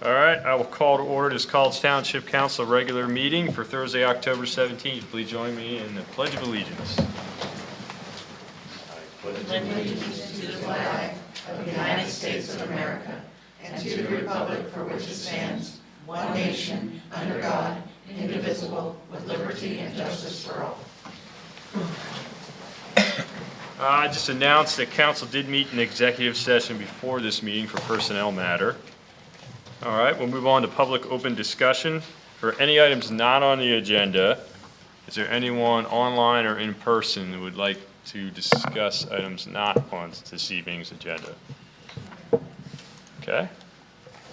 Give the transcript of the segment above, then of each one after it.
All right, I will call to order this College Township Council regular meeting for Thursday, October 17th. Please join me in the Pledge of Allegiance. I pledge allegiance to the flag of the United States of America and to the republic for which it stands, one nation, under God, indivisible, with liberty and justice for all. I just announced that council did meet in executive session before this meeting for personnel matter. All right, we'll move on to public open discussion. For any items not on the agenda, is there anyone online or in person that would like to discuss items not on this evening's agenda? Okay.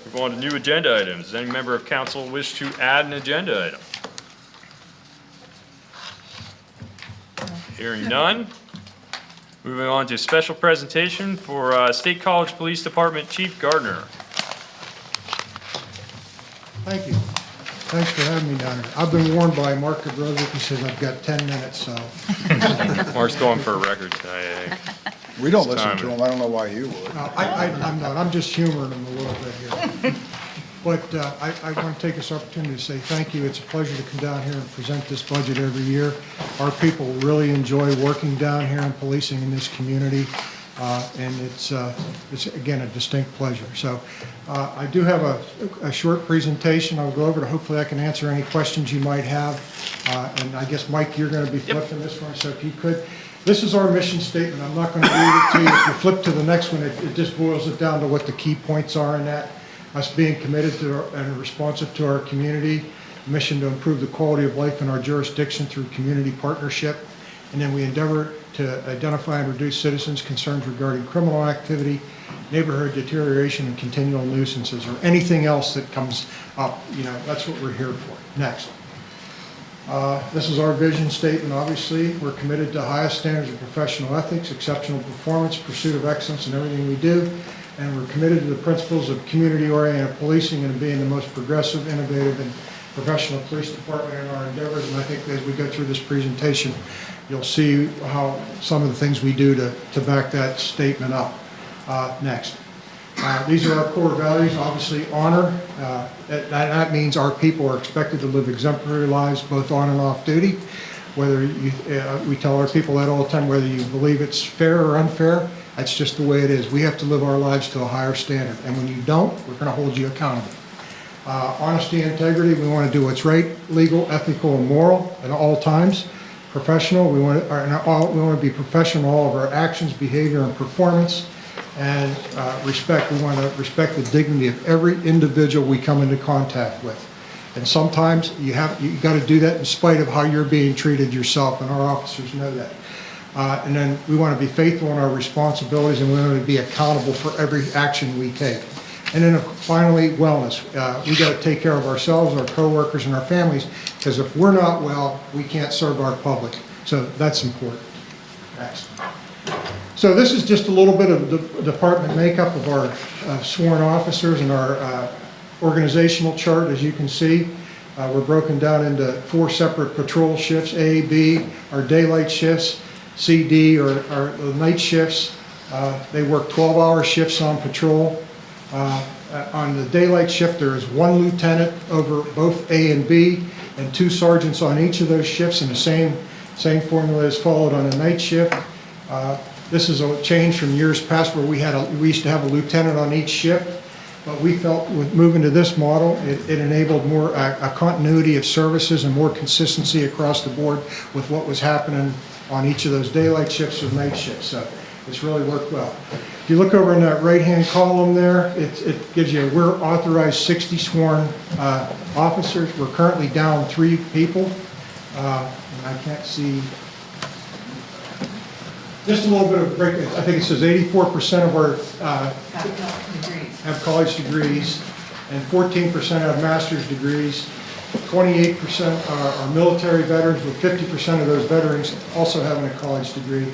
Move on to new agenda items. Does any member of council wish to add an agenda item? Hearing none. Moving on to special presentation for State College Police Department Chief Gardner. Thank you. Thanks for having me down here. I've been warned by Mark Gabrowski, he says I've got 10 minutes, so. Mark's going for a record tonight, I think. We don't listen to him. I don't know why you would. I'm not. I'm just humoring him a little bit here. But I want to take this opportunity to say thank you. It's a pleasure to come down here and present this budget every year. Our people really enjoy working down here and policing in this community. And it's again a distinct pleasure. So I do have a short presentation I'll go over to. Hopefully I can answer any questions you might have. And I guess, Mike, you're going to be flipping this one, so if you could. This is our mission statement. I'm not going to read it to you. If you flip to the next one, it just boils it down to what the key points are in that. Us being committed to and responsive to our community, mission to improve the quality of life in our jurisdiction through community partnership, and then we endeavor to identify and reduce citizens' concerns regarding criminal activity, neighborhood deterioration, and continual nuisances, or anything else that comes up. You know, that's what we're here for. Next. This is our vision statement, obviously. We're committed to highest standards of professional ethics, exceptional performance, pursuit of excellence in everything we do, and we're committed to the principles of community-oriented policing and being the most progressive, innovative, and professional police department in our endeavors. And I think as we go through this presentation, you'll see how some of the things we do to back that statement up. Next. These are our core values, obviously honor. That means our people are expected to live exemplary lives both on and off duty. Whether we tell our people that all the time, whether you believe it's fair or unfair, that's just the way it is. We have to live our lives to a higher standard. And when you don't, we're going to hold you accountable. Honesty and integrity, we want to do what's right, legal, ethical, and moral at all times. Professional, we want to be professional in all of our actions, behavior, and performance. And respect, we want to respect the dignity of every individual we come into contact with. And sometimes you got to do that in spite of how you're being treated yourself, and our officers know that. And then we want to be faithful in our responsibilities, and we want to be accountable for every action we take. And then finally, wellness. We got to take care of ourselves, our coworkers, and our families, because if we're not well, we can't serve our public. So that's important. Next. So this is just a little bit of the department makeup of our sworn officers and our organizational chart. As you can see, we're broken down into 4 separate patrol shifts: A, B, our daylight shifts, C, D, or our night shifts. They work 12-hour shifts on patrol. On the daylight shift, there is 1 lieutenant over both A and B, and 2 sergeants on each of those shifts, and the same formula is followed on the night shift. This is a change from years past where we used to have a lieutenant on each shift. but we felt with moving to this model, it enabled more a continuity of services and more consistency across the board with what was happening on each of those daylight shifts or night shifts. So it's really worked well. If you look over in that right-hand column there, it gives you, we're authorized 60 sworn officers. We're currently down 3 people. And I can't see, just a little bit of break. I think it says 84% of our have college degrees, and 14% have master's degrees. 28% are military veterans, with 50% of those veterans also having a college degree.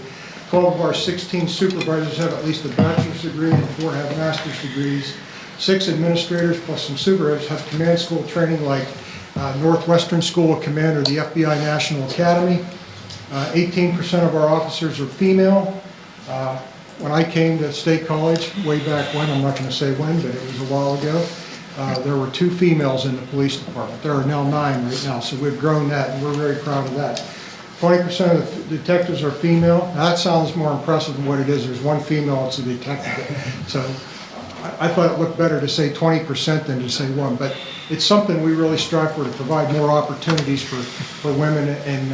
12 of our 16 supervisors have at least a bachelor's degree, and 4 have master's degrees. 6 administrators plus some supervisors have command school training like Northwestern School of Command or the FBI National Academy. 18% of our officers are female. When I came to State College way back when, I'm not going to say when, but it was a while ago, there were 2 females in the police department. There are now 9 right now, so we've grown that, and we're very proud of that. 20% of the detectives are female. Now, that sounds more impressive than what it is. There's 1 female, it's a detective. So I thought it looked better to say 20% than to say 1, but it's something we really strive for, to provide more opportunities for women and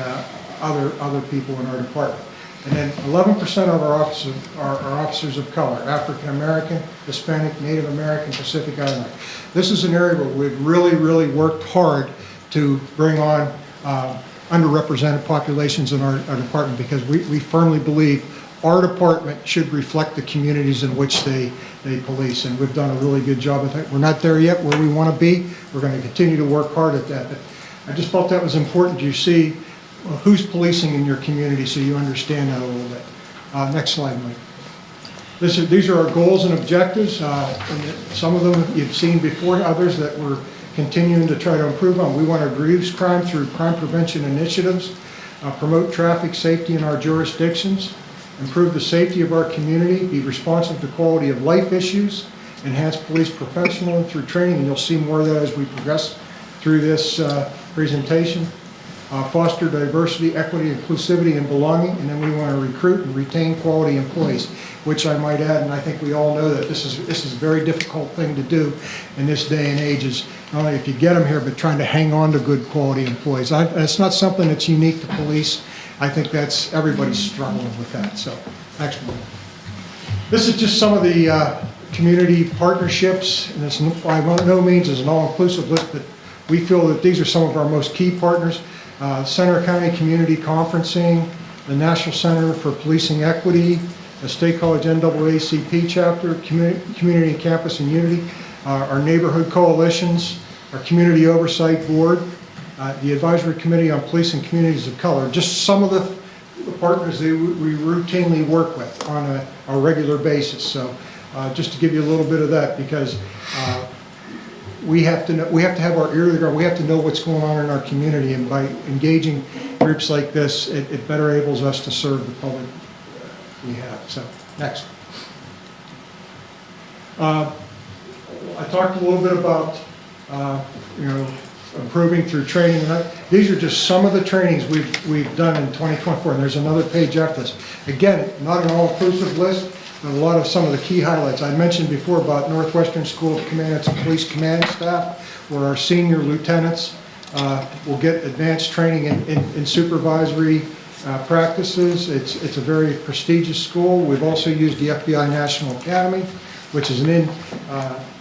other people in our department. And then 11% of our officers are officers of color: African American, Hispanic, Native American, Pacific Islander. This is an area where we've really worked hard to bring on underrepresented populations in our department, because we firmly believe our department should reflect the communities in which they police, and we've done a really good job with it. We're not there yet where we want to be. We're going to continue to work hard at that. But I just felt that was important. You see who's policing in your community, so you understand that a little bit. Next slide, Mike. These are our goals and objectives. And some of them you've seen before, others that we're continuing to try to improve on. We want to reduce crime through crime prevention initiatives, promote traffic safety in our jurisdictions, improve the safety of our community, be responsive to quality of life issues, enhance police professionalism through training, and you'll see more of that as we progress through this presentation. Foster diversity, equity, inclusivity, and belonging, and then we want to recruit and retain quality employees, which I might add, and I think we all know that this is a very difficult thing to do in this day and age, is not only if you get them here, but trying to hang on to good quality employees. It's not something that's unique to police. I think that's, everybody's struggling with that. So, next one. This is just some of the community partnerships, and it's by no means is an all-inclusive list, but we feel that these are some of our most key partners. Center County Community Conferencing, the National Center for Policing Equity, the State College NAACP chapter, Community and Campus and Unity, our neighborhood coalitions, our Community Oversight Board, the Advisory Committee on Police and Communities of Color, just some of the partners that we routinely work with on a regular basis. So just to give you a little bit of that, because we have to have our ear to the ground. We have to know what's going on in our community, and by engaging groups like this, it better enables us to serve the public we have. So, next. I talked a little bit about improving through training. And these are just some of the trainings we've done in 2024, and there's another page after this. Again, not an all-inclusive list, but a lot of some of the key highlights. I mentioned before about Northwestern School of Command. It's a police command staff where our senior lieutenants will get advanced training in supervisory practices. It's a very prestigious school. We've also used the FBI National Academy, which is an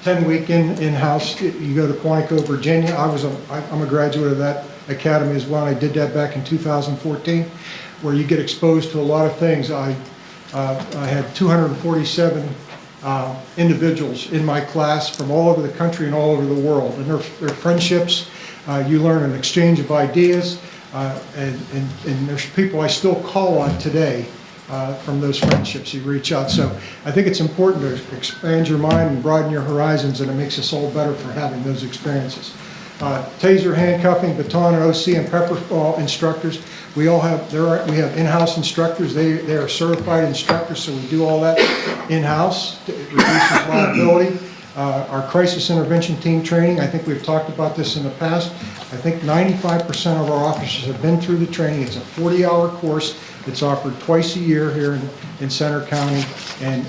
10-week in-house. You go to Quantico, Virginia. I'm a graduate of that academy as well. I did that back in 2014, where you get exposed to a lot of things. I had 247 individuals in my class from all over the country and all over the world, and their friendships. You learn an exchange of ideas, and there's people I still call on today from those friendships. You reach out. So I think it's important to expand your mind and broaden your horizons, and it makes us all better for having those experiences. Taser handcuffing, baton, OC, and pepper ball instructors. We have in-house instructors. They are certified instructors, so we do all that in-house. It reduces liability. Our crisis intervention team training, I think we've talked about this in the past. I think 95% of our officers have been through the training. It's a 40-hour course. It's offered twice a year here in Center County, and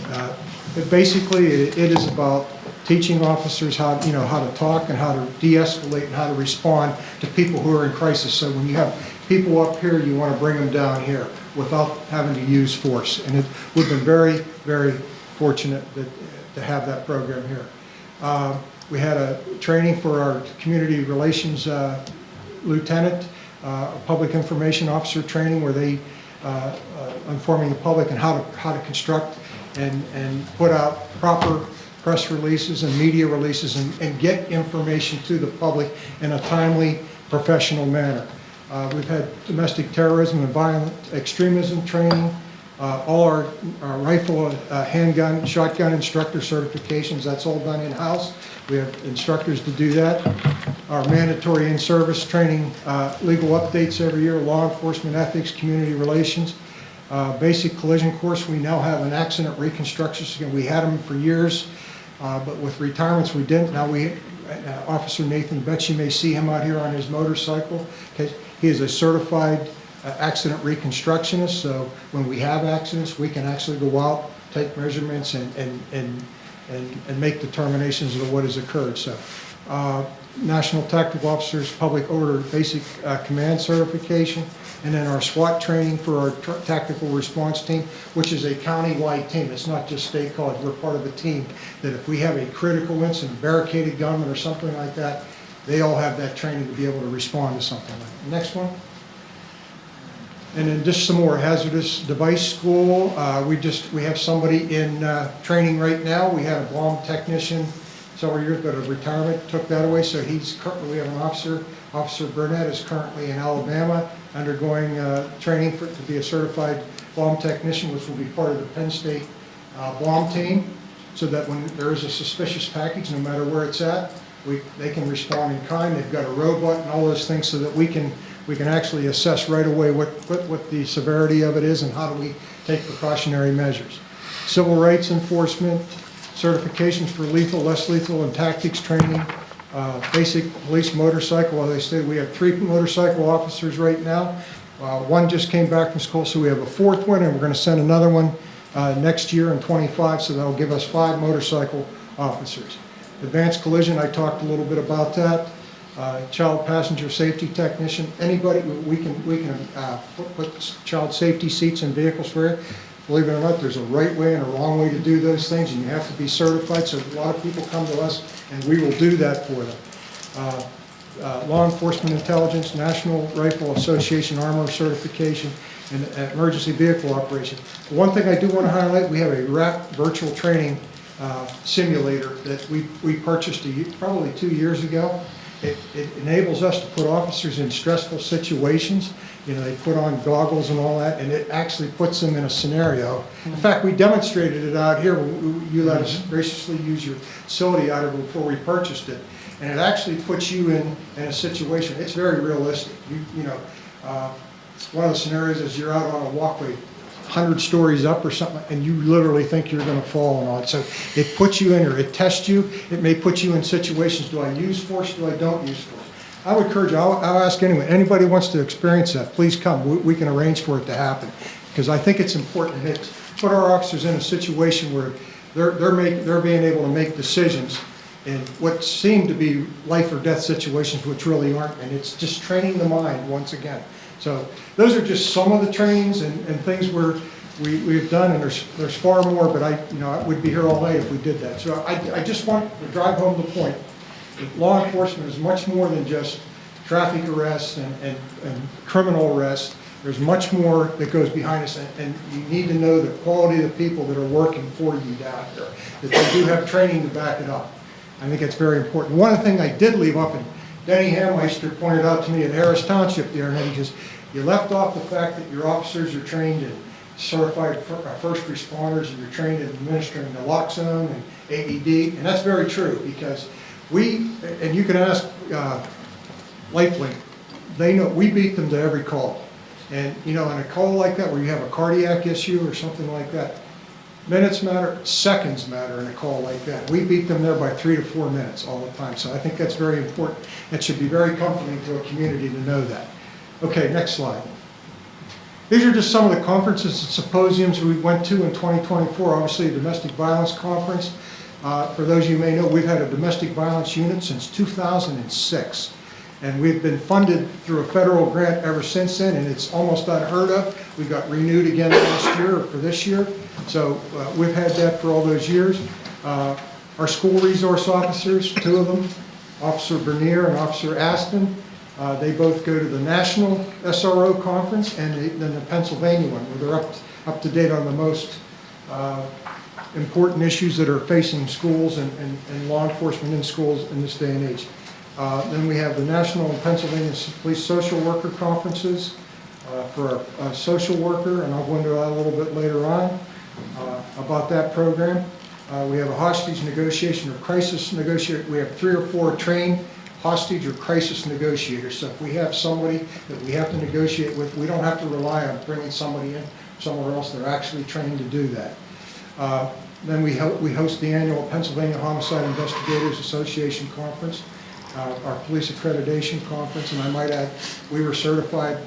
basically it is about teaching officers how to talk and how to de-escalate and how to respond to people who are in crisis. So when you have people up here, you want to bring them down here without having to use force. And we've been very, very fortunate to have that program here. We had a training for our community relations lieutenant, a public information officer training where they informing the public and how to construct and put out proper press releases and media releases and get information to the public in a timely, professional manner. We've had domestic terrorism and violent extremism training, all our rifle, handgun, shotgun instructor certifications, that's all done in-house. We have instructors to do that. Our mandatory in-service training, legal updates every year, law enforcement ethics, community relations. Basic collision course, we now have an accident reconstruction. We had them for years, but with retirements we didn't. Now Officer Nathan Betts, you may see him out here on his motorcycle. He is a certified accident reconstructionist, so when we have accidents, we can actually go out, take measurements, and make determinations of what has occurred. So, National Tactical Officers Public Order Basic Command Certification, and then our SWAT training for our tactical response team, which is a county-wide team. It's not just State College. We're part of a team that if we have a critical incident, barricaded gunman or something like that, they all have that training to be able to respond to something like that. Next one. And then just some more hazardous device school. We have somebody in training right now. We had a bomb technician several years ago to retirement, took that away. So we have an officer. Officer Burnett is currently in Alabama undergoing training to be a certified bomb technician, which will be part of the Penn State bomb team, so that when there is a suspicious package, no matter where it's at, they can respond in kind. They've got a robot and all those things so that we can actually assess right away what the severity of it is and how do we take precautionary measures. Civil rights enforcement, certifications for lethal, less lethal, and tactics training, basic police motorcycle. As I said, we have 3 motorcycle officers right now. One just came back from school, so we have a 4th one, and we're going to send another one next year in 25, so that'll give us 5 motorcycle officers. Advanced collision, I talked a little bit about that. Child passenger safety technician, anybody, we can put child safety seats in vehicles for it. Believe it or not, there's a right way and a wrong way to do those things, and you have to be certified, so a lot of people come to us and we will do that for them. Law enforcement intelligence, National Rifle Association armor certification, and emergency vehicle operation. One thing I do want to highlight, we have a RAP virtual training simulator that we purchased probably 2 years ago. It enables us to put officers in stressful situations. They put on goggles and all that, and it actually puts them in a scenario. In fact, we demonstrated it out here. You let us graciously use your facility out here before we purchased it. And it actually puts you in a situation. It's very realistic. One of the scenarios is you're out on a walkway 100 stories up or something, and you literally think you're going to fall and all that. So it puts you in, or it tests you. It may put you in situations, do I use force, do I don't use force? I would encourage you, I'll ask anyone, anybody wants to experience that, please come. We can arrange for it to happen, because I think it's important to put our officers in a situation where they're being able to make decisions in what seem to be life or death situations, which really aren't, and it's just training the mind once again. So those are just some of the trainings and things we've done, and there's far more, but I would be here all night if we did that. So I just want to drive home the point that law enforcement is much more than just traffic arrests and criminal arrests. There's much more that goes behind us, and you need to know the quality of the people that are working for you down here, that they do have training to back it up. I think it's very important. One of the things I did leave off, and Denny Hammeister pointed out to me at Harris Township the other night, he goes, you left off the fact that your officers are trained in certified first responders, and you're trained in administering naloxone and AED, and that's very true, because and you can ask LifeLink, they know we beat them to every call. And in a call like that where you have a cardiac issue or something like that, minutes matter, seconds matter in a call like that. We beat them there by 3 to 4 minutes all the time. So I think that's very important. It should be very comforting to a community to know that. Okay, next slide. These are just some of the conferences and symposiums we went to in 2024. Obviously, a domestic violence conference. For those of you who may know, we've had a domestic violence unit since 2006. And we've been funded through a federal grant ever since then, and it's almost unheard of. We got renewed again last year for this year. So we've had that for all those years. Our school resource officers, 2 of them, Officer Bernier and Officer Aston, they both go to the National SRO Conference and then the Pennsylvania one, where they're up to date on the most important issues that are facing schools and law enforcement in schools in this day and age. Then we have the National and Pennsylvania Police Social Worker Conferences for a social worker, and I'll go into that a little bit later on about that program. We have a hostage negotiation or crisis negotiator. We have 3 or 4 trained hostage or crisis negotiators. So if we have somebody that we have to negotiate with, we don't have to rely on bringing somebody in somewhere else. They're actually trained to do that. Then we host the annual Pennsylvania Homicide Investigators Association Conference, our police accreditation conference, and I might add, we were certified,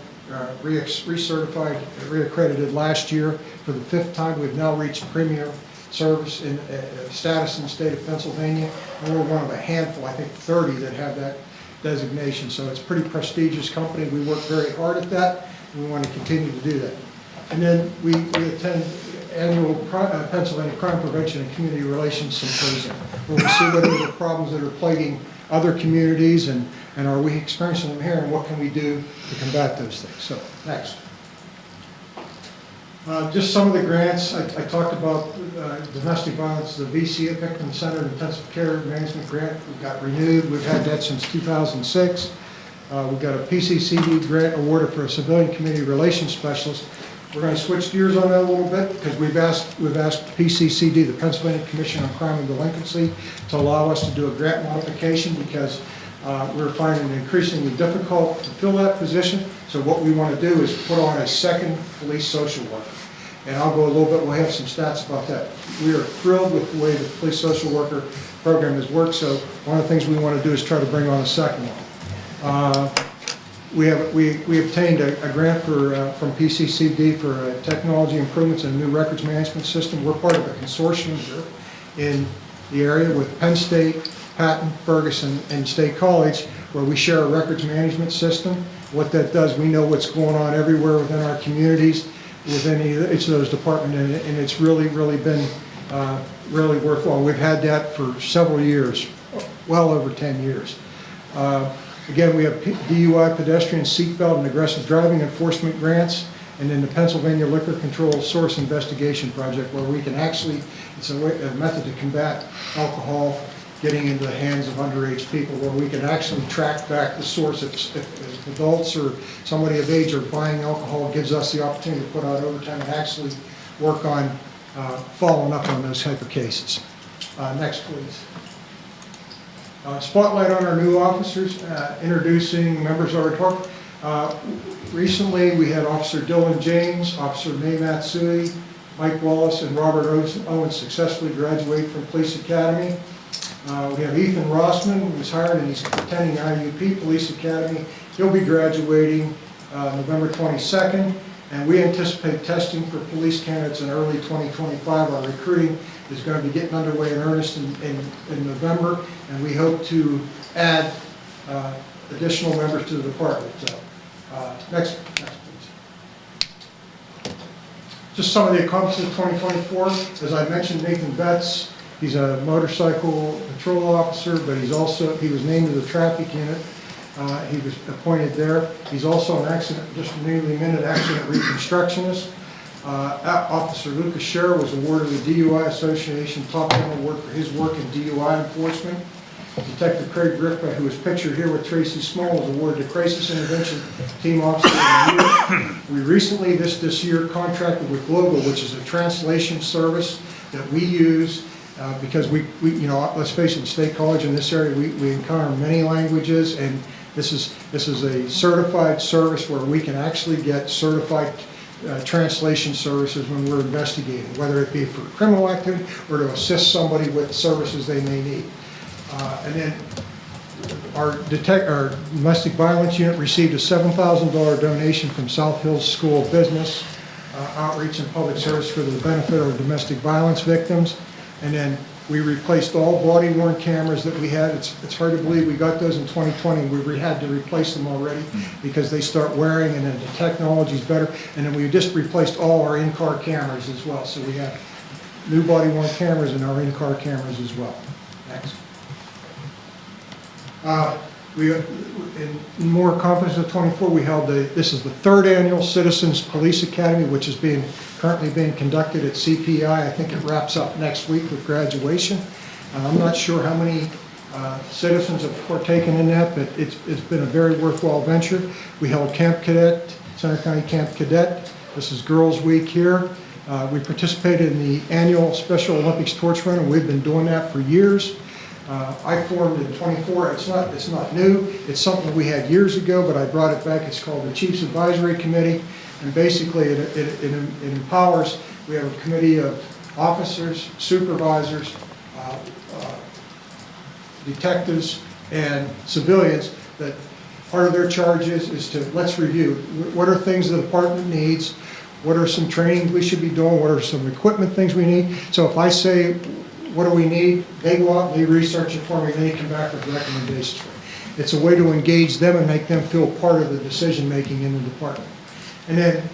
recertified, reaccredited last year for the 5th time. We've now reached premier service in status in the state of Pennsylvania, and we're one of a handful, I think 30, that have that designation. So it's a pretty prestigious company. We work very hard at that, and we want to continue to do that. And then we attend annual Pennsylvania Crime Prevention and Community Relations Symposium, where we see what are the problems that are plaguing other communities, and are we experiencing them here, and what can we do to combat those things. So, next. Just some of the grants. I talked about domestic violence, the VC, Victim Centered Intensive Care Management Grant. We got renewed. We've had that since 2006. We've got a PCCD grant awarded for a Civilian Community Relations Specialist. We're going to switch gears on that a little bit because we've asked PCCD, the Pennsylvania Commission on Crime and Delinquency, to allow us to do a grant modification because we're finding it increasingly difficult to fill that position. So what we want to do is put on a second police social worker. And I'll go a little bit, we'll have some stats about that. We are thrilled with the way the police social worker program has worked, so one of the things we want to do is try to bring on a second one. We obtained a grant from PCCD for technology improvements in a new records management system. We're part of a consortium here in the area with Penn State, Patton, Ferguson, and State College, where we share a records management system. What that does, we know what's going on everywhere within our communities, within each of those departments, and it's really been really worthwhile. We've had that for several years, well over 10 years. Again, we have DUI, pedestrian seatbelt, and aggressive driving enforcement grants, and then the Pennsylvania Liquor Control Source Investigation Project, where we can actually, it's a method to combat alcohol getting into the hands of underage people, where we can actually track back the source. If adults or somebody of age are buying alcohol, it gives us the opportunity to put out overtime and actually work on following up on those type of cases. Next, please. Spotlight on our new officers, introducing members of our talk. Recently, we had Officer Dylan James, Officer May Matsui, Mike Wallace, and Robert Owens successfully graduate from Police Academy. We have Ethan Rossman, who was hired and he's attending IUP Police Academy. He'll be graduating November 22nd, and we anticipate testing for police candidates in early 2025. Our recruiting is going to be getting underway in earnest in November, and we hope to add additional members to the department. So, next please. Just some of the accomplishments of 2024. As I mentioned, Nathan Betts, he's a motorcycle patrol officer, but he was named to the traffic unit. He was appointed there. He's also just newly minute accident reconstructionist. Officer Lucas Scherer was awarded the DUI Association Top 10 Award for his work in DUI enforcement. Detective Craig Griffith, who is pictured here with Tracy Small, was awarded the Crisis Intervention Team Officer of the Year. We recently, this year, contracted with Global, which is a translation service that we use because we let's face it, in State College in this area, we encounter many languages, and this is a certified service where we can actually get certified translation services when we're investigating, whether it be for criminal activity or to assist somebody with services they may need. And then our domestic violence unit received a $7,000 donation from South Hills School of Business Outreach and Public Service for the benefit of domestic violence victims. And then We replaced all body-worn cameras that we had. It's hard to believe we got those in 2020. We had to replace them already because they start wearing and then the technology's better. And then we just replaced all our in-car cameras as well. So we have new body-worn cameras and our in-car cameras as well. Next. In more accomplishments of 24, we held this is the 3rd annual Citizens Police Academy, which is currently being conducted at CPI. I think it wraps up next week with graduation. I'm not sure how many citizens have partaken in that, but it's been a very worthwhile venture. We held Camp Cadet, Center County Camp Cadet. This is Girls Week here. We participated in the annual Special Olympics torch run, and we've been doing that for years. I formed in 24. It's not new. It's something we had years ago, but I brought it back. It's called the Chiefs Advisory Committee, and basically it empowers. We have a committee of officers, supervisors, detectives, and civilians that part of their charge is to let's review what are things the department needs, what are some training we should be doing, what are some equipment things we need. So if I say, what do we need? They go out and they research it for me, and they come back with recommendations for me. It's a way to engage them and make them feel part of the decision-making in the department. And then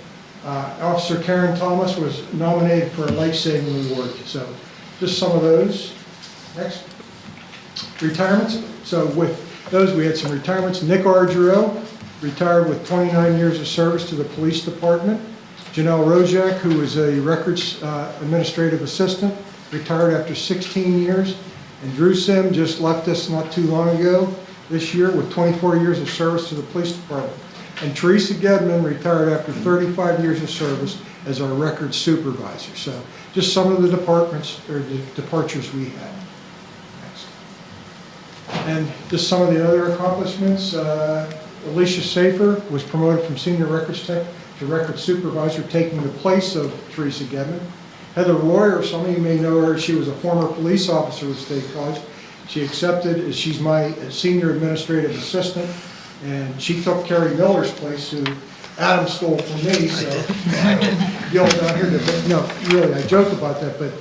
Officer Karen Thomas was nominated for a life-saving award. So just some of those. Next. Retirements. So with those, we had some retirements. Nick Argero retired with 29 years of service to the police department. Janelle Rojak, who was a records administrative assistant, retired after 16 years. And Drew Sim just left us not too long ago this year with 24 years of service to the police department. And Teresa Gedman retired after 35 years of service as our records supervisor. So just some of the departments or the departures we had. Next. And just some of the other accomplishments. Alicia Safer was promoted from senior records tech to records supervisor, taking the place of Teresa Gedman. Heather Royer, some of you may know her, she was a former police officer with State College. She accepted, she's my senior administrative assistant, and she took Kerry Miller's place, who Adam stole from me, so Gil down here did. No, really, I joke about that, but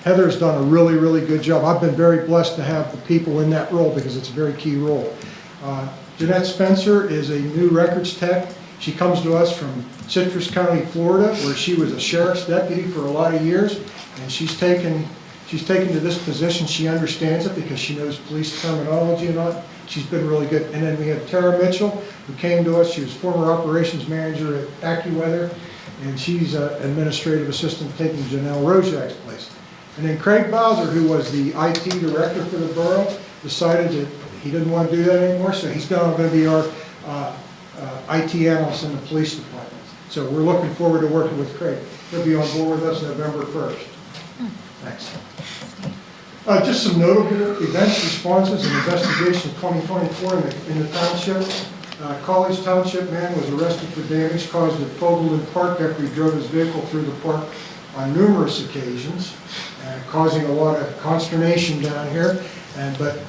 Heather's done a really, really good job. I've been very blessed to have the people in that role because it's a very key role. Jeanette Spencer is a new records tech. She comes to us from Citrus County, Florida, where she was a sheriff's deputy for a lot of years, and she's taken to this position. She understands it because she knows police terminology and all. She's been really good. And then we have Tara Mitchell, who came to us. She was former operations manager at AccuWeather, and she's an administrative assistant taking Janelle Rojak's place. And then Craig Bowser, who was the IT director for the borough, decided that he didn't want to do that anymore, so he's now going to be our IT analyst in the police department. So we're looking forward to working with Craig. He'll be on board with us November 1st. Next. Just some notable events, responses, and investigation of 2024 in the township. College Township man was arrested for damage caused at Fogelman Park after he drove his vehicle through the park on numerous occasions, causing a lot of consternation down here. But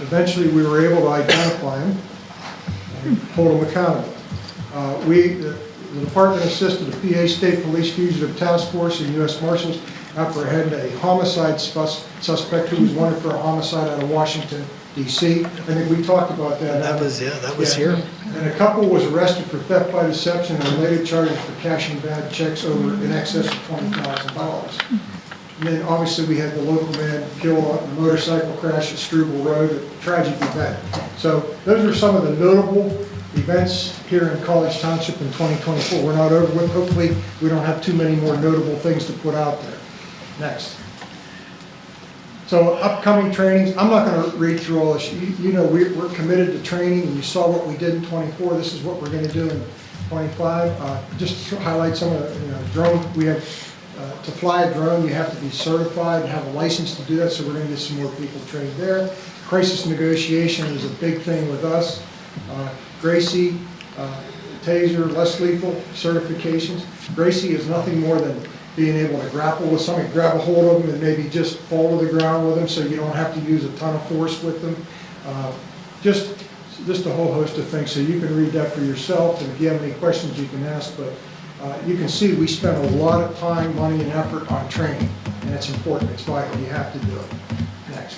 eventually we were able to identify him and hold him accountable. The department assisted the PA State Police Fugitive Task Force and U.S. Marshals apprehended a homicide suspect who was wanted for a homicide out of Washington, D.C. I think we talked about that. That was here. And a couple was arrested for theft by deception and related charges for cashing bad checks over in excess of $20,000. And then obviously we had the local man killed on a motorcycle crash at Struble Road, a tragic event. So those are some of the notable events here in College Township in 2024. We're not over with. Hopefully we don't have too many more notable things to put out there. Next. So upcoming trainings, I'm not going to read through all this. You know we're committed to training, and you saw what we did in 24. This is what we're going to do in 25. Just to highlight some of the drone. We have to fly a drone, you have to be certified and have a license to do that, so we're going to get some more people trained there. Crisis negotiation is a big thing with us. Gracie, taser, less lethal certifications. Gracie is nothing more than being able to grapple with somebody, grab a hold of them and maybe just fall to the ground with them so you don't have to use a ton of force with them. Just a whole host of things, so you can read that for yourself, and if you have any questions you can ask, but You can see we spend a lot of time, money, and effort on training, and it's important. It's vital. You have to do it. Next.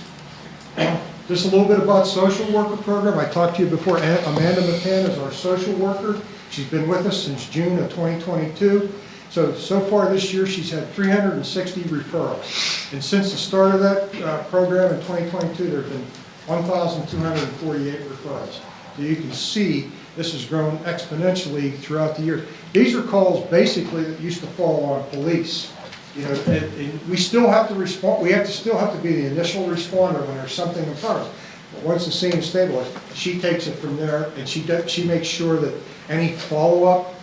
Just a little bit about social worker program. I talked to you before. Amanda McCann is our social worker. She's been with us since June of 2022. So far this year, she's had 360 referrals. And since the start of that program in 2022, there have been 1,248 referrals. So you can see this has grown exponentially throughout the year. These are calls basically that used to fall on police. You know, and we still have to respond. We still have to be the initial responder when there's something in front of us. But once the scene is stabilized, she takes it from there, and she makes sure that any follow-up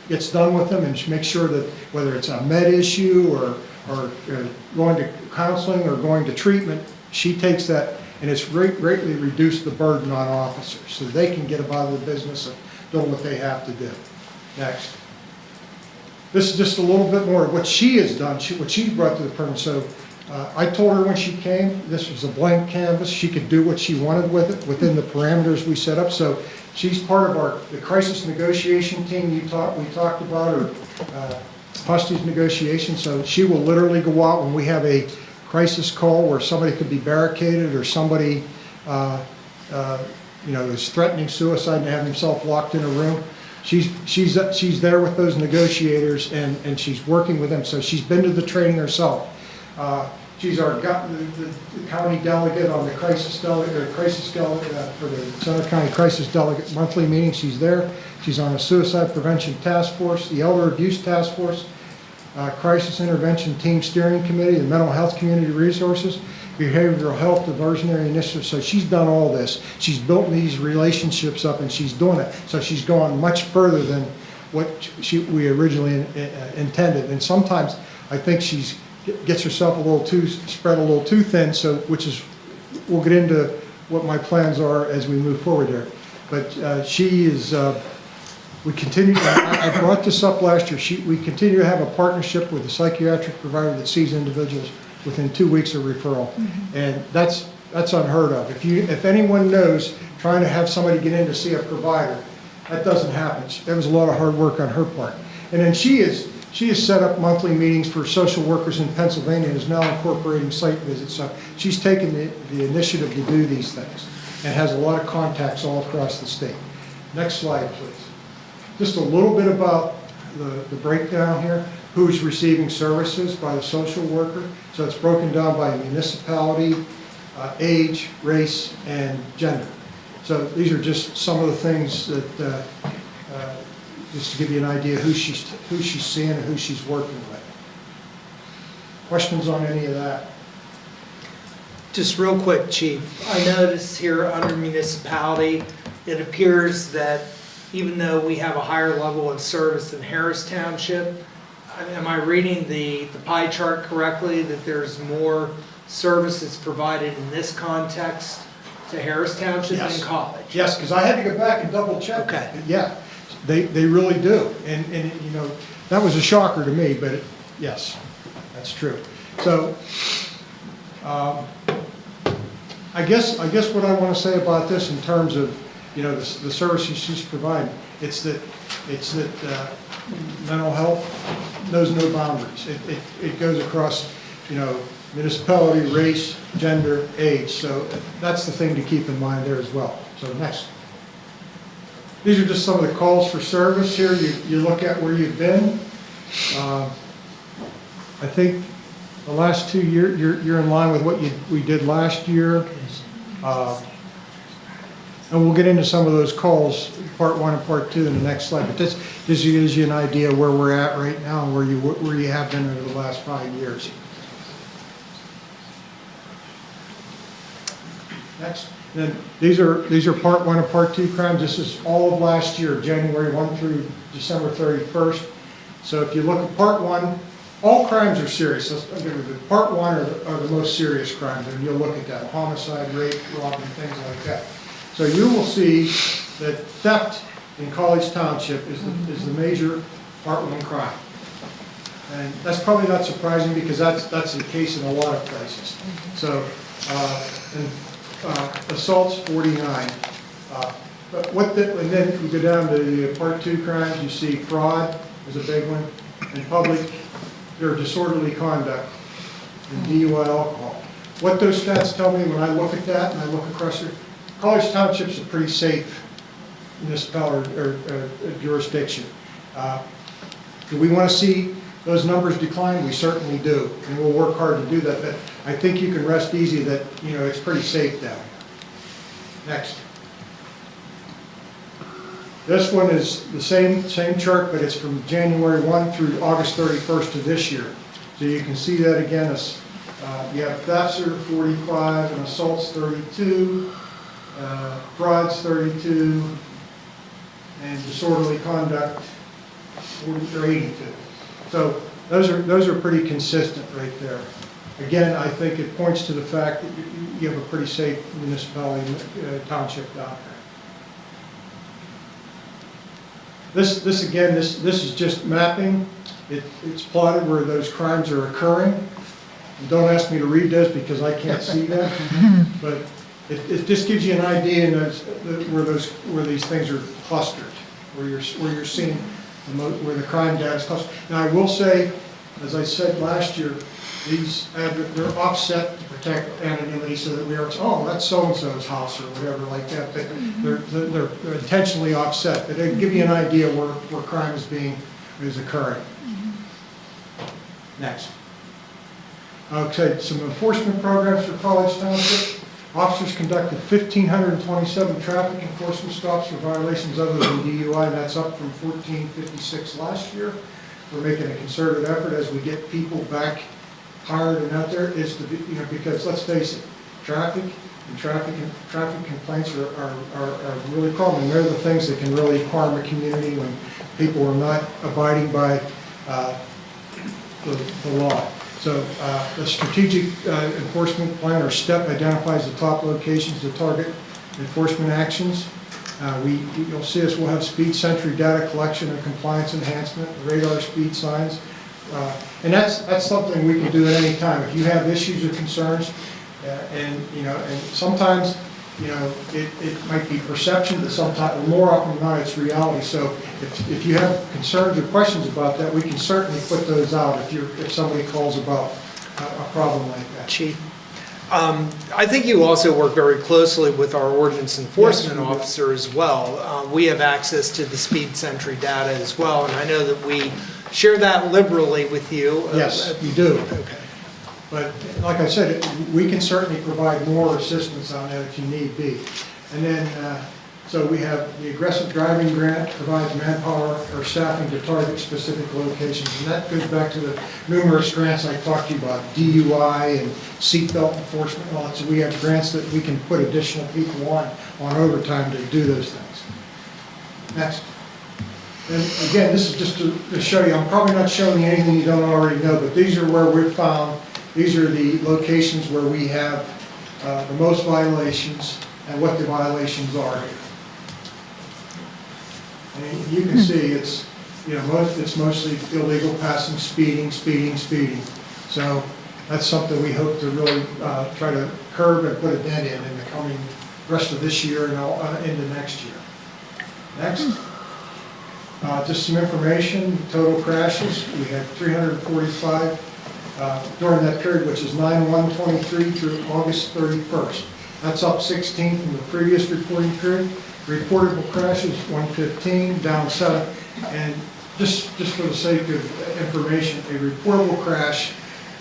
gets done with them, and she makes sure that whether it's a med issue or going to counseling or going to treatment, she takes that, and it's greatly reduced the burden on officers, so they can get about the business of doing what they have to do. Next. This is just a little bit more of what she has done, what she's brought to the program. So I told her when she came, this was a blank canvas. She could do what she wanted with it within the parameters we set up. So she's part of the crisis negotiation team we talked about, or hostage negotiation. So she will literally go out when we have a crisis call where somebody could be barricaded or somebody is threatening suicide and have himself locked in a room. She's there with those negotiators, and she's working with them. So she's been to the training herself. She's the county delegate on the crisis delegate for the Center County Crisis Delegate monthly meeting. She's there. She's on the Suicide Prevention Task Force, the Elder Abuse Task Force, Crisis Intervention Team Steering Committee, the Mental Health Community Resources, Behavioral Health Diversionary Initiative. So she's done all this. She's built these relationships up, and she's doing it. So she's gone much further than what we originally intended. And sometimes I think she's gets herself spread a little too thin. So we'll get into what my plans are as we move forward there. But she is. We continue. I brought this up last year. We continue to have a partnership with a psychiatric provider that sees individuals within 2 weeks of referral, and that's unheard of. If anyone knows, trying to have somebody get in to see a provider, that doesn't happen. There was a lot of hard work on her part. And then she has set up monthly meetings for social workers in Pennsylvania and is now incorporating site visits. So she's taken the initiative to do these things and has a lot of contacts all across the state. Next slide, please. Just a little bit about the breakdown here. Who's receiving services by the social worker. So it's broken down by municipality, age, race, and gender. So these are just some of the things that, just to give you an idea who she's seeing and who she's working with. Questions on any of that? Just real quick, Chief. I noticed here under municipality, it appears that even though we have a higher level of service than Harris Township, am I reading the pie chart correctly, that there's more services provided in this context to Harris Township than College? Yes, because I had to go back and double check. Okay. But yeah, they really do. And that was a shocker to me, but yes, that's true. So I guess what I want to say about this in terms of the services she's providing, it's that mental health knows no boundaries. It goes across, municipality, race, gender, age. So that's the thing to keep in mind there as well. So next. These are just some of the calls for service here. You look at where you've been. I think the last 2 years, you're in line with what we did last year. And we'll get into some of those calls, part 1 and part 2 in the next slide. But this gives you an idea where we're at right now and where you have been over the last 5 years. Next. And then these are part 1 and part 2 crimes. This is all of last year, January 1 through December 31st. So if you look at part 1, all crimes are serious. Part 1 are the most serious crimes, and you'll look at that: homicide, rape, robbery, things like that. So you will see that theft in College Township is the major part 1 crime. And that's probably not surprising because that's the case in a lot of places. So, assaults 49. But and then if you go down to the part 2 crimes, you see fraud, is a big one. And public, or disorderly conduct, and DUI alcohol. What those stats tell me when I look at that and I look across here, College Township's a pretty safe municipality or jurisdiction. Do we want to see those numbers decline? We certainly do, and we'll work hard to do that. But I think you can rest easy that, you know, it's pretty safe down here. Next. This one is the same chart, but it's from January 1 through August 31st of this year. So you can see that again, as you have thefts are 45, and assaults 32, frauds 32, and disorderly conduct 40 or 82. So those are pretty consistent right there. Again, I think it points to the fact that you have a pretty safe municipality, township down there. This is just mapping. It's plotted where those crimes are occurring. And don't ask me to read this because I can't see that. But it just gives you an idea where these things are clustered, where you're seeing where the crime data is clustered. Now I will say, as I said last year, they're offset to protect anonymity so that we are, oh, that's so-and-so's house or whatever like that. They're intentionally offset, but they give you an idea where crime is occurring. Next. Okay, some enforcement programs for College Township. Officers conducted 1,527 traffic enforcement stops for violations other than DUI, and that's up from 1,456 last year. We're making a concerted effort as we get people back hired and out there, is to be, you know, because let's face it, traffic complaints are really common. They're the things that can really harm a community when people are not abiding by the law. So the strategic enforcement plan or STEP identifies the top locations to target enforcement actions. You'll see us, we'll have speed sentry data collection and compliance enhancement, radar speed signs. And that's something we can do at any time. If you have issues or concerns, and sometimes, it might be perception, but sometimes, more often than not, it's reality. So if you have concerns or questions about that, we can certainly put those out if somebody calls about a problem like that. Chief, I think you also work very closely with our ordinance enforcement officer as well. We have access to the speed sentry data as well, and I know that we share that liberally with you. Yes, you do. Okay. But like I said, we can certainly provide more assistance on that if you need be. And then, so we have the aggressive driving grant provides manpower or staffing to target specific locations. And that goes back to the numerous grants I talked to you about, DUI and seatbelt enforcement and all that. So we have grants that we can put additional people on overtime to do those things. Next. And again, this is just to show you, I'm probably not showing you anything you don't already know, but these are where we've found, these are the locations where we have the most violations and what the violations are here. And you can see it's, it's mostly illegal passing, speeding. So that's something we hope to really try to curb and put a dent in the coming rest of this year and into next year. Next. Just some information, total crashes, we had 345 during that period, which is 9/1/23 through August 31st. That's up 16 from the previous reporting period. Reportable crashes, 115, down 7. And just for the sake of information, a reportable crash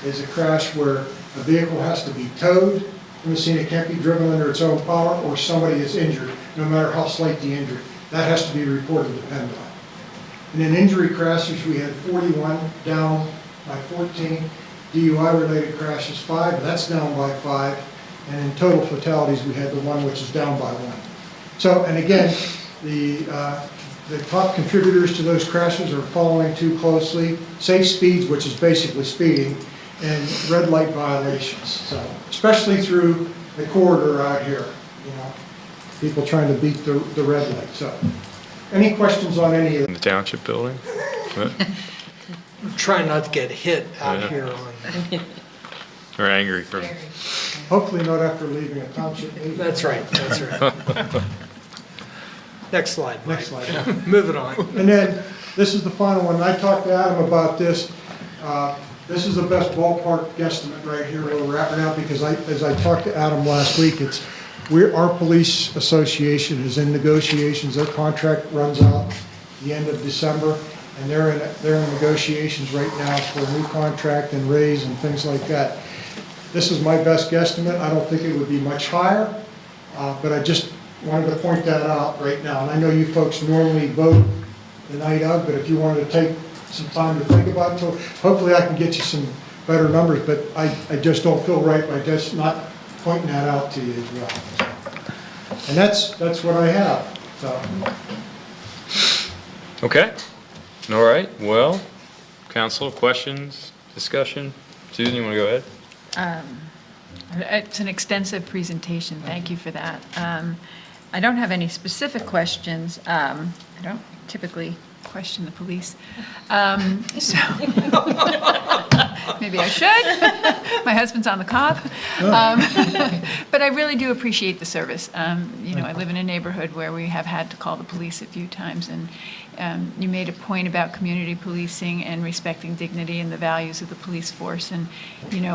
is a crash where a vehicle has to be towed from the scene. It can't be driven under its own power, or somebody is injured, no matter how slight the injury. That has to be reported to PennDOT. And in injury crashes, we had 41, down by 14. DUI-related crashes, 5, that's down by 5. And in total fatalities, we had the 1, which is down by 1. So, and again, the top contributors to those crashes are following too closely: safe speeds, which is basically speeding, and red light violations. So, especially through the corridor out here, people trying to beat the red light. So, any questions on any of that? In the township building? Trying not to get hit out here Or angry from... Hopefully not after leaving a township meeting. That's right. Next slide, Mike. Next slide. Moving on. And then this is the final one. I talked to Adam about this. This is the best ballpark guesstimate right here where we're at right now, because as I talked to Adam last week, our police association is in negotiations. Their contract runs out the end of December, and they're in negotiations right now for a new contract and raise and things like that. This is my best guesstimate. I don't think it would be much higher, but I just wanted to point that out right now. And I know you folks normally vote the night of, but if you wanted to take some time to think about it, hopefully I can get you some better numbers, but I just don't feel right by just not pointing that out to you as well. And that's what I have, so. Okay. All right. Well, council, questions, discussion? Susan, you want to go ahead? It's an extensive presentation. Thank you for that. I don't have any specific questions. I don't typically question the police. So maybe I should. My husband's on the cop. But I really do appreciate the service. I live in a neighborhood where we have had to call the police a few times, and you made a point about community policing and respecting dignity and the values of the police force. And,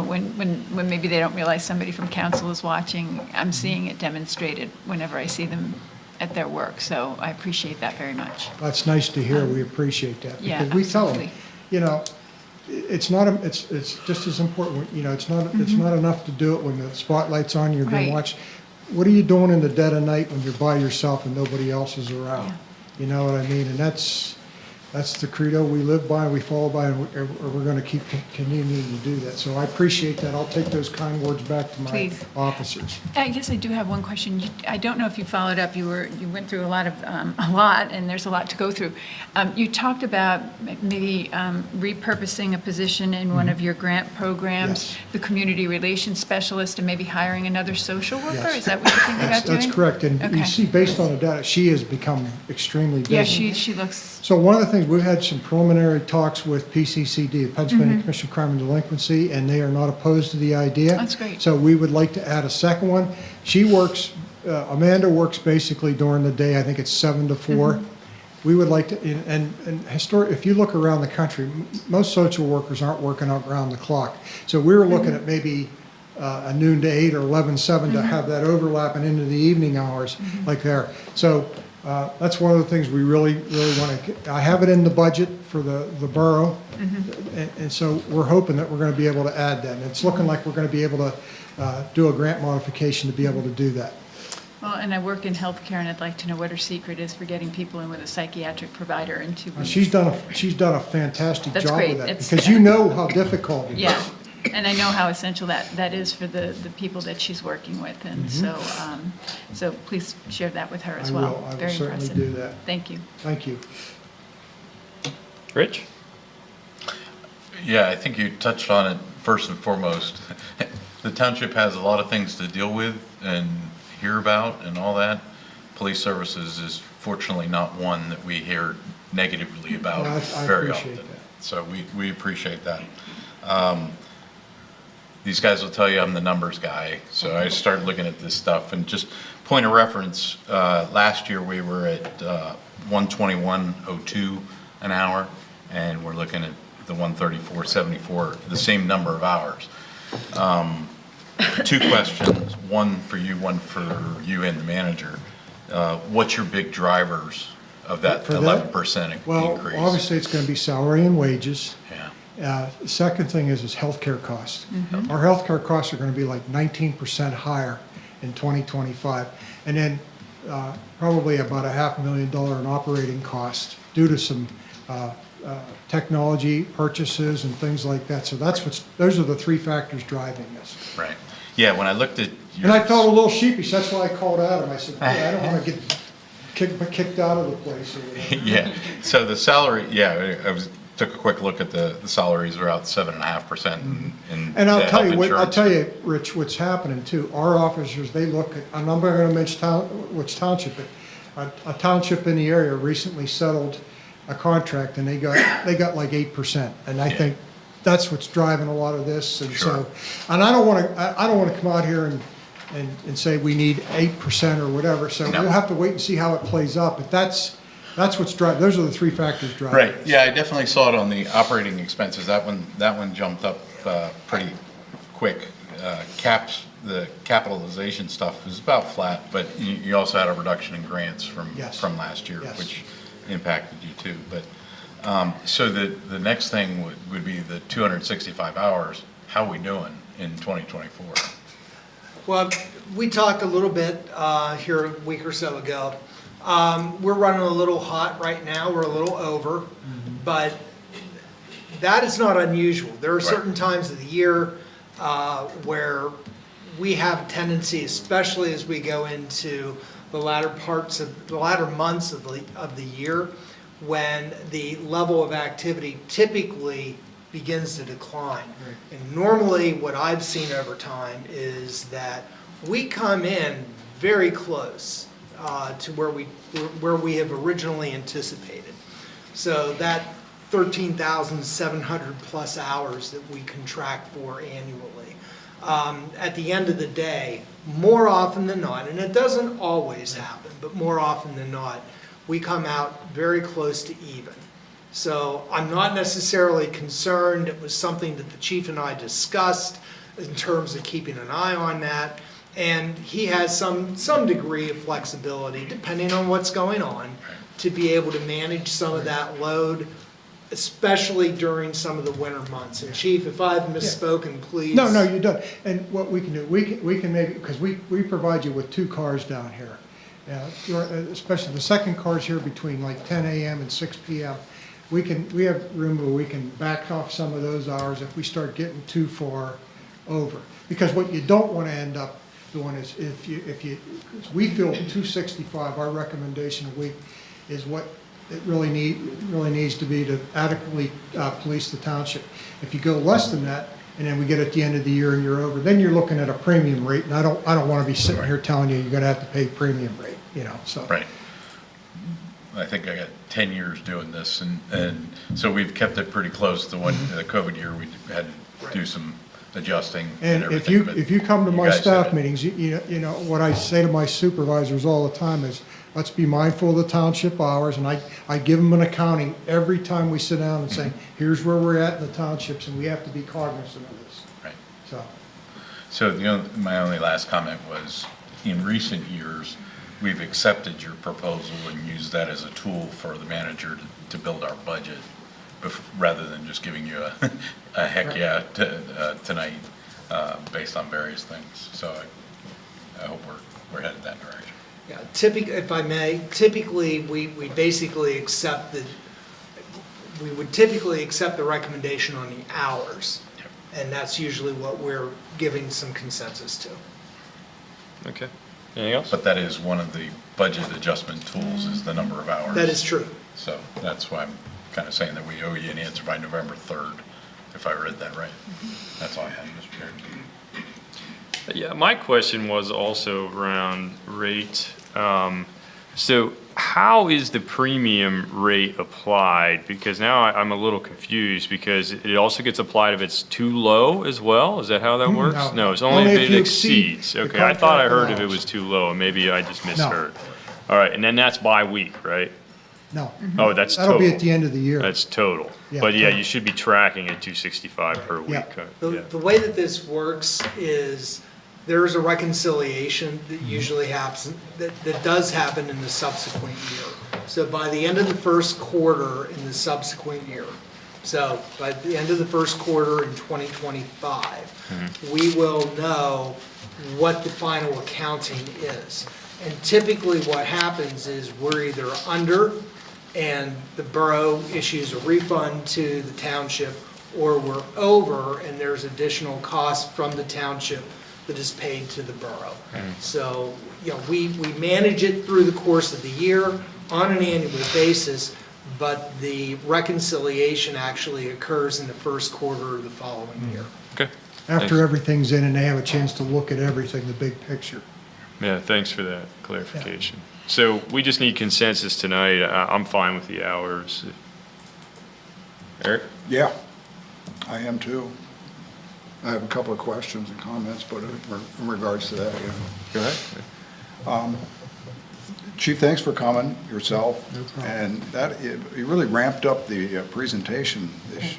when maybe they don't realize somebody from council is watching, I'm seeing it demonstrated whenever I see them at their work. So I appreciate that very much. That's nice to hear. We appreciate that. Yeah, Because we tell them, absolutely. it's just as important, it's not enough to do it when the spotlight's on, you're being Right. watched. What are you doing in the dead of night when you're by yourself and nobody else is around? Yeah. You know what I mean? And that's the credo we live by, we follow by, and we're going to keep continuing to do that. So I appreciate that. I'll take those kind words back to my Please. officers. I guess I do have one question. I don't know if you followed up. You went through a lot, and there's a lot to go through. You talked about maybe repurposing a position in one of your grant programs, Yes. the community relations specialist, and maybe hiring another social worker. Yes. Is that what you're thinking about doing? That's correct. And you Okay. see, based on the data, she has become extremely busy. Yeah, she looks. So one of the things, we've had some preliminary talks with PCCD, the Pennsylvania Commission on Crime and Delinquency, and they are not opposed to the idea. That's great. So we would like to add a second one. She works, Amanda works basically during the day, I think it's 7 to 4. We would like to, and if you look around the country, most social workers aren't working around the clock. So we were looking at maybe a noon to 8 or 11-7 to have that overlap and into the evening hours like there. So that's one of the things we really want to, I have it in the budget for the borough. And so we're hoping that we're going to be able to add that. And it's looking like we're going to be able to do a grant modification to be able to do that. Well, and I work in healthcare, and I'd like to know what her secret is for getting people in with a psychiatric provider in 2 weeks. She's done a fantastic That's job great. with that, It's- because you know how difficult it is. Yeah, and I know how essential that is for the people that she's working with, and so please share that with her as well. I will Very certainly impressive. do that. Thank you. Thank you. Rich? Yeah, I think you touched on it first and foremost. The township has a lot of things to deal with and hear about and all that. Police services is fortunately not one that we hear negatively about Well, I very appreciate often. that. So we appreciate that. These guys will tell you I'm the numbers guy, so I started looking at this stuff, and just point of reference, last year we were at 121.02 an hour, and we're looking at the 134.74, the same number of hours. 2 questions, one for you and the manager. What's your big drivers of that For that? 11% increase? Well, obviously, it's going to be salary and wages. Yeah. The second thing is healthcare costs. Our healthcare costs are going to be like 19% higher in 2025. And then probably about $500,000 in operating costs due to some technology purchases and things like that. So those are the 3 factors driving this. Right. Yeah, when I looked at your... And I felt a little sheepish, that's why I called Adam. I said, "Yeah, I don't want to get kicked out of the place or whatever." Yeah, so the salary, took a quick look at the salaries are out 7.5% in And I'll the tell health you, insurance. Rich, what's happening too. Our officers, they look at, I'm not going to mention which township, but a township in the area recently settled a contract, and they got like 8%. And I think that's what's driving a lot of this. And Sure. and I don't want to come out here and say we need 8% or whatever. So No. we'll have to wait and see how it plays out. But that's That's what's driving, those are the three factors driving. Right, this. yeah, I definitely saw it on the operating expenses. That one jumped up pretty quick. The capitalization stuff is about flat, but you also had a reduction in grants from Yes. last year, Yes. which impacted you too. But, so the next thing would be the 265 hours. How are we doing in 2024? Well, we talked a little bit here a week or so ago. We're running a little hot right now, we're a little over, but that is not unusual. There are certain times of the year where we have a tendency, especially as we go into the latter months of the year, when the level of activity typically begins to decline. And normally what I've seen over time is that we come in very close to where we have originally anticipated. So that 13,700 plus hours that we contract for annually. At the end of the day, more often than not, and it doesn't always happen, but more often than not, we come out very close to even. So I'm not necessarily concerned. It was something that the chief and I discussed in terms of keeping an eye on that. And he has some degree of flexibility, depending on what's going on, to be able to manage some of that load, especially during some of the winter months. And Chief, if I've misspoken, please. No, you don't. And what we can do, we can maybe, because we provide you with 2 cars down here. Especially the second car's here between like 10 a.m. and 6 p.m. We have room where we can back off some of those hours if we start getting too far over. Because what you don't want to end up doing is if we feel 265, our recommendation a week is what it really needs to be to adequately police the township. If you go less than that, and then we get at the end of the year and you're over, then you're looking at a premium rate, and I don't want to be sitting here telling you you're going to have to pay premium rate, so. Right. I think I got 10 years doing this, and so we've kept it pretty close. The COVID year, we had to do some adjusting and And everything. if you come to my guys did staff it. meetings, you know, what I say to my supervisors all the time is, let's be mindful of the township hours, and I give them an accounting every time we sit down and say, here's where we're at in the townships, and we have to be cognizant of this, Right. so. So my only last comment was, in recent years, we've accepted your proposal and used that as a tool for the manager to build our budget, rather than just giving you a heck yeah tonight based on various things. So I hope we're headed that direction. Yeah, if I may, typically we basically accept we would typically accept the recommendation on the hours. Yep. And that's usually what we're giving some consensus to. Okay. Anything else? But that is one of the budget adjustment tools, is the number of hours. That is true. So that's why I'm kind of saying that we owe you an answer by November 3rd, if I read that right. That's all I had, Mr. Chairman. Yeah, my question was also around rate. So how is the premium rate applied? Because now I'm a little confused, because it also gets applied if it's too low as well? Is that how that works? No. No, it's only Only if if it you exceed exceeds. the Okay, I thought I contract heard if it allowance. was too low, maybe I just misheard. All right, and then that's by week, right? No, Oh, that's total. that'll be at the end of the year. That's total. Yeah, But yeah, total. you should be tracking at 265 per week. Yeah. Yeah. The way that this works is there is a reconciliation that usually happens, that does happen in the subsequent year. So by the end of the first quarter in the subsequent year, so by the end of the first quarter in 2025, we will know what the final accounting is. And typically what happens is we're either under and the borough issues a refund to the township, or we're over and there's additional cost from the township that is paid to the borough. So, we manage it through the course of the year on an annual basis, but the reconciliation actually occurs in the first quarter of the following year. Okay. After Thanks. everything's in and they have a chance to look at everything, the big picture. Yeah, thanks for that clarification. So we just need consensus tonight. I'm fine with the hours. Eric? Yeah, I am too. I have a couple of questions and comments, but in regards to that, yeah. Go ahead. Chief, thanks for coming yourself. No problem. And that, you really ramped up the presentation this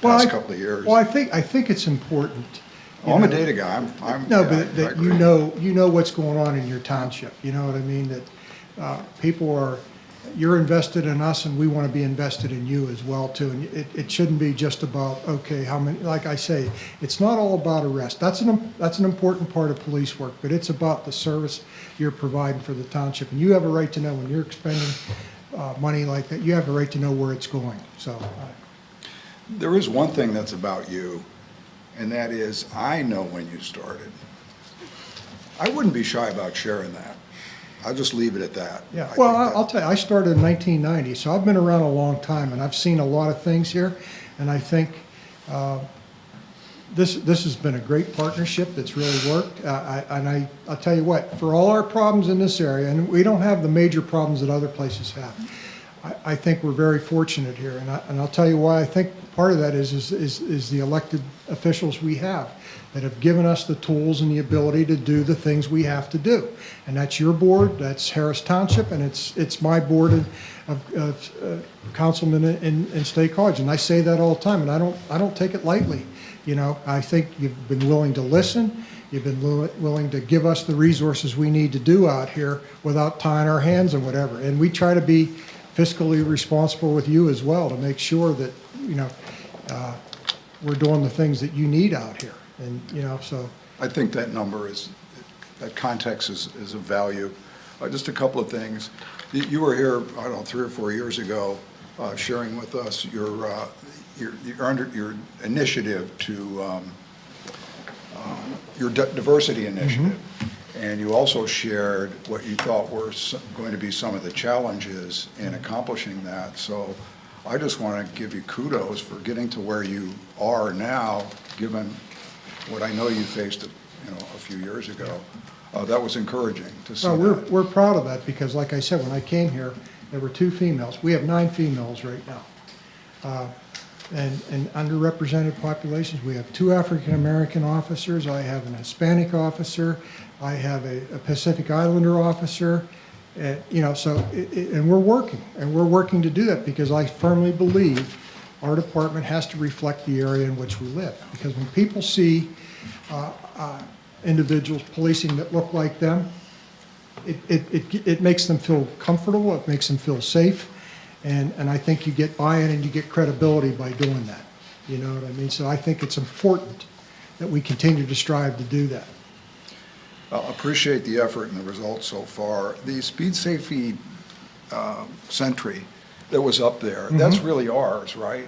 Well, past couple of years. Well, I think it's important. Oh, I'm a know, data guy. I'm. No, yeah, but I that agree. you know what's going on in your township, you know what I mean? That people are, you're invested in us and we want to be invested in you as well too. And it shouldn't be just about, okay, how many, like I say, it's not all about arrest. That's an important part of police work, but it's about the service you're providing for the township. And you have a right to know when you're expending money like that, you have a right to know where it's going, so. There is one thing that's about you, and that is, I know when you started. I wouldn't be shy about sharing that. I'll just leave it at that. Yeah, I well, think that- I'll tell you, I started in 1990, so I've been around a long time, and I've seen a lot of things here, and I think this has been a great partnership that's really worked. I'll tell you what, for all our problems in this area, and we don't have the major problems that other places have, I think we're very fortunate here, and I'll tell you why. I think part of that is the elected officials we have that have given us the tools and the ability to do the things we have to do. And that's your board, that's Harris Township, and it's my board of councilmen in State College. And I say that all the time, and I don't take it lightly. You know, I think you've been willing to listen. You've been willing to give us the resources we need to do out here without tying our hands and whatever. And we try to be fiscally responsible with you as well to make sure that, you know, we're doing the things that you need out here. And, you know, so. I think that number is, that context is of value. Just a couple of things. You were here, I don't know, 3 or 4 years ago, sharing with us your initiative to, your diversity initiative. And you also shared what you thought were going to be some of the challenges in accomplishing that. So I just want to give you kudos for getting to where you are now, given what I know you faced, a few years ago. That was encouraging to see. No, that. we're proud of that because, like I said, when I came here, there were 2 females. We have 9 females right now. And underrepresented populations, we have 2 African-American officers. I have an Hispanic officer. I have a Pacific Islander officer. You know, so, and we're working to do that because I firmly believe our department has to reflect the area in which we live. Because when people see individuals policing that look like them, it makes them feel comfortable, it makes them feel safe, and I think you get buy-in and you get credibility by doing that. You know what I mean? So I think it's important that we continue to strive to do that. Appreciate the effort and the results so far. The speed safety sentry that was up there, that's really ours, right?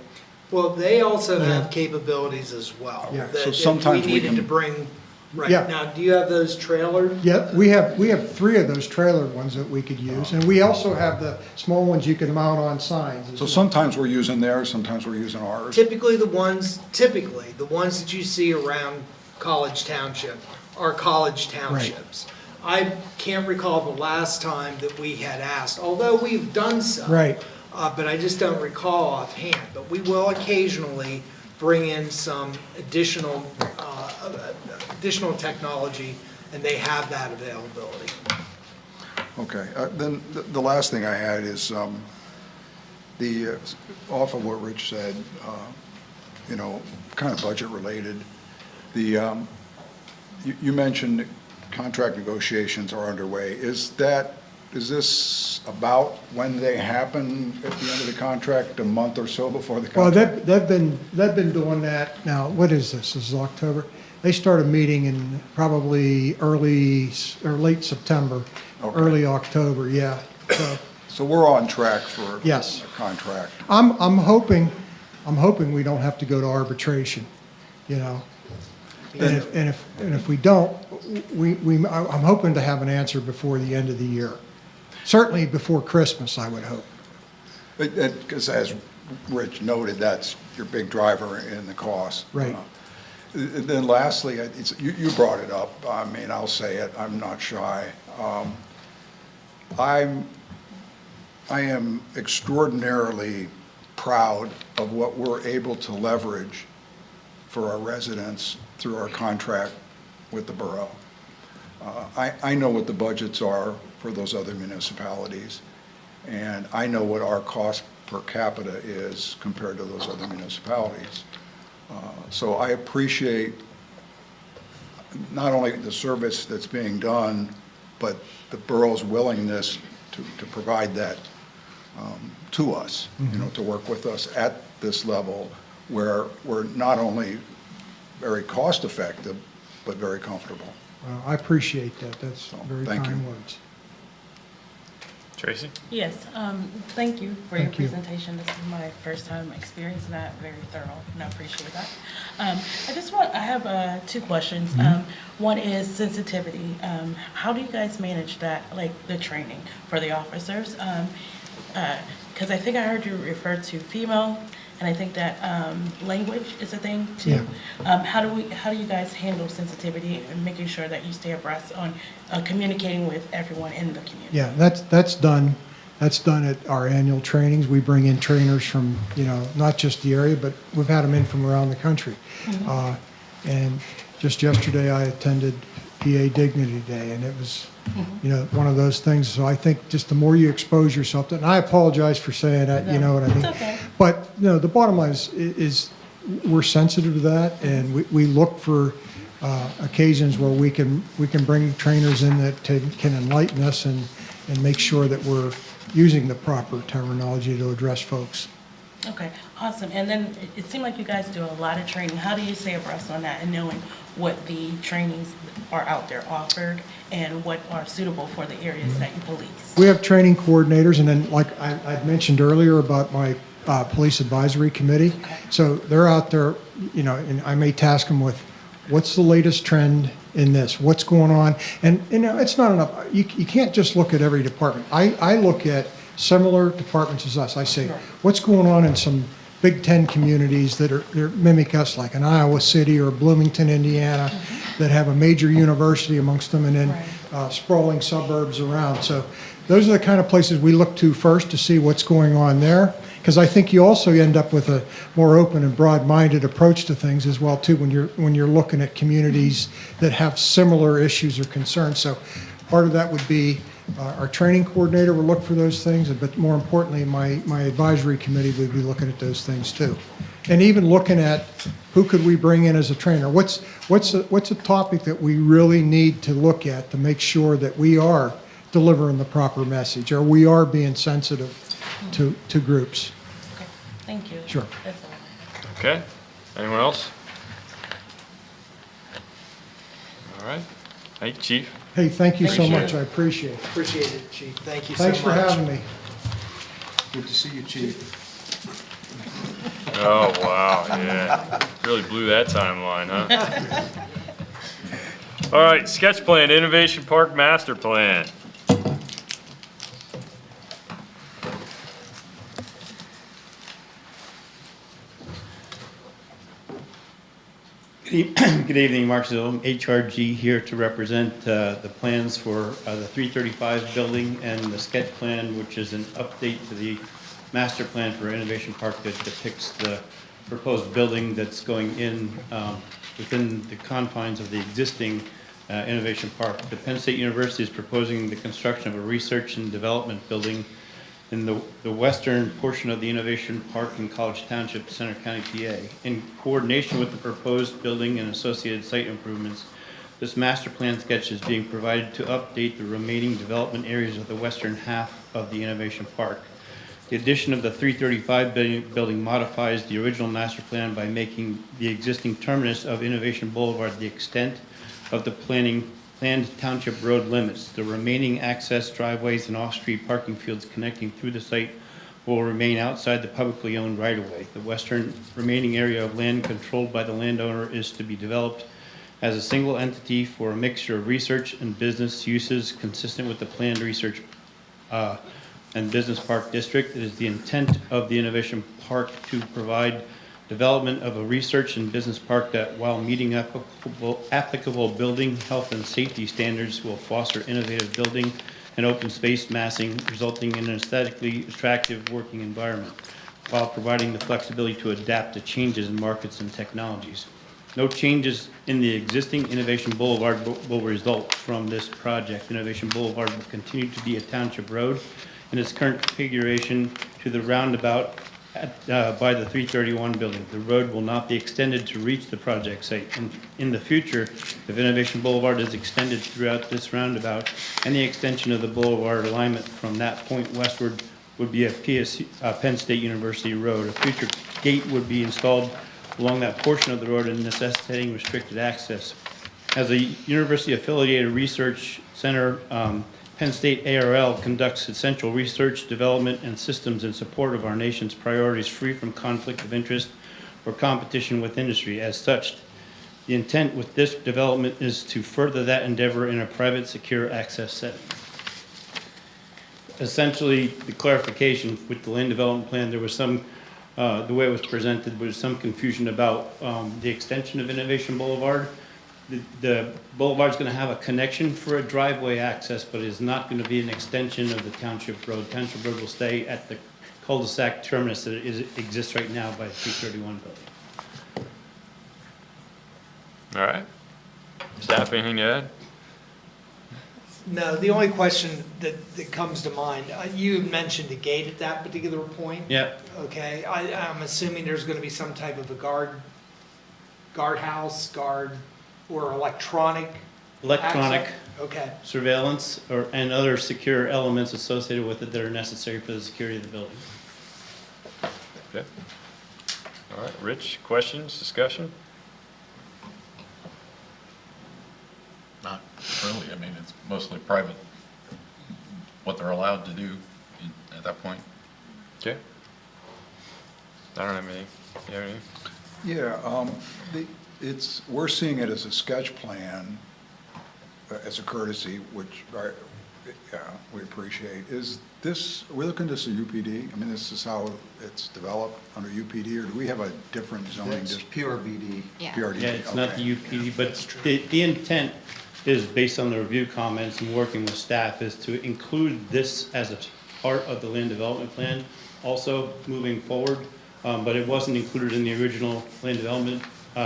Well, they also Yeah. have capabilities as well. Yeah. that- So that sometimes we needed can- to bring, right, Yeah. now, do you have those trailers? Yeah, we have 3 of those trailer ones that we could use, and we also have the small ones you can mount on signs. as So well. sometimes we're using theirs, sometimes we're using ours. Typically, the ones that you see around College Township are college townships. I can't recall the last time that we had asked, although we've done so. Right. But I just don't recall offhand. But we will occasionally bring in some additional technology, and they have that availability. Okay, then the last thing I had is off of what Rich said, kind of budget related. You mentioned contract negotiations are underway. Is this about when they happen at the end of the contract, a month or so before the Well, contract? they've been doing that now. What is this? This is October. They started meeting in probably early or late September, Okay. early October. Yeah. So So we're on track for Yes. a contract. I'm hoping we don't have to go to arbitration. You know, and if we don't, I'm hoping to have an answer before the end of the year. Certainly before Christmas, I would hope. Because as Rich noted, that's your big driver in the cost. Right. Then lastly, you brought it up. I mean, I'll say it, I'm not shy. I am extraordinarily proud of what we're able to leverage for our residents through our contract with the borough. I know what the budgets are for those other municipalities. And I know what our cost per capita is compared to those other municipalities. So I appreciate not only the service that's being done, but the borough's willingness to provide that to us, you know, to work with us at this level where we're not only very cost effective, but very comfortable. I appreciate that. That's very thank kind you. words. Tracy? Yes, thank you for your Thank you. presentation. This is my first time experiencing that, very thorough, and I appreciate that. I have 2 questions. Mm-hmm. One is sensitivity. How do you guys manage that, like the training for the officers? Because I think I heard you refer to female, and I think that language is a thing too. How do you guys handle sensitivity and making sure that you stay abreast on communicating with everyone in the community? Yeah, that's done. That's done at our annual trainings. We bring in trainers from, you know, not just the area, but we've had them in from around the country. And just yesterday, I attended PA Dignity Day, and it was, you know, one of those things. So I think just the more you expose yourself to, and I apologize for saying that, you know what I mean? It's okay. But, you know, the bottom line is we're sensitive to that, and we look for occasions where we can bring trainers in that can enlighten us and make sure that we're using the proper terminology to address folks. Okay, awesome. And then it seemed like you guys do a lot of training. How do you stay abreast on that and knowing what the trainings are out there offered and what are suitable for the areas that you police? We have training coordinators, and then like I'd mentioned earlier about my police advisory committee. Okay. So they're out there, you know, and I may task them with, what's the latest trend in this? What's going on? And, you know, it's not enough. You can't just look at every department. I look at similar departments as us. I say, Right. what's going on in some Big Ten communities that mimic us, like in Iowa City or Bloomington, Indiana, that have a major university amongst them, and then Right. sprawling suburbs around. So those are the kind of places we look to first to see what's going on there, because I think you also end up with a more open and broad-minded approach to things as well too when you're looking at communities that have similar issues or concerns. So part of that would be our training coordinator will look for those things, but more importantly, my advisory committee would be looking at those things too. And even looking at who could we bring in as a trainer? What's a topic that we really need to look at to make sure that we are delivering the proper message, or we are being sensitive to groups? Okay, thank you. Sure. That's all. Okay. Anyone else? All right. Thank you, Chief. Hey, thank you so Appreciate much. it. I appreciate it. Appreciate it, Chief. Thank you so much. Thanks for having me. Good to see you, Chief. Oh, wow, yeah. Really blew that timeline, huh? All right, sketch plan, Innovation Park Master Plan. Good evening, Mark Zill, HRG, here to represent the plans for the 335 building and the sketch plan, which is an update to the master plan for Innovation Park that depicts the proposed building that's going in within the confines of the existing Innovation Park. The Penn State University is proposing the construction of a research and development building in the western portion of the Innovation Park in College Township, Center County, PA. In coordination with the proposed building and associated site improvements, this master plan sketch is being provided to update the remaining development areas of the western half of the Innovation Park. The addition of the 335 building modifies the original master plan by making the existing terminus of Innovation Boulevard the extent of the planned township road limits. The remaining access driveways and off-street parking fields connecting through the site will remain outside the publicly owned right-of-way. The western remaining area of land controlled by the landowner is to be developed as a single entity for a mixture of research and business uses consistent with the planned research and business park district. It is the intent of the Innovation Park to provide development of a research and business park that, while meeting applicable building, health, and safety standards, will foster innovative building and open space massing, resulting in an aesthetically attractive working environment, while providing the flexibility to adapt to changes in markets and technologies. No changes in the existing Innovation Boulevard will result from this project. Innovation Boulevard will continue to be a township road in its current configuration to the roundabout by the 331 building. The road will not be extended to reach the project site. In the future, if Innovation Boulevard is extended throughout this roundabout, any extension of the boulevard alignment from that point westward would be a Penn State University road. A future gate would be installed along that portion of the road and necessitating restricted access. As a university-affiliated research center, Penn State ARL conducts essential research, development, and systems in support of our nation's priorities free from conflict of interest or competition with industry. As such, the intent with this development is to further that endeavor in a private, secure access setting. Essentially, the clarification with the land development plan, there was some, the way it was presented, was some confusion about the extension of Innovation Boulevard. The boulevard's going to have a connection for a driveway access, but it is not going to be an extension of the Township Road. Township Road will stay at the cul-de-sac terminus that exists right now by the 331 building. All right. Staff, anything to add? No, the only question that comes to mind, you had mentioned a gate at that particular point. Yep. Okay, I'm assuming there's gonna be some type of a guardhouse, or electronic Electronic access? Okay, surveillance and other secure elements associated with it that are necessary for the security of the building. Okay. All right, Rich, questions, discussion? Not really, I mean, it's mostly private, what they're allowed to do at that point. Okay. I don't have anything. You have anything? Yeah, we're seeing it as a sketch plan, as a courtesy, which we appreciate. Is this, are we looking at this as UPD? I mean, this is how it's developed under UPD, or do we have a different zoning? It's pure BD. PRD? Yeah, it's not Okay. the UPD, but the intent is, based on the review comments and working with staff, is to include this as a part of the land development plan, also moving forward. But it wasn't included in the original land development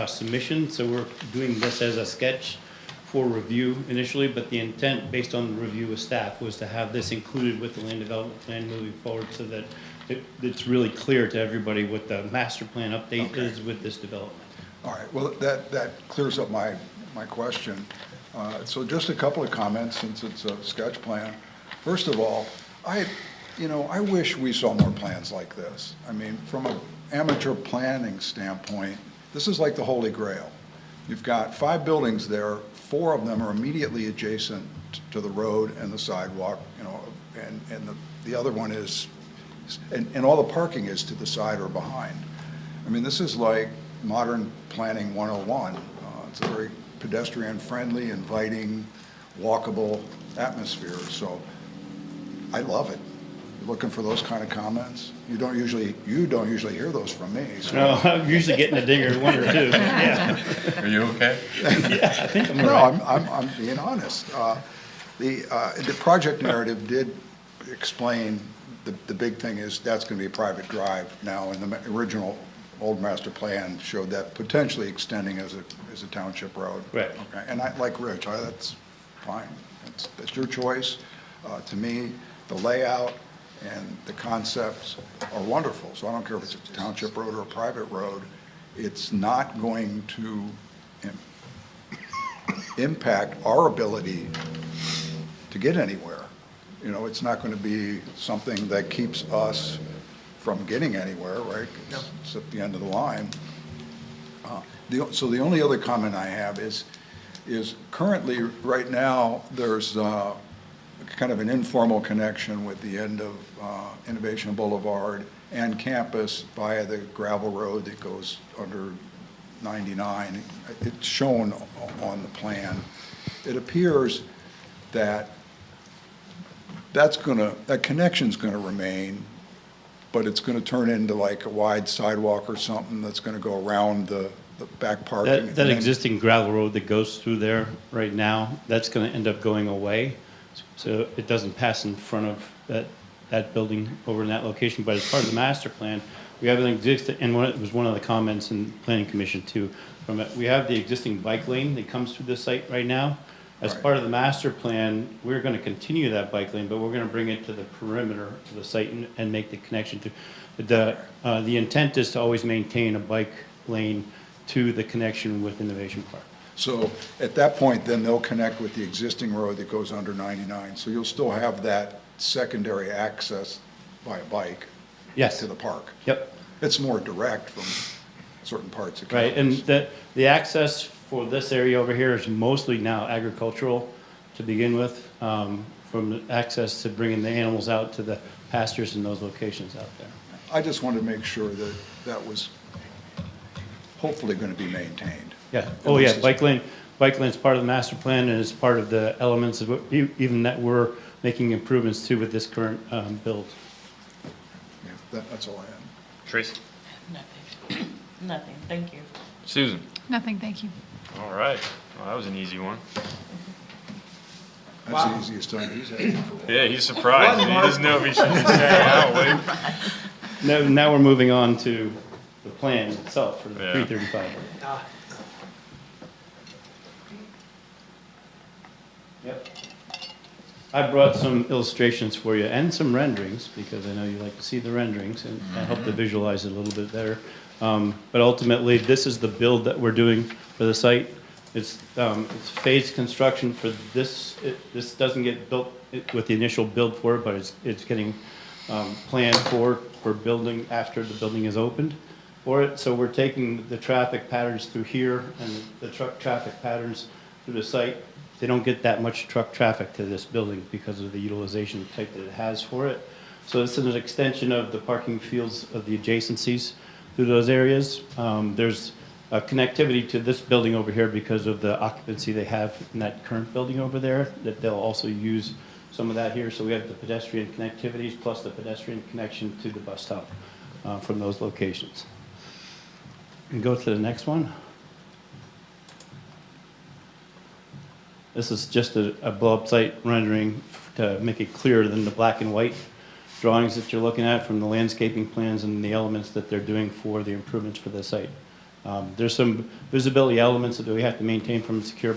submission, so we're doing this as a sketch for review initially, but the intent, based on the review with staff, was to have this included with the land development plan moving forward so that it's really clear to everybody what the master plan update Okay. is with this development. All right, well, that clears up my question. So just a couple of comments, since it's a sketch plan. First of all, I wish we saw more plans like this. I mean, from an amateur planning standpoint, this is like the Holy Grail. You've got 5 buildings there, 4 of them are immediately adjacent to the road and the sidewalk, and the other one is, and all the parking is to the side or behind. I mean, this is like modern planning 101. It's a very pedestrian-friendly, inviting, walkable atmosphere, so I love it. You're looking for those kind of comments? You don't usually hear those from me, so. No, I'm usually getting a dinger, 1 or 2, yeah. Are you okay? Yeah, I think I'm No, all right. I'm being honest. The project narrative did explain, the big thing is that's going to be a private drive now, and the original old master plan showed that potentially extending as a township road. Right. Okay, and I, like Rich, that's fine. That's your choice. To me, the layout and the concepts are wonderful, so I don't care if it's a township road or a private road. It's not going to impact our ability to get anywhere. It's not going to be something that keeps us from getting anywhere, right? It's at the end of the line. So the only other comment I have is currently, right now, there's kind of an informal connection with the end of Innovation Boulevard and campus via the gravel road that goes under 99. It's shown on the plan. It appears that that connection's gonna remain, but it's gonna turn into like a wide sidewalk or something that's gonna go around the back parking. That and then- existing gravel road that goes through there right now, that's gonna end up going away. So it doesn't pass in front of that building over in that location, but as part of the master plan, we have an existing, and it was one of the comments in planning commission too, from it, we have the existing bike lane that comes through the site right now. As Right. part of the master plan, we're gonna continue that bike lane, but we're gonna bring it to the perimeter of the site and make the connection to, the intent is to always maintain a bike lane to the connection with Innovation Park. So at that point, then they'll connect with the existing road that goes under 99. So you'll still have that secondary access by bike Yes, to the park. yep. It's more direct from certain parts of Right, and campus. the access for this area over here is mostly now agricultural to begin with, from the access to bringing the animals out to the pastures in those locations out there. I just wanted to make sure that that was hopefully going to be maintained. Yeah, oh yeah, At least bike lane's part of the master plan and is part of the elements of, even that we're making improvements to with this current build. Yeah, that's all I had. Tracy? Nothing. Nothing, thank you. Susan? Nothing, thank you. All right. Well, that was an easy one. That's the easiest time he's had. Yeah, he's surprised. He doesn't know if he should just hang out, wait. Now we're moving on to the plan itself for the Yeah. 335. Ah, Yep. I brought some illustrations for you and some renderings, because I know you like to see the renderings, and I hope to visualize it a little bit better. But ultimately, this is the build that we're doing for the site. It's phased construction for this. This doesn't get built with the initial build for it, but it's getting planned for building after the building is opened for it. So we're taking the traffic patterns through here and the truck traffic patterns through the site. They don't get that much truck traffic to this building because of the utilization type that it has for it. So this is an extension of the parking fields of the adjacencies through those areas. There's a connectivity to this building over here because of the occupancy they have in that current building over there, that they'll also use some of that here. So we have the pedestrian connectivities plus the pedestrian connection to the bus stop from those locations. And go to the next one. This is just a blow-up site rendering to make it clearer than the black and white drawings that you're looking at from the landscaping plans and the elements that they're doing for the improvements for the site. There's some visibility elements that we have to maintain from secure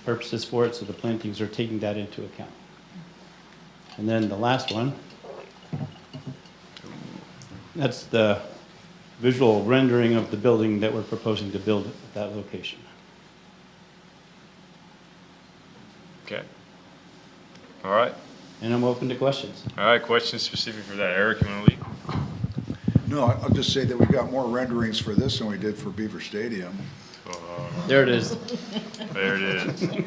purposes for it, so the plantings are taking that into account. And then the last one, that's the visual rendering of the building that we're proposing to build at that location. Okay. All right. And I'm open to questions. All right, questions specific for that. Eric, you want to lead? No, I'll just say that we got more renderings for this than we did for Beaver Stadium. There it is. There it is. All right.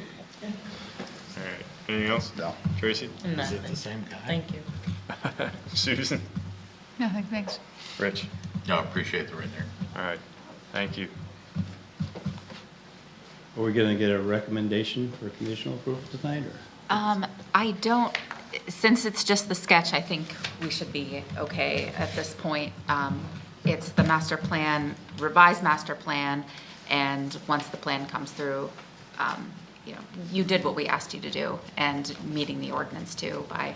Anything else? No. Tracy? Nothing. Thank you. Susan? Nothing, thanks. Rich? No, appreciate the rendering. All right. Thank you. Are we going to get a recommendation for conditional approval tonight, or? I don't, since it's just the sketch, I think we should be okay at this point. It's the master plan, revised master plan, and once the plan comes through, you know, you did what we asked you to do, and meeting the ordinance too by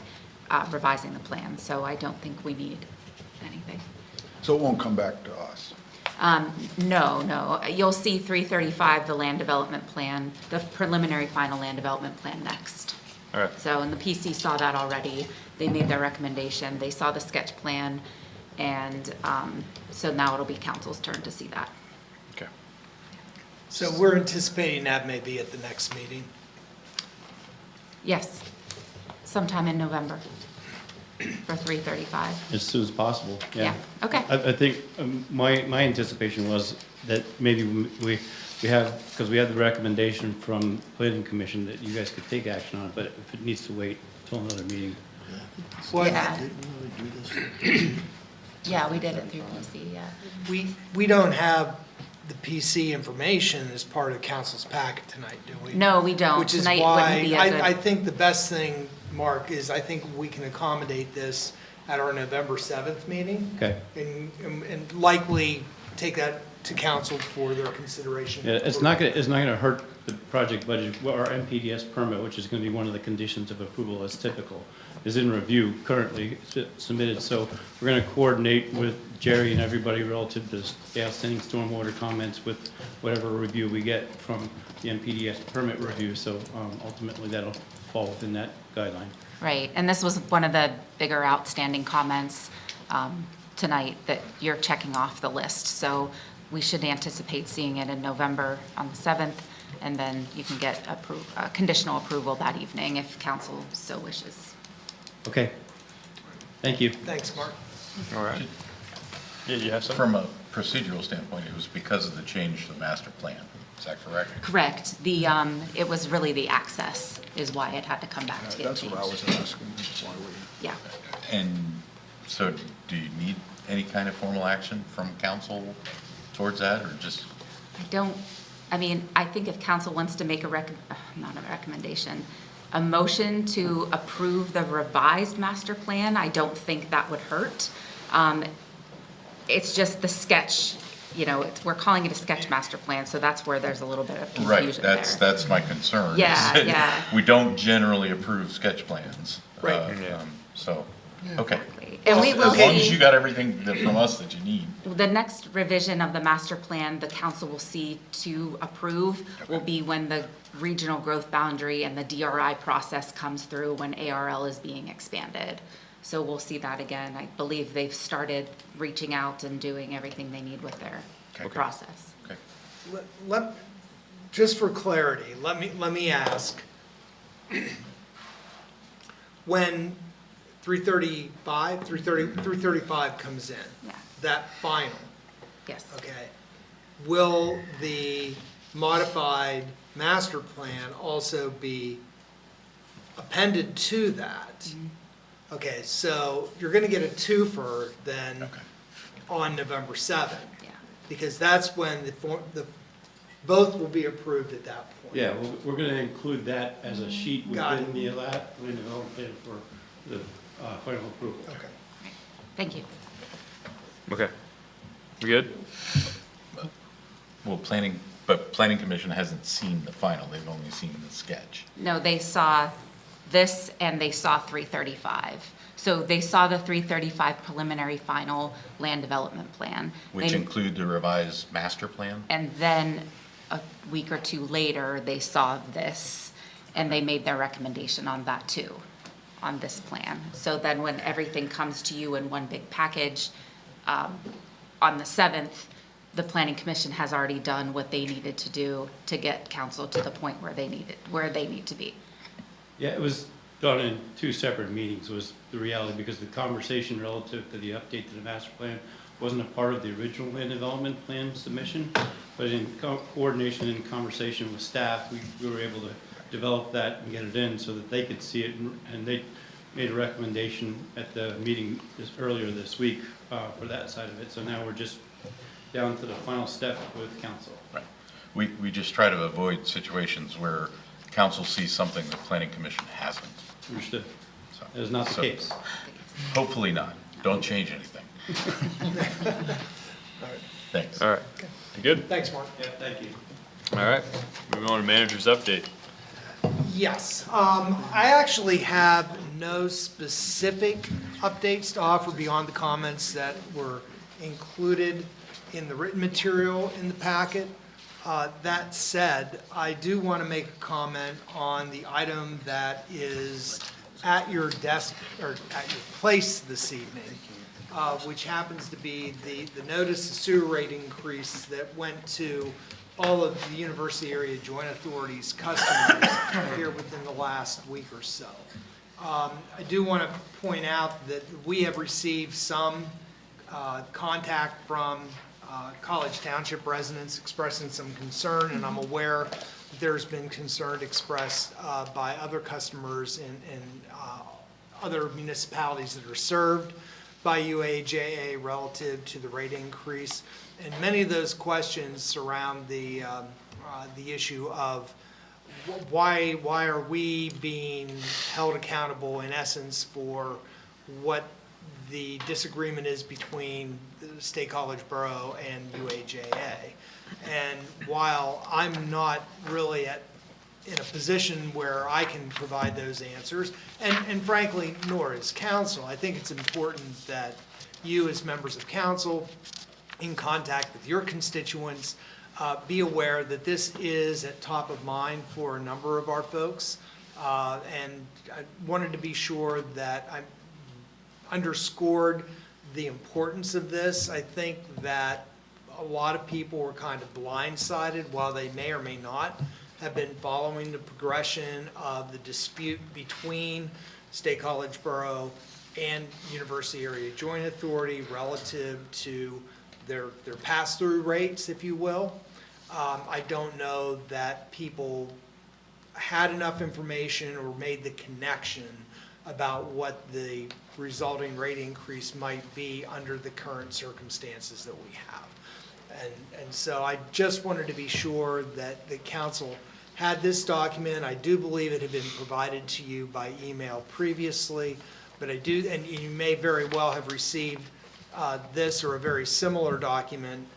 revising the plan, so I don't think we need anything. So it won't come back to us. No, you'll see 335, the land development plan, the preliminary final land development plan next. All right. So, and the PC saw that already. They made their recommendation. They saw the sketch plan. And so now it'll be council's turn to see that. Okay. So we're anticipating that may be at the next meeting. Yes, sometime in November for 335. As soon as possible, yeah. Yeah, okay. I think my anticipation was that maybe we have, because we had the recommendation from planning commission that you guys could take action on it, but if it needs to wait till another meeting. Yeah. Yeah, we did it through PC, yeah. We don't have the PC information as part of council's packet tonight, do we? No, we don't. Which is Tonight why, wouldn't be a I good, think the best thing, Mark, is I think we can accommodate this at our November 7th meeting. Okay, And likely take that to council for their consideration. Yeah, it's not gonna hurt the project budget. Well, our MPDS permit, which is gonna be one of the conditions of approval as typical, is in review currently submitted. So we're gonna coordinate with Jerry and everybody relative to the outstanding stormwater comments with whatever review we get from the MPDS permit review. So ultimately, that'll fall within that guideline. Right, and this was one of the bigger outstanding comments tonight that you're checking off the list. So we should anticipate seeing it in November on the 7th, and then you can get conditional approval that evening if council so wishes. Okay. Thank you. Thanks, Mark. All right. Yeah, you have some? From a procedural standpoint, it was because of the change to the master plan. Is that correct? Correct. It was really the access is why it had to come back to get That's what I changed. was asking, that's why we. Yeah. And so do you need any kind of formal action from council towards that, or just? I think if council wants to make not a recommendation, a motion to approve the revised master plan, I don't think that would hurt. It's just the sketch, we're calling it a sketch master plan, so that's where there's a little bit of confusion there. Right, that's my concern. Yeah, is yeah. We don't generally approve sketch plans. Right. So, okay. Exactly. And we will As long as see, you got everything from us that you need. the next revision of the master plan, the council will see to approve will be when the regional growth boundary and the DRI process comes through when ARL is being expanded. So we'll see that again. I believe they've started reaching out and doing everything they need with their Okay. process. Okay. Just for clarity, let me ask, when 335 comes in, Yeah. that final, Yes. okay, will the modified master plan also be appended to that? Okay, so you're gonna get a twofer then Okay. on November 7th, Yeah. because that's when both will be approved at that point. Yeah, we're going to include that as a sheet Got within it. the land development plan for the final approval. Okay. Thank you. Okay. We good? Well, planning commission hasn't seen the final, they've only seen the sketch. No, they saw this and they saw 335. So they saw the 335 preliminary final land development plan. Which They- include the revised master plan? And then a week or two later, they saw this and they made their recommendation on that too, on this plan. So then when everything comes to you in one big package, on the 7th, the planning commission has already done what they needed to do to get council to the point where they need to be. Yeah, it was done in two separate meetings was the reality, because the conversation relative to the update to the master plan wasn't a part of the original land development plan submission, but in coordination and conversation with staff, we were able to develop that and get it in so that they could see it, and they made a recommendation at the meeting earlier this week for that side of it. So now we're just down to the final step with council. Right. We just try to avoid situations where council sees something the planning commission hasn't. Understood. So- That is not the so case. Hopefully not. Don't change anything. Thanks. All right. You good? Thanks, Mark. Yeah, thank you. All right. Moving on to manager's update. Yes, I actually have no specific updates to offer beyond the comments that were included in the written material in the packet. That said, I do want to make a comment on the item that is at your desk, or at your place this evening, which happens to be the notice of sewer rate increase that went to all of the University Area Joint Authority's customers here within the last week or so. I do want to point out that we have received some contact from College Township residents expressing some concern, and I'm aware there's been concern expressed by other customers in other municipalities that are served by UAJA relative to the rate increase. And many of those questions surround the issue of why are we being held accountable in essence for what the disagreement is between the State College Borough and UAJA. And while I'm not really in a position where I can provide those answers, and frankly, nor is council, I think it's important that you as members of council, in contact with your constituents, be aware that this is at top of mind for a number of our folks. And I wanted to be sure that I underscored the importance of this. I think that a lot of people were kind of blindsided, while they may or may not have been following the progression of the dispute between State College Borough and University Area Joint Authority relative to their pass-through rates, if you will. I don't know that people had enough information or made the connection about what the resulting rate increase might be under the current circumstances that we have. And so I just wanted to be sure that the council had this document. I do believe it had been provided to you by email previously, but I do, and you may very well have received this or a very similar document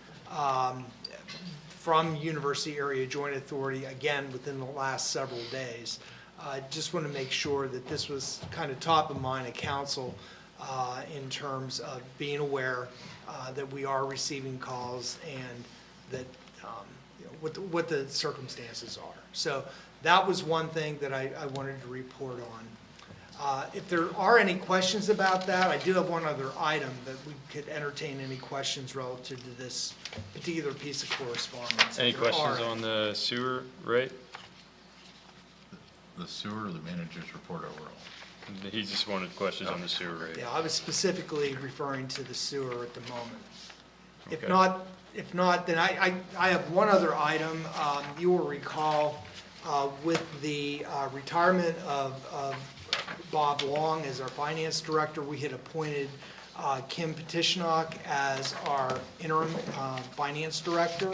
from University Area Joint Authority, again, within the last several days. I just want to make sure that this was kind of top of mind at council in terms of being aware that we are receiving calls and that what the circumstances are. So that was one thing that I wanted to report on. If there are any questions about that, I do have one other item that we could entertain any questions relative to this particular piece of correspondence. Any If there questions are. on the sewer rate? The sewer or the manager's report overall? He just wanted questions on the sewer rate. Yeah, I was specifically referring to the sewer at the moment. If Okay. not, then I have one other item. You will recall with the retirement of Bob Long as our finance director, we had appointed Kim Petitschnok as our interim finance director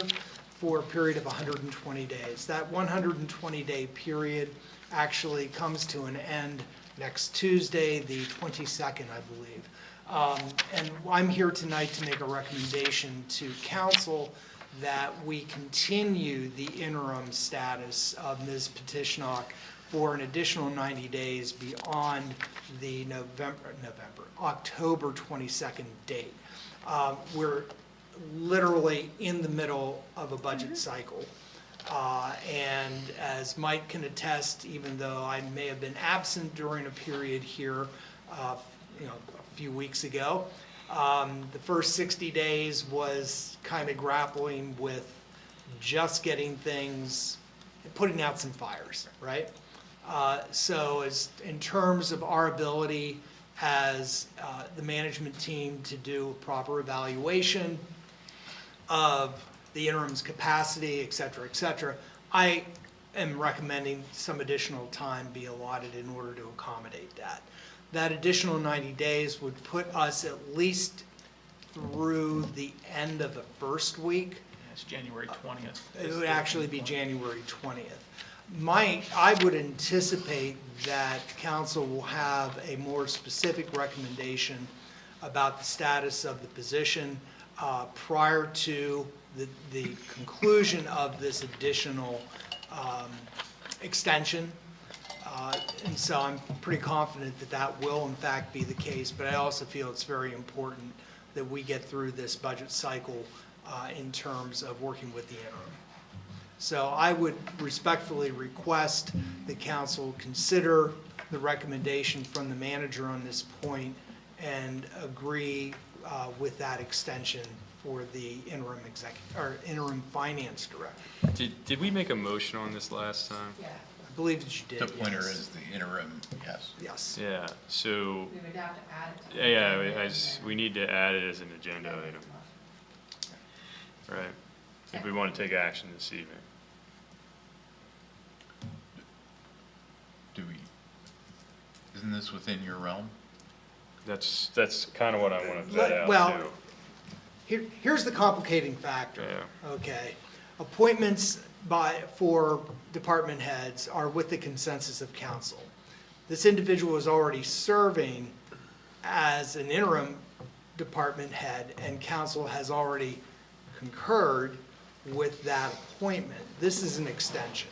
for a period of 120 days. That 120-day period actually comes to an end next Tuesday, the 22nd, I believe. And I'm here tonight to make a recommendation to council that we continue the interim status of Ms. Petitschnok for an additional 90 days beyond the October 22nd date. We're literally in the middle of a budget cycle. And as Mike can attest, even though I may have been absent during a period here, a few weeks ago, the first 60 days was kind of grappling with just getting things, putting out some fires, right? So as in terms of our ability as the management team to do a proper evaluation of the interim's capacity, et cetera, I am recommending some additional time be allotted in order to accommodate that. That additional 90 days would put us at least through the end of the first week. It's January 20th. It would actually be January 20th. I would anticipate that council will have a more specific recommendation about the status of the position prior to the conclusion of this additional extension. And so I'm pretty confident that that will in fact be the case, but I also feel it's very important that we get through this budget cycle in terms of working with the interim. So I would respectfully request the council consider the recommendation from the manager on this point and agree with that extension for the interim finance director. Did we make a motion on this last time? Yeah, I believe that you did, The pointer yes. is the interim, yes. Yes. Yeah, so, we would have to add it. To we need to add it as an agenda item, right? If we want to take action this evening. Isn't this within your realm? That's kind of what I want to vet out Well, too. here's the complicating factor, Yeah. okay? Appointments for department heads are with the consensus of council. This individual is already serving as an interim department head, and council has already concurred with that appointment. This is an extension.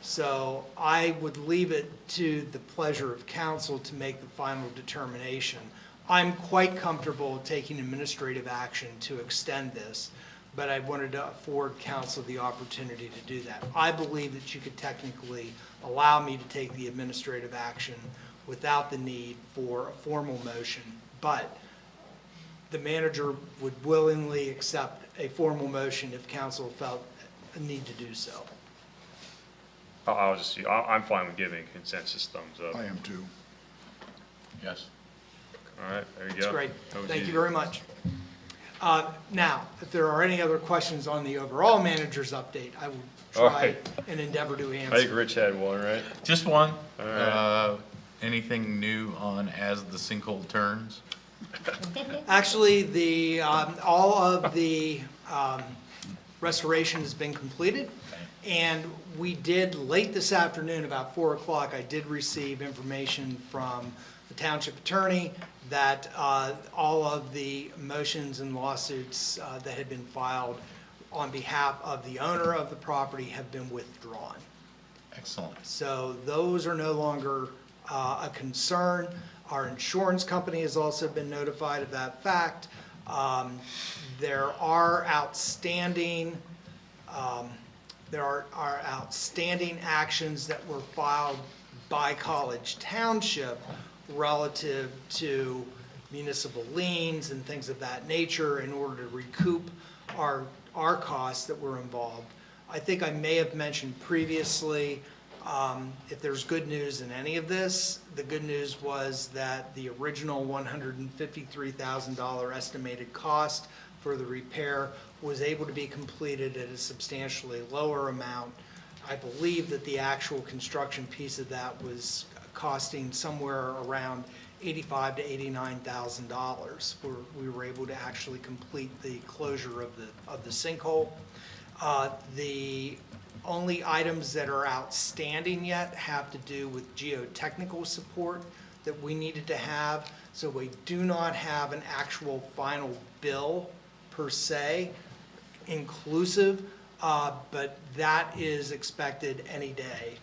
So I would leave it to the pleasure of council to make the final determination. I'm quite comfortable taking administrative action to extend this, but I wanted to afford council the opportunity to do that. I believe that you could technically allow me to take the administrative action without the need for a formal motion, but the manager would willingly accept a formal motion if council felt a need to do so. I'm fine with giving consensus thumbs up. I am too. Yes. All right, there you go. That's great. That was Thank easy. you very much. Now, if there are any other questions on the overall manager's update, I will All try right. and endeavor to I think answer. Rich had one, right? Just one. All right. Anything new on as the sinkhole turns? Actually, all of the restoration has been completed, and we did, late this afternoon, about 4 o'clock, I did receive information from the township attorney that all of the motions and lawsuits that had been filed on behalf of the owner of the property have been withdrawn. Excellent. So those are no longer a concern. Our insurance company has also been notified of that fact. There are outstanding actions that were filed by College Township relative to municipal liens and things of that nature in order to recoup our costs that were involved. I think I may have mentioned previously, if there's good news in any of this, the good news was that the original $153,000 estimated cost for the repair was able to be completed at a substantially lower amount. I believe that the actual construction piece of that was costing somewhere around $85,000 to $89,000. We were able to actually complete the closure of the sinkhole. The only items that are outstanding yet have to do with geotechnical support that we needed to have. So we do not have an actual final bill per se inclusive, but that is expected any day.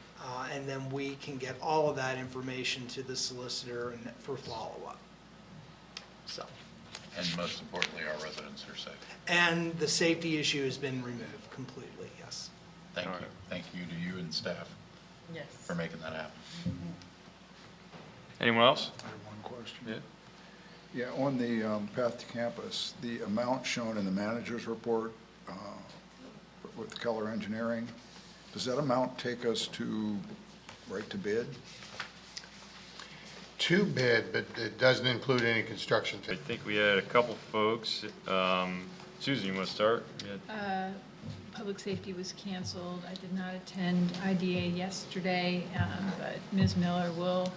And then we can get all of that information to the solicitor and for follow-up. So, And most importantly, our residents are safe. and the safety issue has been removed completely, yes. Thank All you. right. Thank you to you and staff Yes. for making that happen. Anyone else? I have one question. Yeah. Yeah, on the Path to Campus, the amount shown in the manager's report with Keller Engineering, does that amount take us to, right to bid? To bid, but it doesn't include any construction. I think we had a couple folks. Susan, you want to start? Public safety was canceled. I did not attend IDA yesterday, but Ms. Miller will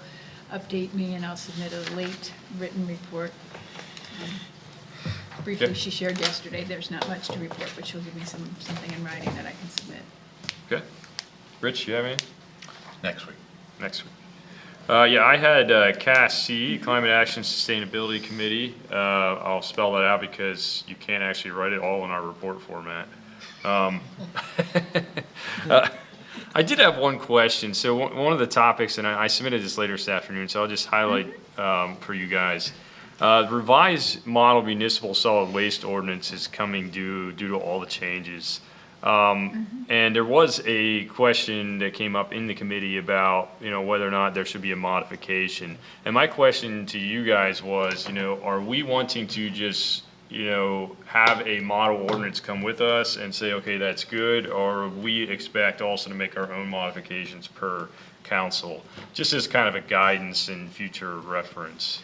update me, and I'll submit a late written report. Briefly, Okay. she shared yesterday, there's not much to report, but she'll give me something in writing that I can submit. Okay. Rich, you have any? Next week. Next week. Yeah, I had CASC, Climate Action Sustainability Committee. I'll spell that out because you can't actually write it all in our report format. I did have one question. So one of the topics, and I submitted this later this afternoon, so I'll just highlight for you guys. Revised model municipal solid waste ordinance is coming due to all the changes. And there was a question that came up in the committee about, whether or not there should be a modification. And my question to you guys was, are we wanting to just, have a model ordinance come with us and say, okay, that's good, or we expect also to make our own modifications per council, just as kind of a guidance and future reference?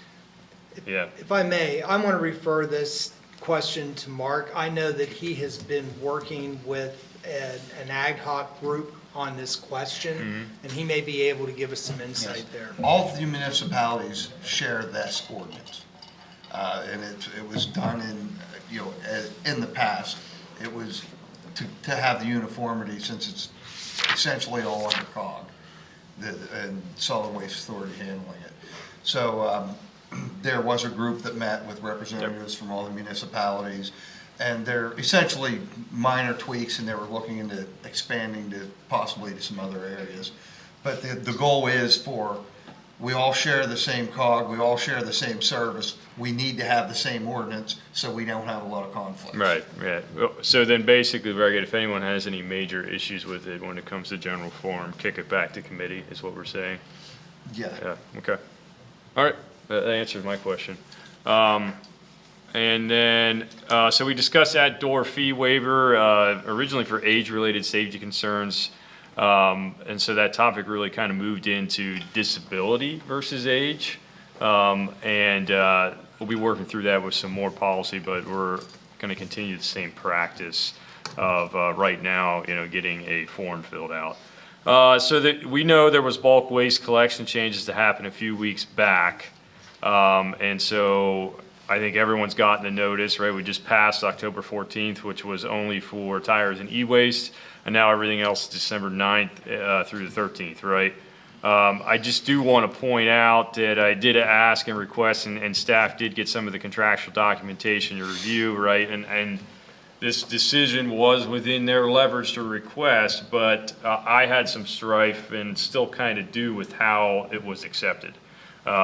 Yeah. If I may, I want to refer this question to Mark. I know that he has been working with an ad hoc group on this question, and he may be able to give us some insight there. All of the municipalities share this ordinance. And it was done in the past. It was to have the uniformity, since it's essentially all under COG, and Solid Waste Authority handling it. So there was a group that met with representatives from all the municipalities, and they're essentially minor tweaks, and they were looking into expanding to possibly to some other areas. But the goal is we all share the same cog, we all share the same service, we need to have the same ordinance so we don't have a lot of conflict. Right, yeah. So then basically, Regan, if anyone has any major issues with it when it comes to general forum, kick it back to committee, is what we're saying? Yeah. Yeah, okay. All right, that answers my question. And then, so we discussed outdoor fee waiver, originally for age-related safety concerns. And so that topic really kind of moved into disability versus age. And we'll be working through that with some more policy, but we're going to continue the same practice of right now, getting a form filled out. So that we know there was bulk waste collection changes to happen a few weeks back. And so I think everyone's gotten the notice, right? We just passed October 14th, which was only for tires and e-waste, and now everything else is December 9th through the 13th, right? I just do want to point out that I did ask and request, and staff did get some of the contractual documentation to review, right? And this decision was within their leverage to request, but I had some strife and still kind of do with how it was accepted.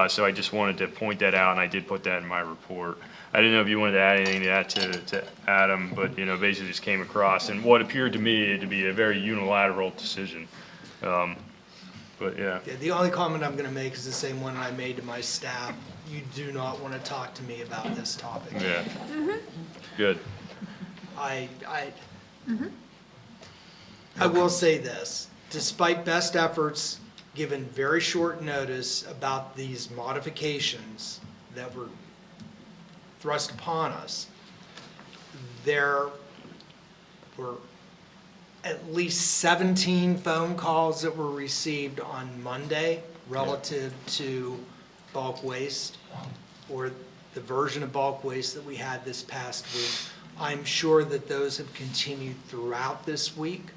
So I just wanted to point that out, and I did put that in my report. I didn't know if you wanted to add anything to that to Adam, but basically just came across and what appeared to me to be a very unilateral decision. But yeah. The only comment I'm going to make is the same one I made to my staff. You do not want to talk to me about this topic. Yeah. Good. I will say this, despite best efforts given very short notice about these modifications that were thrust upon us, there were at least 17 phone calls that were received on Monday relative to bulk waste, or the version of bulk waste that we had this past week. I'm sure that those have continued throughout this week.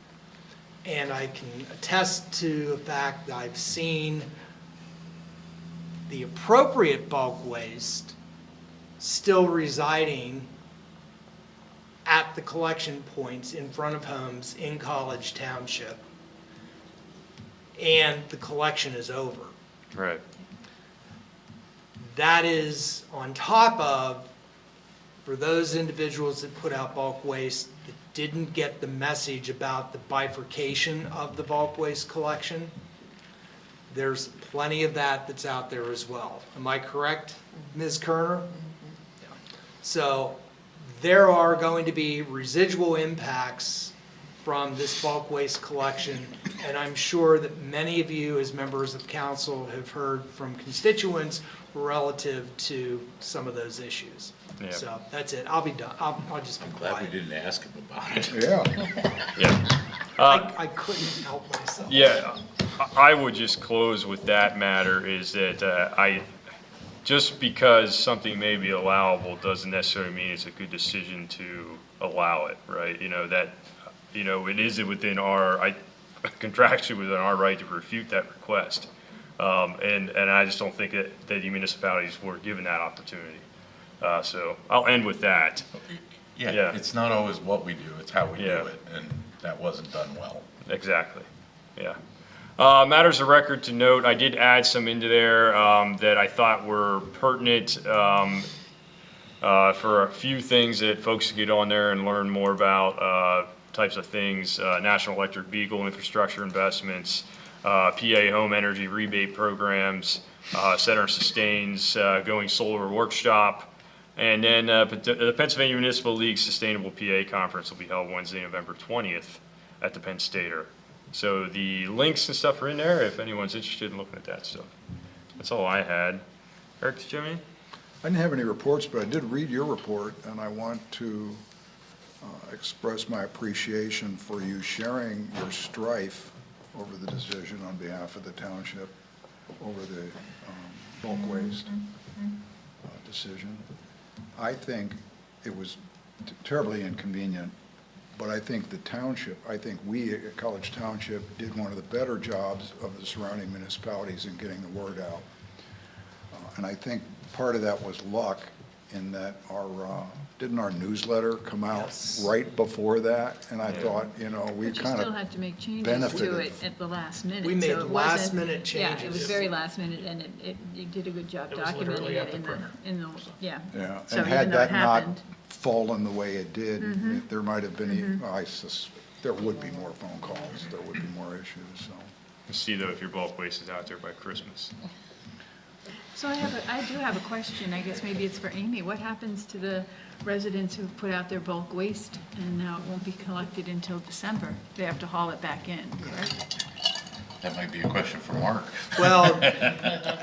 And I can attest to the fact that I've seen the appropriate bulk waste still residing at the collection points in front of homes in College Township. And the collection is over. Right. That is on top of, for those individuals that put out bulk waste that didn't get the message about the bifurcation of the bulk waste collection, there's plenty of that that's out there as well. Am I correct, Ms. Kerner? Yeah. So there are going to be residual impacts from this bulk waste collection, and I'm sure that many of you as members of council have heard from constituents relative to some of those issues. Yeah. So that's it. I'll be done. I'll just be quiet. Glad we didn't ask him about it. Yeah. Yeah. I couldn't help myself. Yeah, I would just close with that matter is that just because something may be allowable doesn't necessarily mean it's a good decision to allow it, right? It is within contractually within our right to refute that request. And I just don't think that the municipalities were given that opportunity. So I'll end with that. Yeah, it's not always what we do, it's how we do Yeah. it, and that wasn't done well. Exactly, yeah. Matters of record to note, I did add some into there that I thought were pertinent for a few things that folks could get on there and learn more about types of things, National Electric Vehicle Infrastructure Investments, PA Home Energy Rebate Programs, Center Sustains Going Solar Workshop, and then the Pennsylvania Municipal League Sustainable PA Conference will be held Wednesday, November 20th at the Penn Stater. So the links and stuff are in there if anyone's interested in looking at that stuff. That's all I had. Eric, did you have any? I didn't have any reports, but I did read your report, and I want to express my appreciation for you sharing your strife over the decision on behalf of the township over the bulk waste decision. I think it was terribly inconvenient, but I think we at College Township did one of the better jobs of the surrounding municipalities in getting the word out. And I think part of that was luck in that didn't our newsletter come out Yes. right before that? And I thought, we But you kind still of had to make changes benefited. to it at the last minute. We made so it wasn't- last-minute Yeah, it was changes. very last minute, and you did a good job It was documenting literally at it the in the, printer. yeah. Yeah, So and even had though it that not happened- fallen the way it did, there might have been, there would be more phone calls, there would be more issues, so. We'll see though if your bulk waste is out there by Christmas. So I do have a question, I guess maybe it's for Amy. What happens to the residents who put out their bulk waste and now it won't be collected until December? They have to haul it back in, correct? That might be a question for Mark. Well,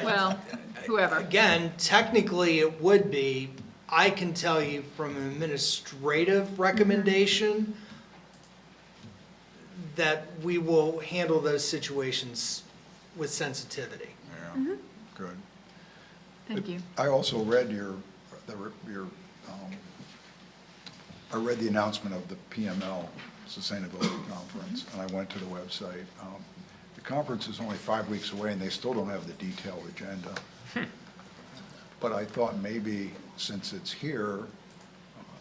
Well, whoever. again, technically it would be, I can tell you from an administrative recommendation that we will handle those situations with sensitivity. Yeah, good. Thank you. I also read I read the announcement of the PML Sustainability Conference, and I went to the website. The conference is only 5 weeks away, and they still don't have the detailed agenda. But I thought maybe, since it's here,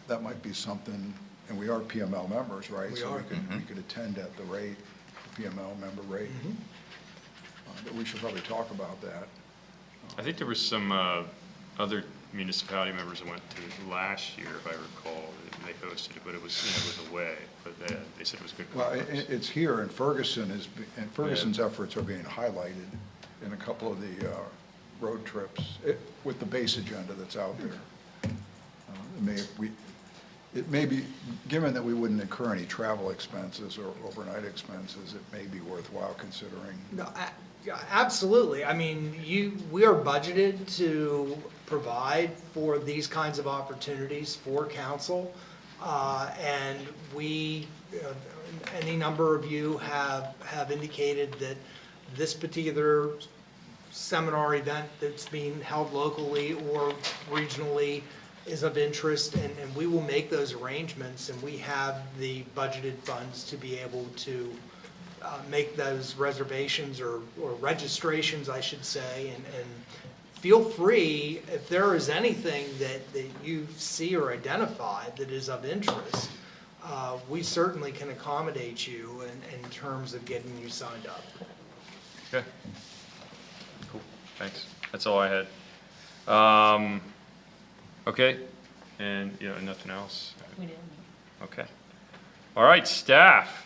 that might be something, and we are PML members, right? We So are. we could attend at the rate, PML member rate. But we should probably talk about that. I think there was some other municipality members that went to last year, if I recall. They hosted it, but it was, it was away. But they said it was a good Well, conference. it's here, and Ferguson's efforts are being highlighted in a couple of the road trips with the base agenda that's out there. It may be, given that we wouldn't incur any travel expenses or overnight expenses, it may be worthwhile considering. No, yeah, absolutely. I mean, we are budgeted to provide for these kinds of opportunities for council. And any number of you have indicated that this particular seminar event that's being held locally or regionally is of interest, and we will make those arrangements, and we have the budgeted funds to be able to make those reservations or registrations, I should say, and feel free, if there is anything that you see or identify that is of interest, we certainly can accommodate you in terms of getting you signed up. Okay. Cool, thanks. That's all I had. Okay, and, nothing else? We didn't. Okay. All right, staff.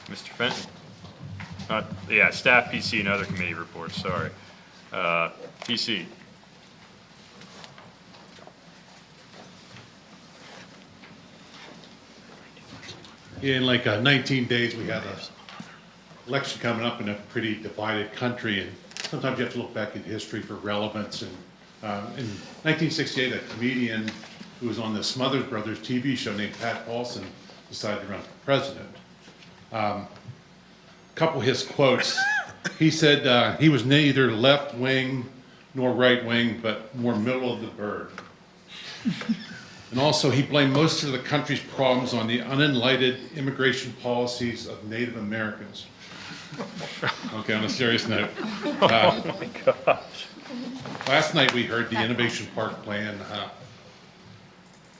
Mr. Fenton. Staff, PC, and other committee reports, sorry. PC. In like 19 days, we have an election coming up in a pretty divided country, and sometimes you have to look back at history for relevance. And in 1968, a comedian who was on the Smothers Brothers TV show named Pat Paulson decided to run for president. A couple of his quotes, he said he was neither left wing nor right wing, but more middle of the bird. And also, he blamed most of the country's problems on the unenlightened immigration policies of Native Americans. Okay, on a serious note. Oh my gosh. Last night, we heard the Innovation Park plan.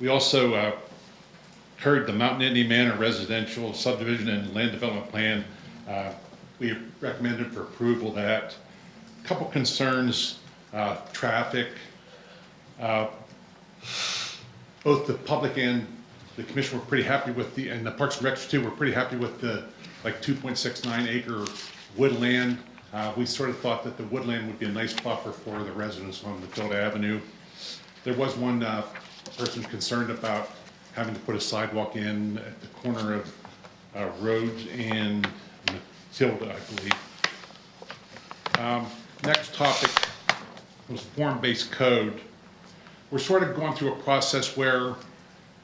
We also heard the Mountain Indian Manor residential subdivision and land development plan. We recommended for approval of that. A couple concerns, traffic. Both the public and the commission were pretty happy with and the Parks and Recs too, were pretty happy with the 2.69 acre woodland. We sort of thought that the woodland would be a nice buffer for the residents on Matilda Avenue. There was one person concerned about having to put a sidewalk in at the corner of Rhodes and Matilda, I believe. Next topic was form-based code. We're sort of going through a process where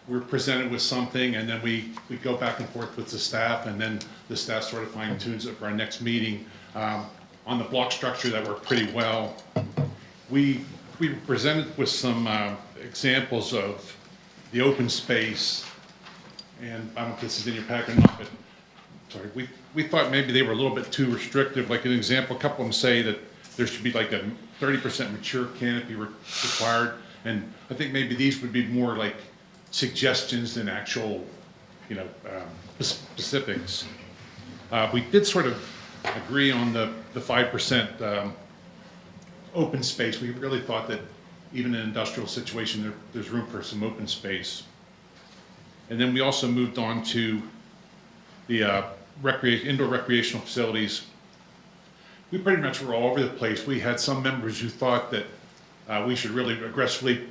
we're presented with something and then we go back and forth with the staff, and then the staff sort of fine tunes it for our next meeting. On the block structure that worked pretty well. We were presented with some examples of the open space, and I don't know if this is in your pack or not, but sorry, we thought maybe they were a little bit too restrictive. Like an example, a couple of them say that there should be like a 30% mature canopy required. And I think maybe these would be more like suggestions than actual, specifics. We did sort of agree on the 5% open space. We really thought that even in an industrial situation, there's room for some open space. And then we also moved on to the indoor recreational facilities. We pretty much were all over the place. We had some members who thought that we should really aggressively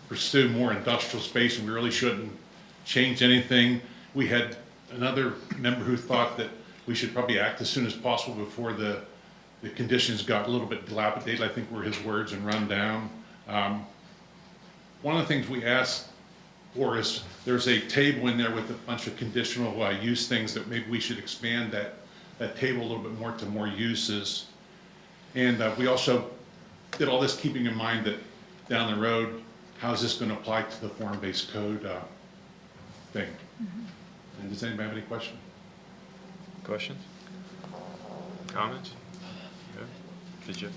pursue more industrial space and we really shouldn't change anything. We had another member who thought that we should probably act as soon as possible before the conditions got a little bit dilapidated, I think were his words, and run down. One of the things we asked for is there's a table in there with a bunch of conditional use things that maybe we should expand that table a little bit more to more uses. And we also did all this keeping in mind that down the road, how is this going to apply to the form-based code thing? And does anybody have any questions? Questions? Comments? Okay. Did you?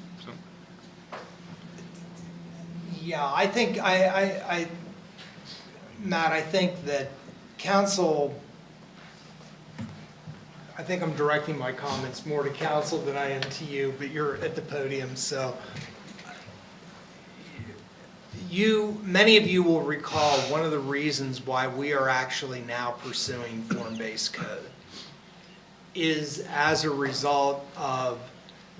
Yeah, I think, Matt, I think that council, I think I'm directing my comments more to council than I am to you, but you're at the podium, so. Many of you will recall one of the reasons why we are actually now pursuing form-based code is as a result of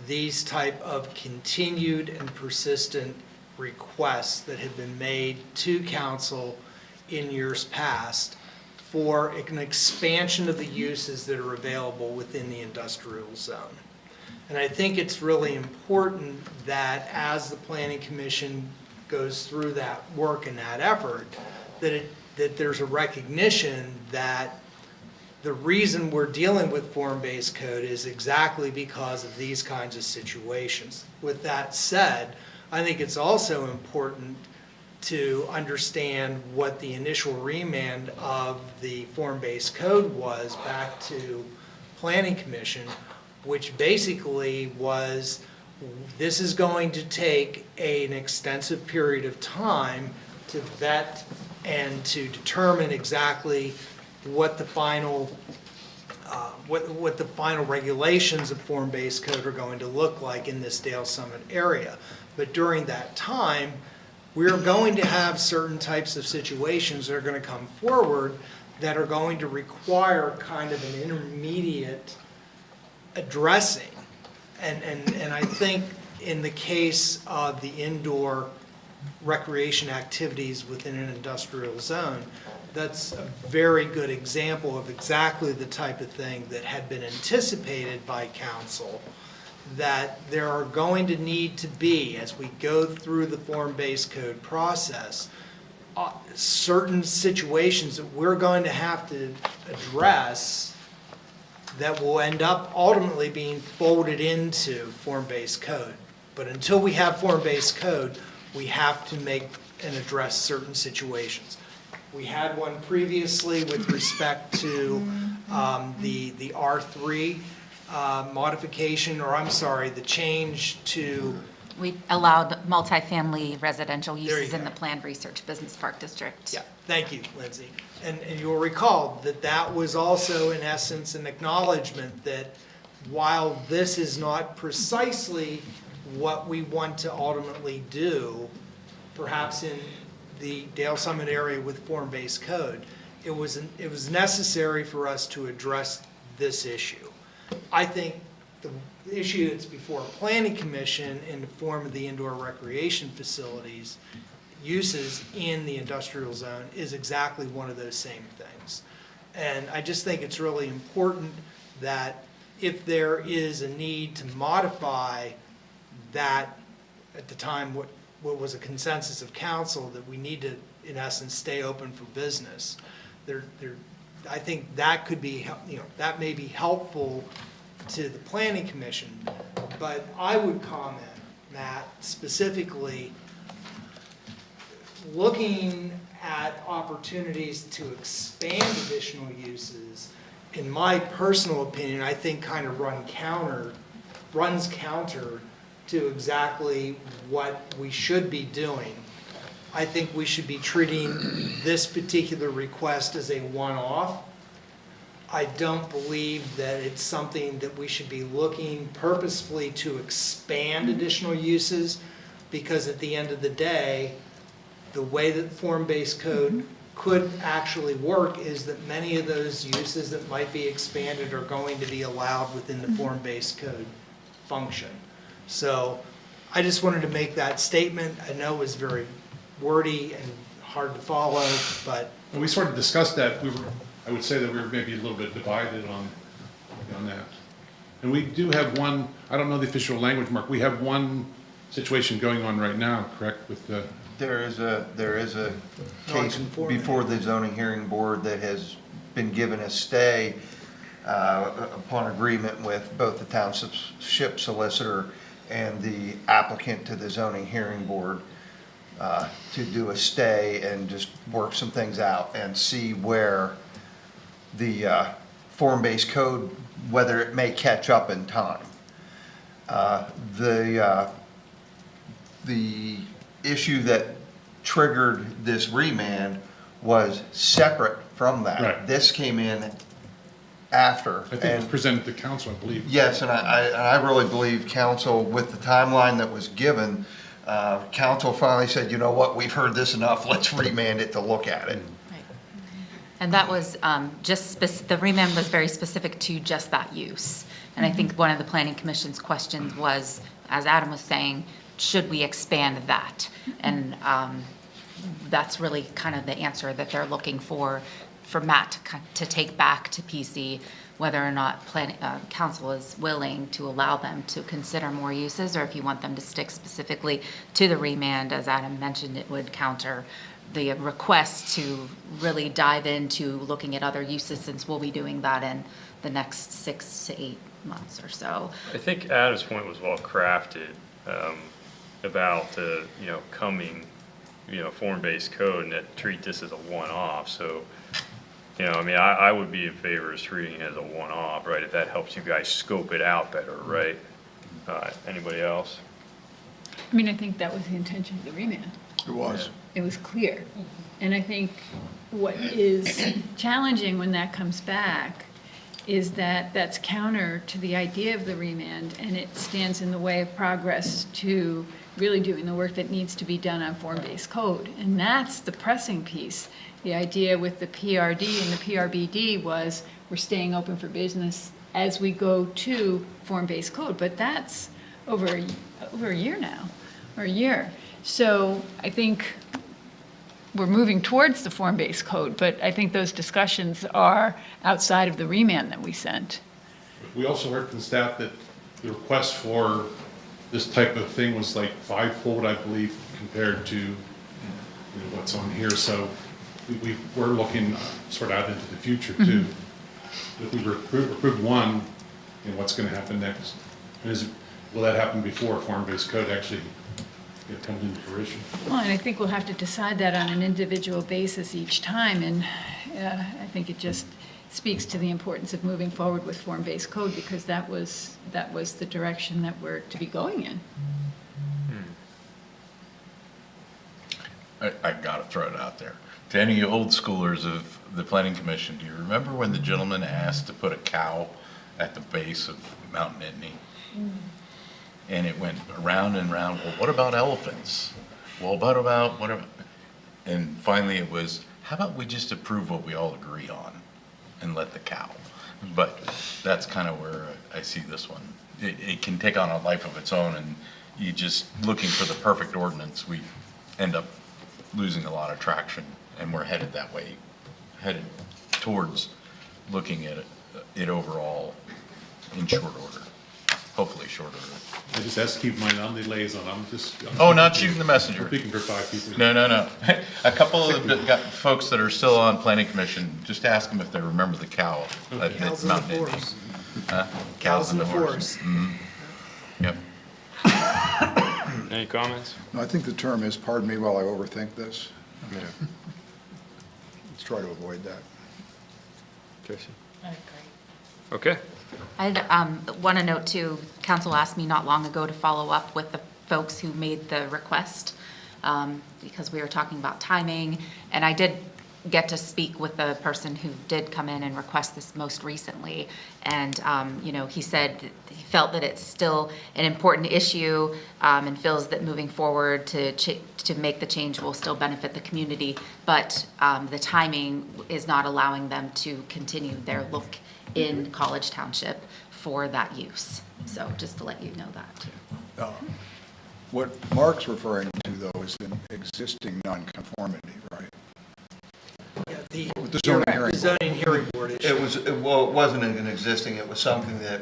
these type of continued and persistent requests that have been made to council in years past for an expansion of the uses that are available within the industrial zone. And I think it's really important that as the Planning Commission goes through that work and that effort, that there's a recognition that the reason we're dealing with form-based code is exactly because of these kinds of situations. With that said, I think it's also important to understand what the initial remand of the form-based code was back to Planning Commission, which basically was, this is going to take an extensive period of time to vet and to determine exactly what the final what the final regulations of form-based code are going to look like in this Dale Summit area. But during that time, we're going to have certain types of situations that are going to come forward that are going to require kind of an intermediate addressing. And I think in the case of the indoor recreation activities within an industrial zone, that's a very good example of exactly the type of thing that had been anticipated by council, that there are going to need to be, as we go through the form-based code process, certain situations that we're going to have to address that will end up ultimately being folded into form-based code. But until we have form-based code, we have to make and address certain situations. We had one previously with respect to the R3 modification, or I'm sorry, the change to. We allowed multifamily residential you uses in go. the planned research business park district. Yeah, thank you, Lindsay. And you'll recall that that was also in essence an acknowledgement that while this is not precisely what we want to ultimately do, perhaps in the Dale Summit area with form-based code, it was necessary for us to address this issue. I think the issue that's before Planning Commission in the form of the indoor recreation facilities uses in the industrial zone is exactly one of those same things. And I just think it's really important that if there is a need to modify that, at the time what was a consensus of council, that we need to, in essence, stay open for business. I think that could be, that may be helpful to the Planning Commission, but I would comment, Matt, specifically looking at opportunities to expand additional uses, in my personal opinion, I think kind of runs counter to exactly what we should be doing. I think we should be treating this particular request as a one-off. I don't believe that it's something that we should be looking purposefully to expand additional uses, because at the end of the day, the way that form-based code could actually work is that many of those uses that might be expanded are going to be allowed within the form-based code function. So I just wanted to make that statement. I know it was very wordy and hard to follow, but And we sort of discussed that. I would say that we were maybe a little bit divided on that. And we do have one, I don't know the official language, Mark, we have one situation going on right now, correct, with the, There is a case Non-conforming. before the zoning hearing board that has been given a stay upon agreement with both the township solicitor and the applicant to the zoning hearing board to do a stay and just work some things out and see where the form-based code, whether it may catch up in time. The issue that triggered this remand was separate from that. Right. This came in after. I think it was presented to council, I believe. Yes, and I really believe council, with the timeline that was given, council finally said, you know what, we've heard this enough, let's remand it to look at it. And that was the remand was very specific to just that use. And I think one of the planning commission's questions was, as Adam was saying, should we expand that? And that's really kind of the answer that they're looking for Matt to take back to PC, whether or not council is willing to allow them to consider more uses, or if you want them to stick specifically to the remand. As Adam mentioned, it would counter the request to really dive into looking at other uses, since we'll be doing that in the next 6 to 8 months or so. I think Adam's point was well crafted about the, coming, form-based code, and that treat this as a one-off. So, I mean, I would be in favor of treating it as a one-off, right? If that helps you guys scope it out better, right? Anybody else? I mean, I think that was the intention of the remand. It was. It was clear. And I think what is challenging when that comes back is that that's counter to the idea of the remand, and it stands in the way of progress to really doing the work that needs to be done on form-based code. And that's the pressing piece. The idea with the PRD and the PRBD was we're staying open for business as we go to form-based code, but that's over a year now, or a year. So I think we're moving towards the form-based code, but I think those discussions are outside of the remand that we sent. We also heard from staff that the request for this type of thing was like fivefold, I believe, compared to what's on here. So we're looking sort of out into the future too. If we approve one, what's going to happen next? And will that happen before form-based code actually comes into fruition? Well, and I think we'll have to decide that on an individual basis each time, and I think it just speaks to the importance of moving forward with form-based code, because that was the direction that we're to be going in. I gotta throw it out there. To any old schoolers of the planning commission, do you remember when the gentleman asked to put a cow at the base of Mount Nittany? And it went around and around, well, what about elephants? Well, what about? And finally it was, how about we just approve what we all agree on and let the cow? But that's kind of where I see this one. It can take on a life of its own, and you just looking for the perfect ordinance, we end up losing a lot of traction, and we're headed that way, headed towards looking at it overall in short order, hopefully short order. I just ask to keep my mind on the liaison. I'm Not shooting the messenger. I'm speaking for 5 people. No. A couple of the folks that are still on planning commission, just ask them if they remember the cow at Cows in the Mount Nittany. forest. Huh? Cows in the forest. Yep. Any comments? No, I think the term is, pardon me while I overthink this. Let's try to avoid that. Tracy? I agree. Okay. I want to note too, council asked me not long ago to follow up with the folks who made the request, because we were talking about timing, and I did get to speak with the person who did come in and request this most recently. And, he said he felt that it's still an important issue, and feels that moving forward to make the change will still benefit the community. But the timing is not allowing them to continue their look in College Township for that use. So just to let you know that too. What Mark's referring to, though, is an existing nonconformity, right? Yeah, With the zoning hearing board. zoning hearing board issue. It wasn't an existing, it was something that,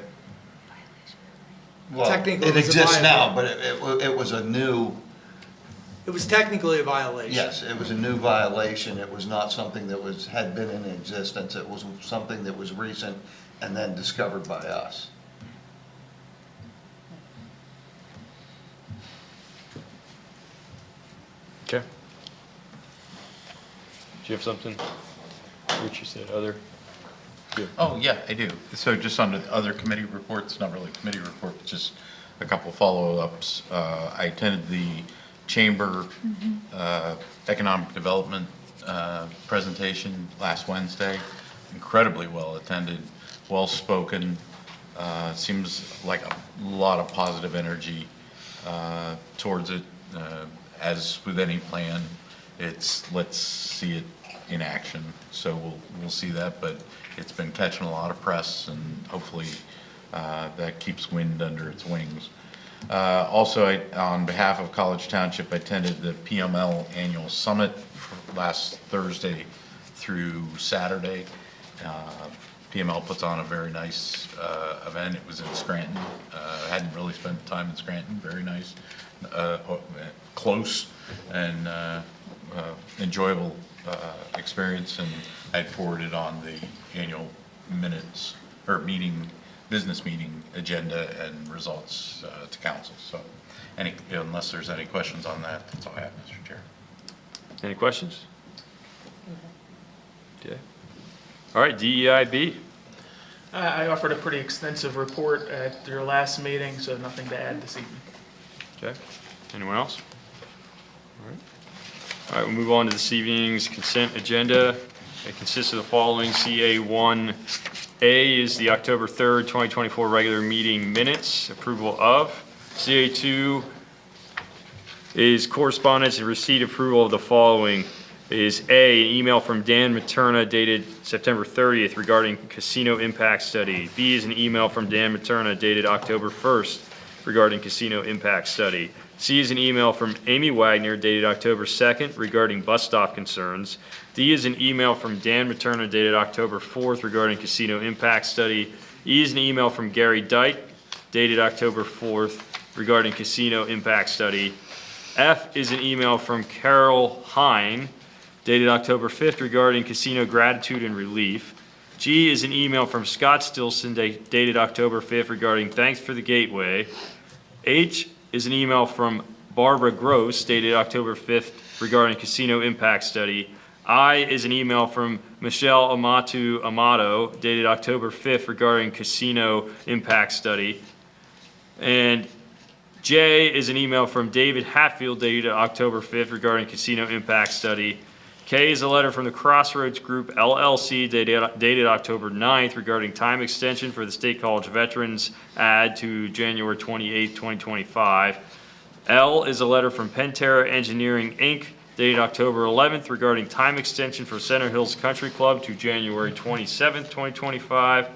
well, Technically, it it was a exists now, violation. but it was a new, It was technically a violation. yes, it was a new violation. It was not something that had been in existence. It was something that was recent and then discovered by us. Okay. Do you have something? Rich, you said other? Good. Oh, yeah, I do. So just on the other committee reports, not really a committee report, but just a couple follow-ups. I attended the Chamber Economic Development presentation last Wednesday. Incredibly well attended, well-spoken. Seems like a lot of positive energy towards it. As with any plan, let's see it in action. So we'll see that, but it's been catching a lot of press, and hopefully that keeps wind under its wings. Also, on behalf of College Township, I attended the PML Annual Summit last Thursday through Saturday. PML puts on a very nice event. It was in Scranton. Hadn't really spent time in Scranton. Very nice, close, and enjoyable experience. And I forwarded on the annual minutes or business meeting agenda and results to council. So unless there's any questions on that, that's all I have, Mr. Chair. Any questions? Okay. All right, DEIB. I offered a pretty extensive report at your last meeting, so nothing to add this evening. Okay. Anyone else? All right. All right, we'll move on to this evening's consent agenda. It consists of the following. CA1A is the October 3rd, 2024 regular meeting minutes, approval of. CA2 is correspondence and receipt approval of the following. Is A, an email from Dan Materna dated September 30th regarding casino impact study. B is an email from Dan Materna dated October 1st regarding casino impact study. C is an email from Amy Wagner dated October 2nd regarding bus stop concerns. D is an email from Dan Materna dated October 4th regarding casino impact study. E is an email from Gary Dyke dated October 4th regarding casino impact study. F is an email from Carol Hine dated October 5th regarding casino gratitude and relief. G is an email from Scott Stilson dated October 5th regarding thanks for the gateway. H is an email from Barbara Gross dated October 5th regarding casino impact study. I is an email from Michelle Amato dated October 5th regarding casino impact study. And J is an email from David Hatfield dated October 5th regarding casino impact study. K is a letter from the Crossroads Group LLC dated October 9th regarding time extension for the State College Veterans ad to January 28th, 2025. L is a letter from Pantera Engineering, Inc. dated October 11th regarding time extension for Center Hills Country Club to January 27th, 2025.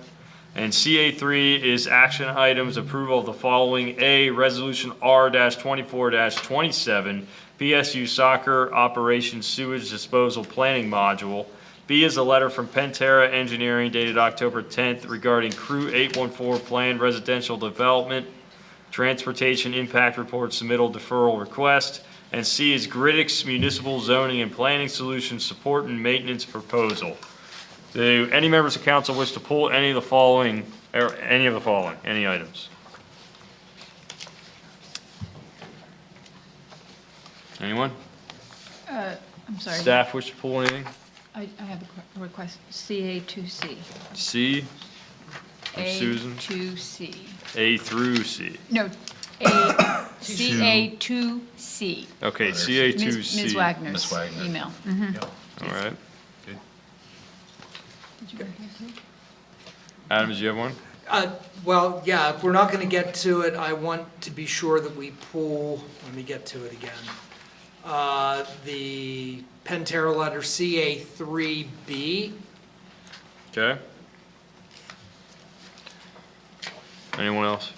And CA3 is action items approval of the following. A, Resolution R-24-27, PSU Soccer Operations Sewage Disposal Planning Module. B is a letter from Pantera Engineering dated October 10th regarding Crew 814 Planned Residential Development, Transportation Impact Report Submittal Deferral Request. And C is Gridix Municipal Zoning and Planning Solutions Support and Maintenance Proposal. Do any members of council wish to pull any of the following, any items? Anyone? I'm sorry. Staff wish to pull anything? I have a request, CA2C. C. from Susan. A to C. A through C. No, A, CA to C. Okay, CA to Ms. C. Wagner's Ms. Wagner. email. Yep. All right. Good. Did you go here too? Adam, do you have one? Well, yeah, if we're not going to get to it, I want to be sure that we pull, let me get to it again. The Pantera letter CA3B. Okay. Anyone else?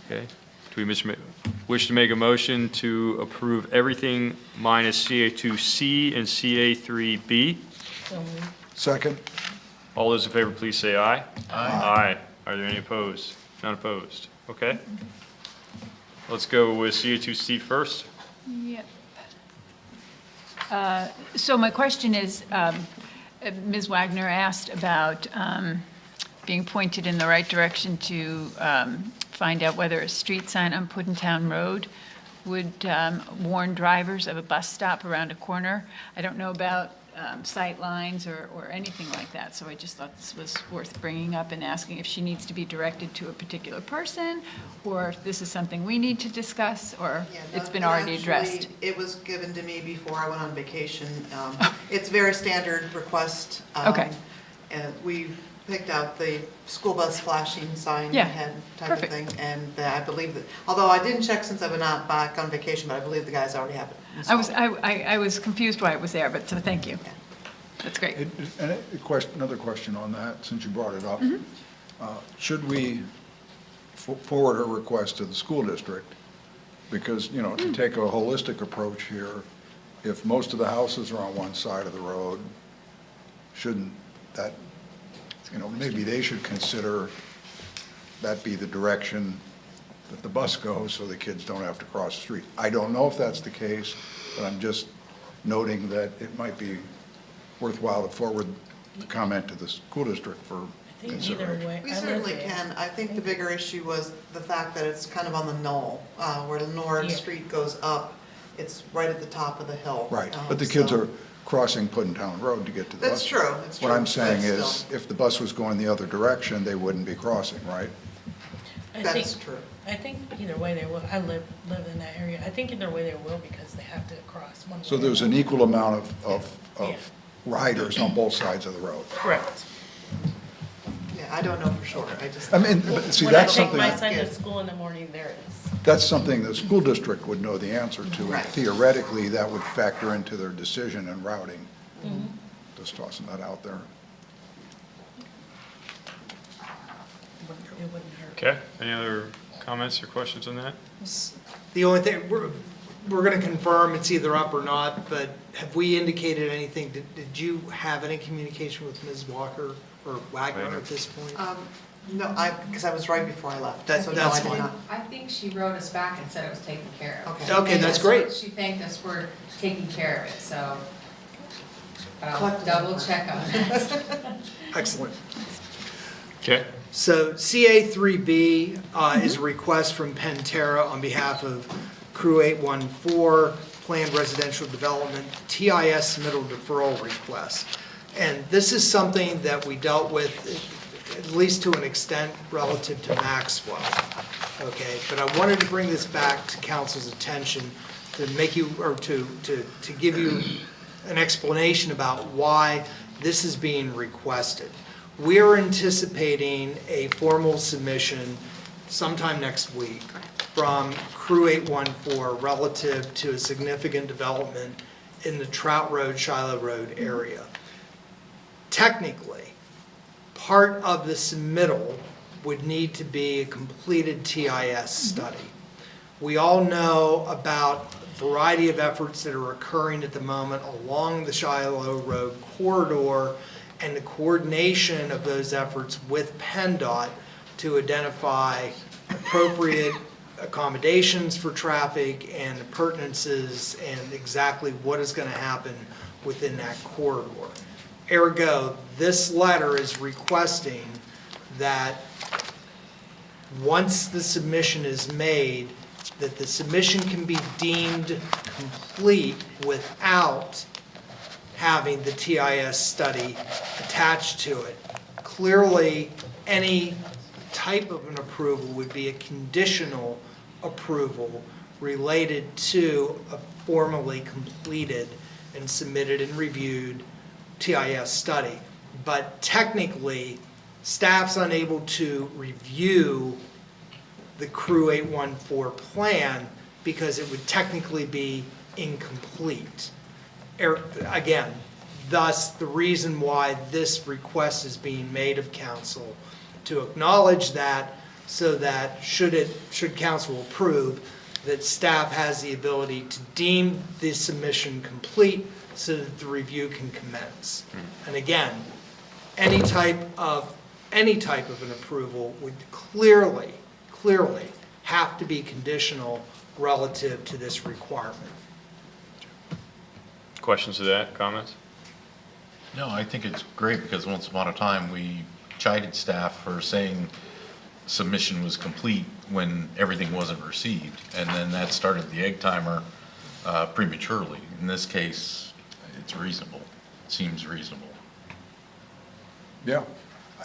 Okay. Do we wish to make a motion to approve everything minus CA2C and CA3B? Second? All those in favor, please say aye. Aye. Are there any opposed? None opposed. Okay. Let's go with CA2C first. Yep. So my question is, Ms. Wagner asked about being pointed in the right direction to find out whether a street sign on Puddintown Road would warn drivers of a bus stop around a corner. I don't know about sight lines or anything like that, so I just thought this was worth bringing up and asking if she needs to be directed to a particular person, or if this is something we need to discuss, or Yeah, it's no, been and already actually, addressed. It was given to me before I went on vacation. It's very standard request. Okay. And we picked out the school bus flashing sign Yeah, ahead type perfect. of thing. And I believe that, although I didn't check since I've been out back on vacation, but I believe the guys already have it installed. I was confused why it was there, but so thank you. That's great. And another question on that, since you brought it up. Should we forward a request to the school district? Because, you know, to take a holistic approach here, if most of the houses are on one side of the road, shouldn't that, you know, maybe they should consider that be the direction that the bus goes so the kids don't have to cross the street. I don't know if that's the case, but I'm just noting that it might be worthwhile to forward the comment to the school district for I think either consideration. way. We I live certainly there. can. I think the bigger issue was the fact that it's kind of on the knoll, where the Nord Yeah. Street goes up. It's right at the top of the hill. Right, but the kids So- are crossing Puddintown Road to get to the bus. That's true, that's What true, I'm saying but is, still. if the bus was going the other direction, they wouldn't be crossing, right? I That think- is true. I think either way they will. I live in that area. I think either way they will because they have to cross one way. So or there's an another. equal amount of Yeah. riders on both sides of the road. Correct. Yeah, I don't know for sure. I just. I mean, but see, When I that's take something, my son to Good. school in the morning, there it is. that's something the school district would know the answer to. And Right. theoretically, that would factor into their decision and routing. Mm-hmm. Just tossing that out there. It wouldn't hurt. Okay. Any other comments or questions on that? The only thing, we're going to confirm it's either up or not, but have we indicated anything? Did you have any communication with Ms. Walker or Wagner Wagner. at this point? No, because I was right before I left. That- So no, that's I did fine. not. I think she wrote us back and said it was taken care of. Okay. Okay, that's great. She thanked us for taking care of it, so I'll Collective double effort. check on that. Excellent. Okay. So CA3B is a request from Pantera on behalf of Crew 814, Planned Residential Development, TIS Middle Deferral Request. And this is something that we dealt with, at least to an extent, relative to Maxwell. Okay, but I wanted to bring this back to council's attention to make you, or to give you an explanation about why this is being requested. We're anticipating a formal submission sometime next week from Crew 814 relative to a significant development in the Trout Road, Shiloh Road area. Technically, part of the submittal would need to be a completed TIS study. We all know about a variety of efforts that are occurring at the moment along the Shiloh Road corridor and the coordination of those efforts with PennDOT to identify appropriate accommodations for traffic and appurtenances and exactly what is going to happen within that corridor. Ergo, this letter is requesting that once the submission is made, that the submission can be deemed complete without having the TIS study attached to it. clearly, any type of an approval would be a conditional approval related to a formally completed and submitted and reviewed TIS study. But technically, staff's unable to review the Crew 814 plan because it would technically be incomplete. Again, thus the reason why this request is being made of council, to acknowledge that, so that should council approve, that staff has the ability to deem the submission complete so that the review can commence. And again, any type of an approval would clearly have to be conditional relative to this requirement. Questions to that, comments? No, I think it's great because once upon a time, we chided staff for saying submission was complete when everything wasn't received. And then that started the egg timer prematurely. In this case, it's reasonable. It seems reasonable. Yeah,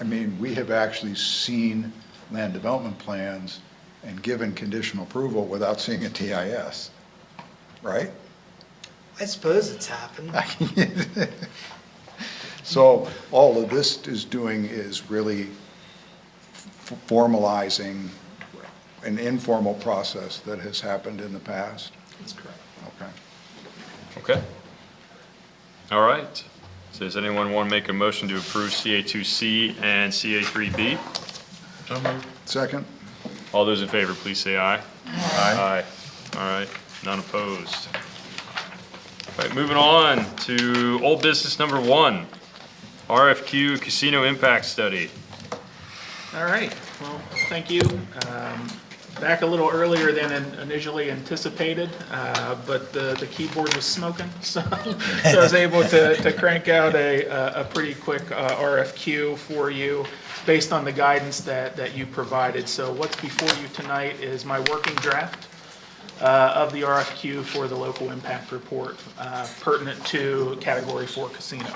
I mean, we have actually seen land development plans and given conditional approval without seeing a TIS, right? I suppose it's happened. So all of this is doing is really formalizing an informal process that has happened in the past. That's correct. Okay. Okay. All right. So does anyone want to make a motion to approve CA2C and CA3B? So moved. Second? All those in favor, please say aye. Aye. Aye. All right, none opposed. All right, moving on to old business number 1, RFQ Casino Impact Study. All right, well, thank you. Back a little earlier than initially anticipated, but the keyboard was smoking, so I was able to crank out a pretty quick RFQ for you based on the guidance that you provided. So what's before you tonight is my working draft of the RFQ for the local impact report pertinent to Category 4 casino.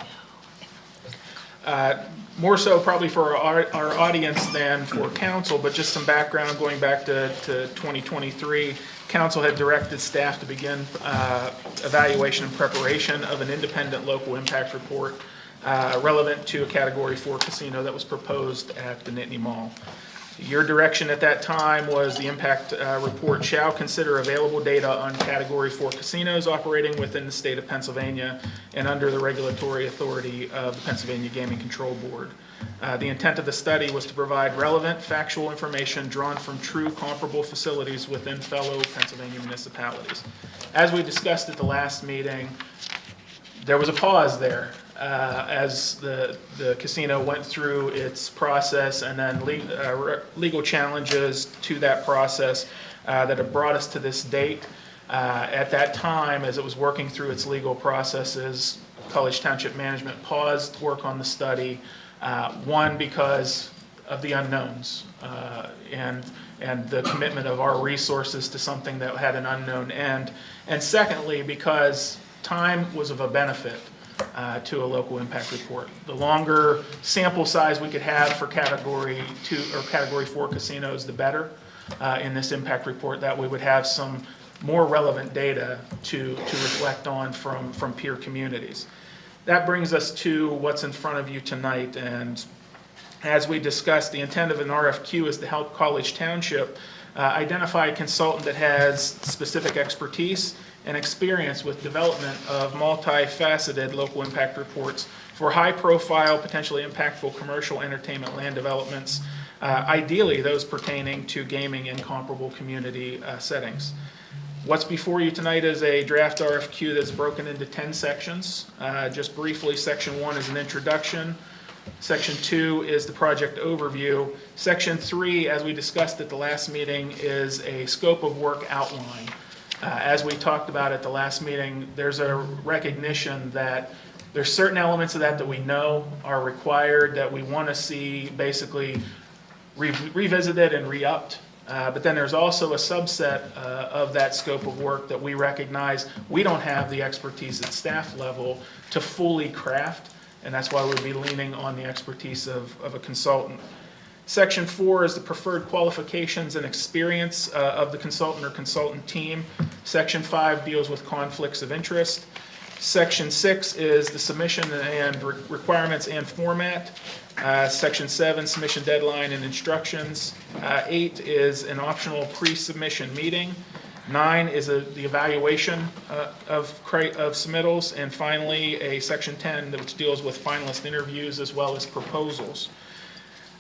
More so probably for our audience than for council, but just some background going back to 2023. Council had directed staff to begin evaluation and preparation of an independent local impact report relevant to a Category 4 casino that was proposed at the Nittany Mall. Your direction at that time was the impact report shall consider available data on Category 4 casinos operating within the state of Pennsylvania and under the regulatory authority of the Pennsylvania Gaming Control Board. The intent of the study was to provide relevant factual information drawn from true comparable facilities within fellow Pennsylvania municipalities. As we discussed at the last meeting, there was a pause there as the casino went through its process, and then legal challenges to that process that have brought us to this date. At that time, as it was working through its legal processes, College Township management paused work on the study, one, because of the unknowns and the commitment of our resources to something that had an unknown end, and secondly, because time was of a benefit to a local impact report. The longer sample size we could have for Category 2 or Category 4 casinos, the better in this impact report, that we would have some more relevant data to reflect on from peer communities. That brings us to what's in front of you tonight, and as we discussed, the intent of an RFQ is to help College Township identify a consultant that has specific expertise and experience with development of multifaceted local impact reports for high-profile, potentially impactful commercial entertainment land developments, ideally those pertaining to gaming and comparable community settings. What's before you tonight is a draft RFQ that's broken into 10 sections. Just briefly, Section 1 is an introduction. Section 2 is the project overview. Section 3, as we discussed at the last meeting, is a scope of work outline. As we talked about at the last meeting, there's a recognition that there's certain elements of that we know are required, that we want to see basically revisited and re-upped. But then there's also a subset of that scope of work that we recognize we don't have the expertise at staff level to fully craft and that's why we'll be leaning on the expertise of a consultant. Section 4 is the preferred qualifications and experience of the consultant or consultant team. Section 5 deals with conflicts of interest. Section 6 is the submission and requirements and format. Section 7, submission deadline and instructions. 8 is an optional pre-submission meeting. 9 is the evaluation of submittals. And finally, a Section 10 which deals with finalist interviews as well as proposals.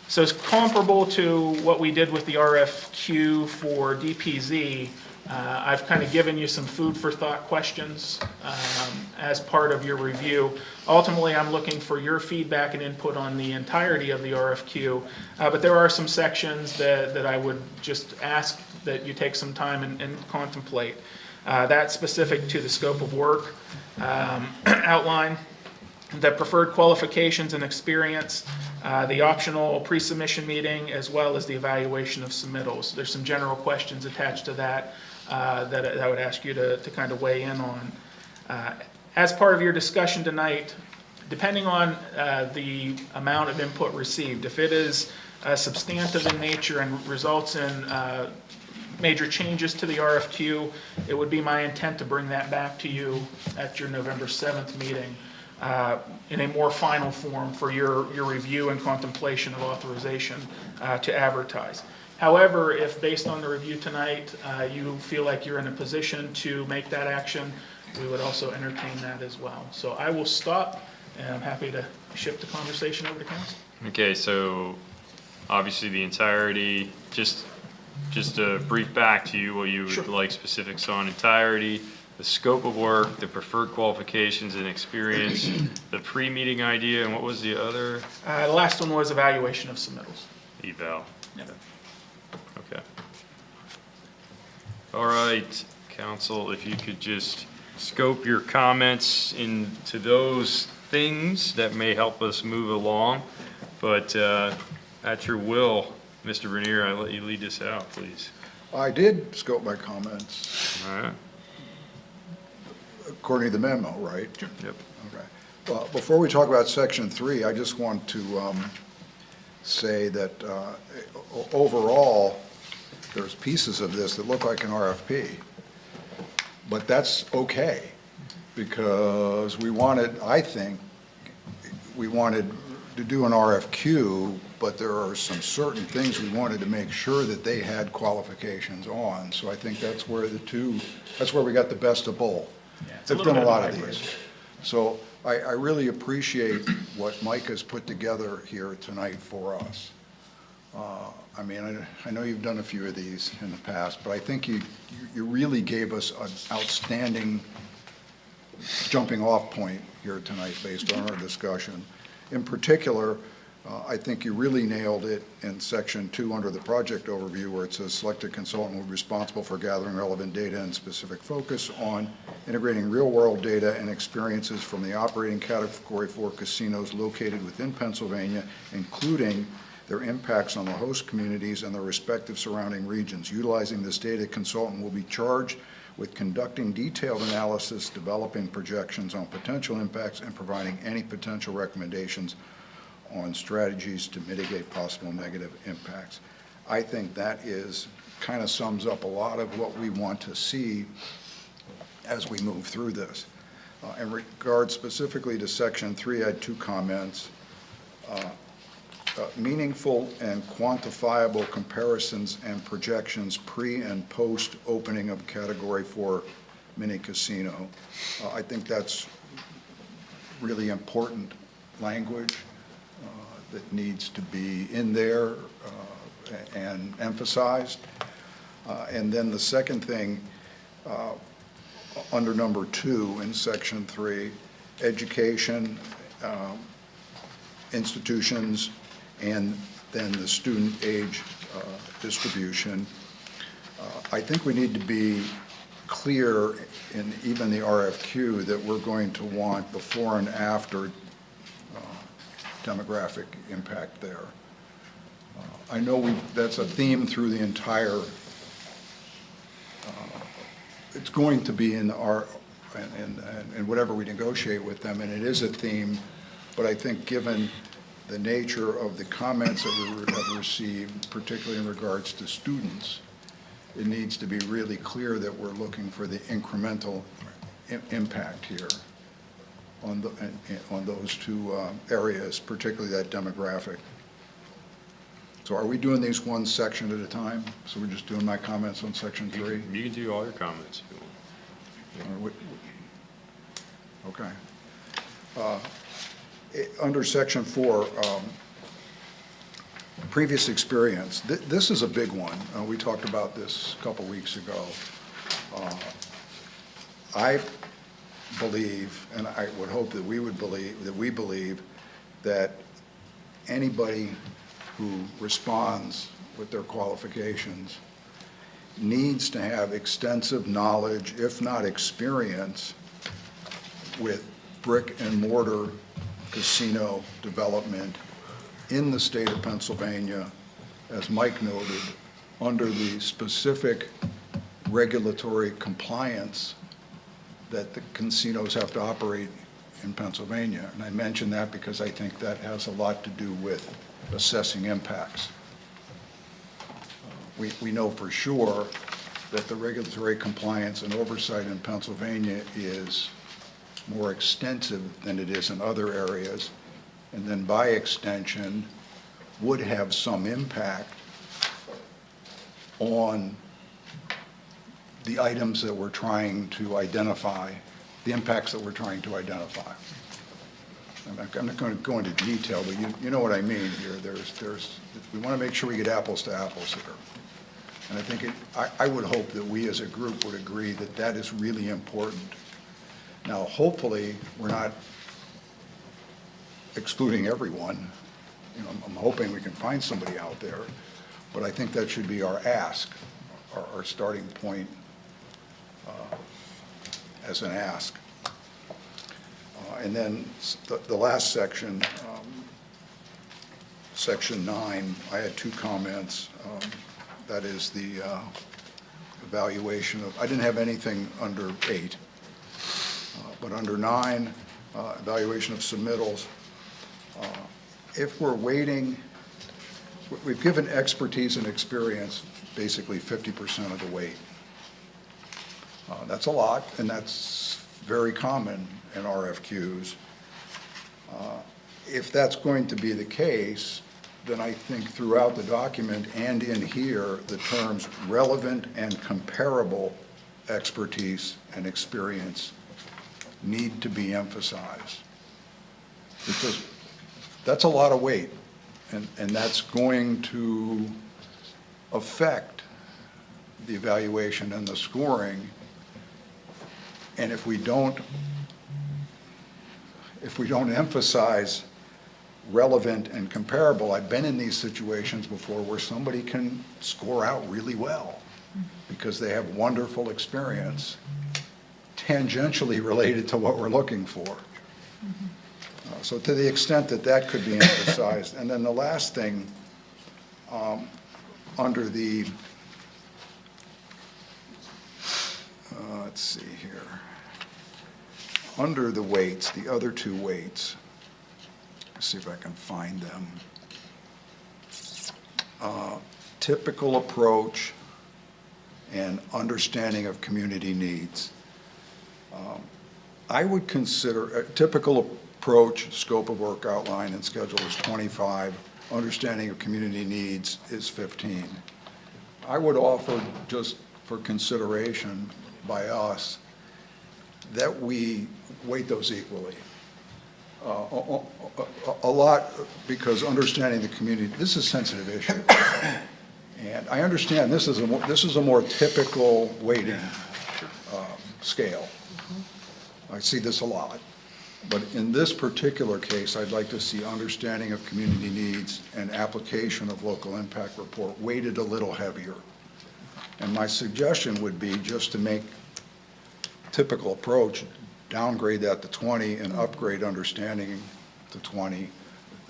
So it's comparable to what we did with the RFQ for DPZ. I've kind of given you some food for thought questions as part of your review. Ultimately, I'm looking for your feedback and input on the entirety of the RFQ, but there are some sections that I would just ask that you take some time and contemplate. That's specific to the scope of work outline, the preferred qualifications and experience, the optional pre-submission meeting, as well as the evaluation of submittals. There's some general questions attached to that that I would ask you to kind of weigh in on. As part of your discussion tonight, depending on the amount of input received, if it is substantive in nature and results in major changes to the RFQ, it would be my intent to bring that back to you at your November 7th meeting in a more final form for your review and contemplation of authorization to advertise. However, if based on the review tonight, you feel like you're in a position to make that action, we would also entertain that as well. So I will stop, and I'm happy to shift the conversation over to council. Okay, so obviously the entirety, just a brief back to you, what you would like specifics on entirety, the scope of work, the preferred qualifications and experience, the pre-meeting idea, and what was the other? The last one was evaluation of submittals. Eval. Yep. Okay. All right, council, if you could just scope your comments into those things that may help us move along. But at your will, Mr. Bernier, I let you lead this out, please. I did scope my comments All right. according to the memo, right? Yep. Okay. Well, before we talk about Section 3, I just want to say that overall, there's pieces of this that look like an RFP, but that's okay, because I think we wanted to do an RFQ, but there are some certain things we wanted to make sure that they had qualifications on. So I think that's where we got the best of both. They've done a lot of these. So I really appreciate what Mike has put together here tonight for us. I mean, I know you've done a few of these in the past, but I think you really gave us an outstanding jumping off point here tonight based on our discussion. In particular, I think you really nailed it in Section 2 under the project overview, where it says select a consultant will be responsible for gathering relevant data and specific focus on integrating real-world data and experiences from the operating Category 4 casinos located within Pennsylvania, including their impacts on the host communities and their respective surrounding regions. Utilizing this data, consultant will be charged with conducting detailed analysis, developing projections on potential impacts, and providing any potential recommendations on strategies to mitigate possible negative impacts. I think that kind of sums up a lot of what we want to see as we move through this. In regard specifically to Section 3, I had two comments. Meaningful and quantifiable comparisons and projections pre and post opening of Category 4 mini casino. I think that's really important language that needs to be in there and emphasized. And then the second thing, under number 2 in Section 3, education, institutions, and then the student age distribution. I think we need to be clear in even the RFQ that we're going to want before and after demographic impact there. I know that's a theme through the entire, it's going to be in whatever we negotiate with them, and it is a theme But I think given the nature of the comments that we have received, particularly in regards to students, it needs to be really clear that we're looking for the incremental impact here on those two areas, particularly that demographic. So are we doing these one section at a time? So we're just doing my comments on section 3? You can do all your comments if you want. Okay. Under section 4, previous experience. This is a big one. We talked about this a couple weeks ago. I believe, and I would hope that we believe that anybody who responds with their qualifications needs to have extensive knowledge, if not experience, with brick and mortar casino development in the state of Pennsylvania, as Mike noted, under the specific regulatory compliance that the casinos have to operate in Pennsylvania. And I mention that because I think that has a lot to do with assessing impacts. We know for sure that the regulatory compliance and oversight in Pennsylvania is more extensive than it is in other areas, and then by extension would have some impact on the items that we're trying to identify, the impacts that we're trying to identify. I'm not going to go into detail, but you know what I mean here. We want to make sure we get apples to apples here. And I think I would hope that we as a group would agree that that is really important. Now, hopefully, we're not excluding everyone. You know, I'm hoping we can find somebody out there, but I think that should be our ask, our starting point as an ask. And then the last section, section 9, I had 2 comments. That is the evaluation of, I didn't have anything under 8, but under 9, evaluation of submittals. If we're waiting, we've given expertise and experience basically 50% of the weight. That's a lot, and that's very common in RFQs. If that's going to be the case, then I think throughout the document and in here, the terms relevant and comparable expertise and experience need to be emphasized. Because that's a lot of weight, and that's going to affect the evaluation and the scoring. And if we don't emphasize relevant and comparable, I've been in these situations before where somebody can score out really well because they have wonderful experience tangentially related to what we're looking for. So to the extent that that could be emphasized. And then the last thing, under the, let's see here, under the weights, the other 2 weights, let's see if I can find them. Typical approach and understanding of community needs. I would consider a typical approach, scope of work outline and schedule is 25, understanding of community needs is 15. I would offer, just for consideration by us, that we weight those equally. A lot, because understanding the community, this is a sensitive issue. And I understand this is a more typical weighting scale. I see this a lot. But in this particular case, I'd like to see understanding of community needs and application of local impact report weighted a little heavier. And my suggestion would be just to make typical approach, downgrade that to 20 and upgrade understanding to 20.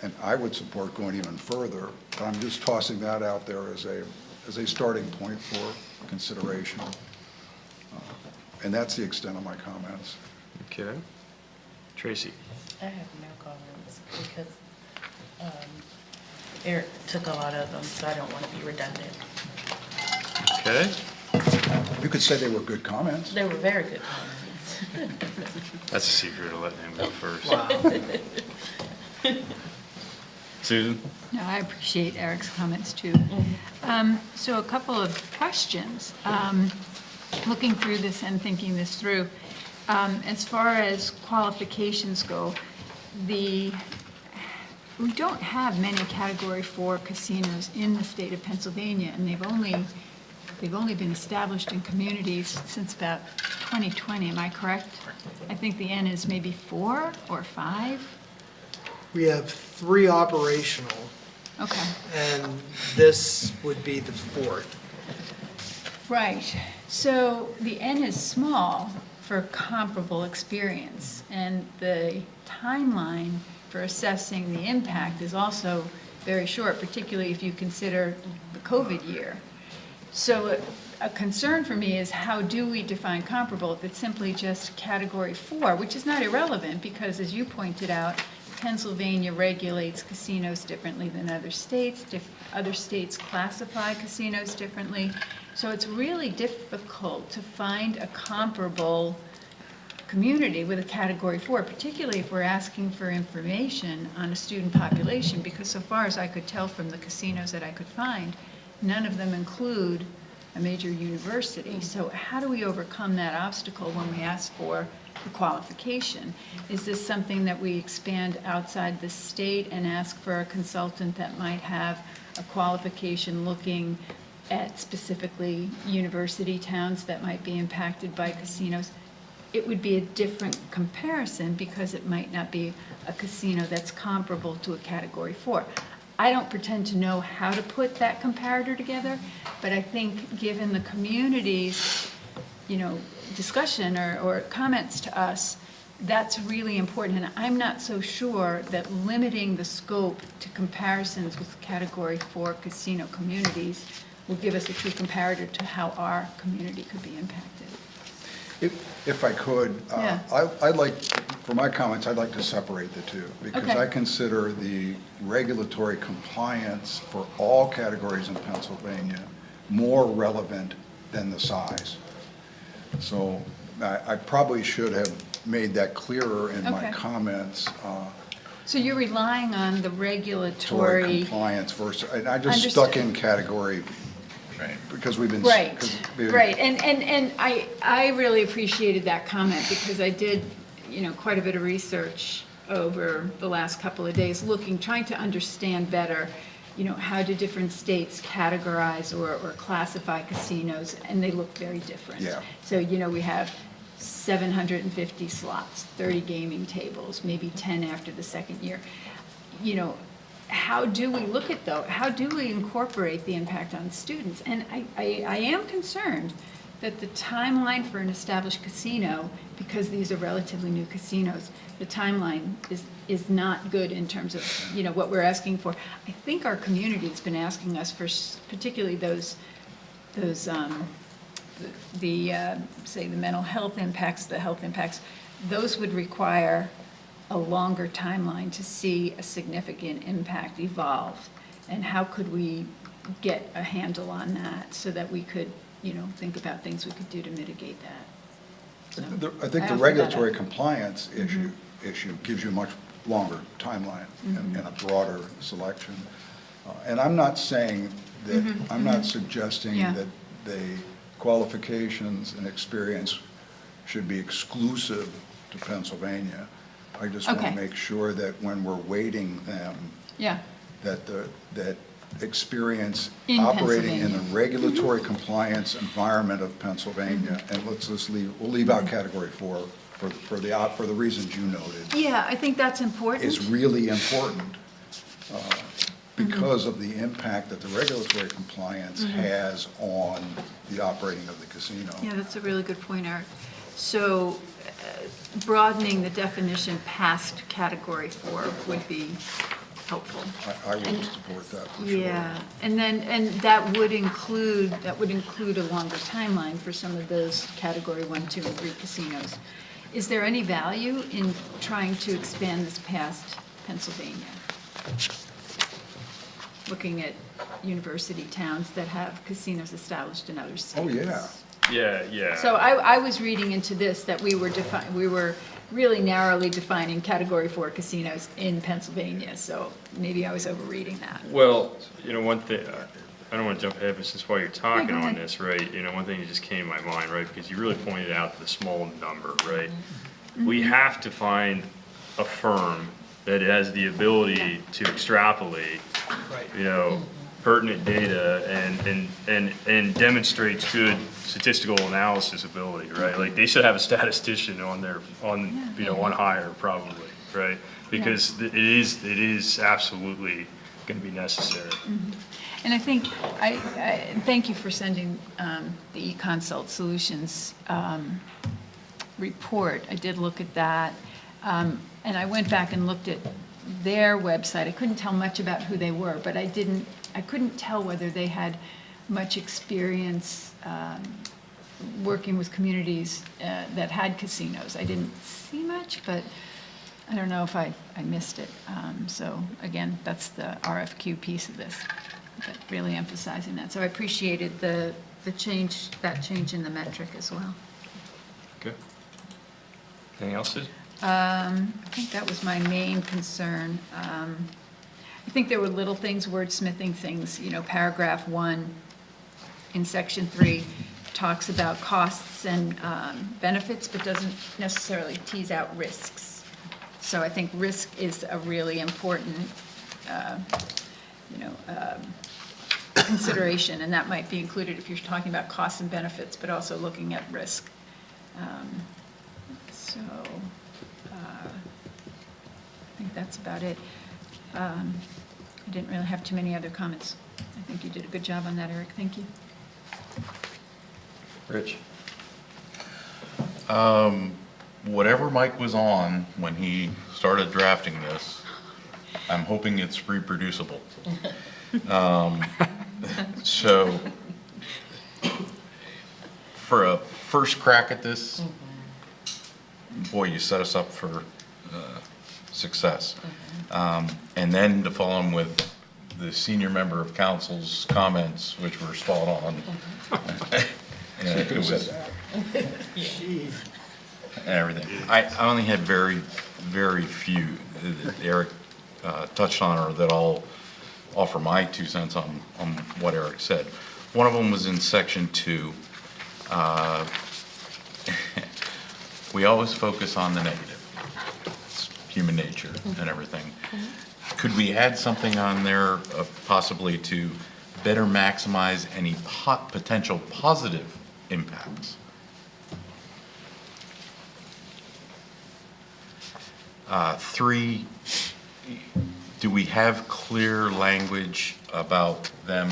And I would support going even further, but I'm just tossing that out there as a starting point for consideration. And that's the extent of my comments. Okay. Tracy? I have no comments because Eric took a lot of them, so I don't want to be redundant. Okay. You could say they were good comments. They were very good comments. That's a secret of letting him go first. Wow. Susan? No, I appreciate Eric's comments too. So a couple of questions. Looking through this and thinking this through, as far as qualifications go, we don't have many Category 4 casinos in the state of Pennsylvania, and they've only been established in communities since about 2020. Am I correct? I think the N is maybe 4 or 5. We have 3 operational, Okay. and this would be the 4th. Right. So the N is small for comparable experience, and the timeline for assessing the impact is also very short, particularly if you consider the COVID year. So a concern for me is how do we define comparable if it's simply just Category 4, which is not irrelevant because, as you pointed out, Pennsylvania regulates casinos differently than other states. Other states classify casinos differently. So it's really difficult to find a comparable community with a Category 4, particularly if we're asking for information on a student population, because so far as I could tell from the casinos that I could find, none of them include a major university. So how do we overcome that obstacle when we ask for the qualification? Is this something that we expand outside the state and ask for a consultant that might have a qualification looking at specifically university towns that might be impacted by casinos? It would be a different comparison because it might not be a casino that's comparable to a Category 4. I don't pretend to know how to put that comparator together, but I think given the community's, discussion or comments to us, that's really important. And I'm not so sure that limiting the scope to comparisons with Category 4 casino communities will give us a true comparator to how our community could be impacted. If I could, Yeah. I'd like, for my comments, I'd like to separate the two, because Okay. I consider the regulatory compliance for all categories in Pennsylvania more relevant than the size. So I probably should have made that clearer in my Okay. comments. So you're relying on the regulatory. Compliance versus, and I just stuck in category, because we've been. Right, 'cause we've- right, and I really appreciated that comment because I did, quite a bit of research over the last couple of days, trying to understand better, how do different states categorize or classify casinos, and they look very different. Yeah. So, we have 750 slots, 30 gaming tables, maybe 10 after the second year. How do we look at those? How do we incorporate the impact on students? And I am concerned that the timeline for an established casino, because these are relatively new casinos, the timeline is not good in terms of, what we're asking for. I think our community has been asking us for particularly those say the mental health impacts, the health impacts, those would require a longer timeline to see a significant impact evolve. And how could we get a handle on that so that we could, think about things we could do to mitigate that? So, I think the offer that regulatory up. compliance issue gives you a much longer timeline and a broader selection. And I'm not saying that, I'm not suggesting Yeah. that the qualifications and experience should be exclusive to Pennsylvania. I just want Okay. to make sure that when we're weighting them, Yeah, that that experience In operating in the Pennsylvania. regulatory compliance environment of Pennsylvania, and we'll leave out Category 4 for the reasons you noted, yeah, I think that's important. is really important because of the impact that the regulatory compliance has on the operating of the casino. Yeah, that's a really good point, Eric. So broadening the definition past Category 4 would be helpful. I would support that for sure. Yeah, and that would include a longer timeline for some of those Category 1, 2, and 3 casinos. Is there any value in trying to expand this past Pennsylvania? Looking at university towns that have casinos established in other states. Oh, yeah. Yeah. So I was reading into this that we were really narrowly defining Category 4 casinos in Pennsylvania, so maybe I was overreading that. Well, one thing, I don't want to jump ahead, but since while you're talking go on ahead. this, right, one thing that just came to my mind, right, because you really pointed out the small number, right? We have to find a firm that has the ability to extrapolate, pertinent data and demonstrates good statistical analysis ability, right? Like, they should have a statistician on hire probably, right? Because it is absolutely going to be necessary. And I think, thank you for sending the eConsult Solutions report. I did look at that. And I went back and looked at their website. I couldn't tell much about who they were, but I couldn't tell whether they had much experience working with communities that had casinos. I didn't see much, but I don't know if I missed it. So again, that's the RFQ piece of this, but really emphasizing that. So I appreciated the change in the metric as well. Okay. Anything else, Susan? I think that was my main concern. I think there were little things, wordsmithing things, paragraph 1 in section 3 talks about costs and benefits, but doesn't necessarily tease out risks. So I think risk is a really important, consideration, and that might be included if you're talking about costs and benefits, but also looking at risk. I think that's about it. I didn't really have too many other comments. I think you did a good job on that, Eric. Thank you. Rich? Whatever Mike was on when he started drafting this, I'm hoping it's reproducible. So, for a first crack at this, boy, you set us up for success. And then to follow him with the senior member of council's comments, which were spot on. And it was, and everything. I only had very, very few that Eric touched on, or that I'll offer my 2 cents on what Eric said. One of them was in section 2. We always focus on the negative. It's human nature and everything. Could we add something on there possibly to better maximize any potential positive impacts? 3, do we have clear language about them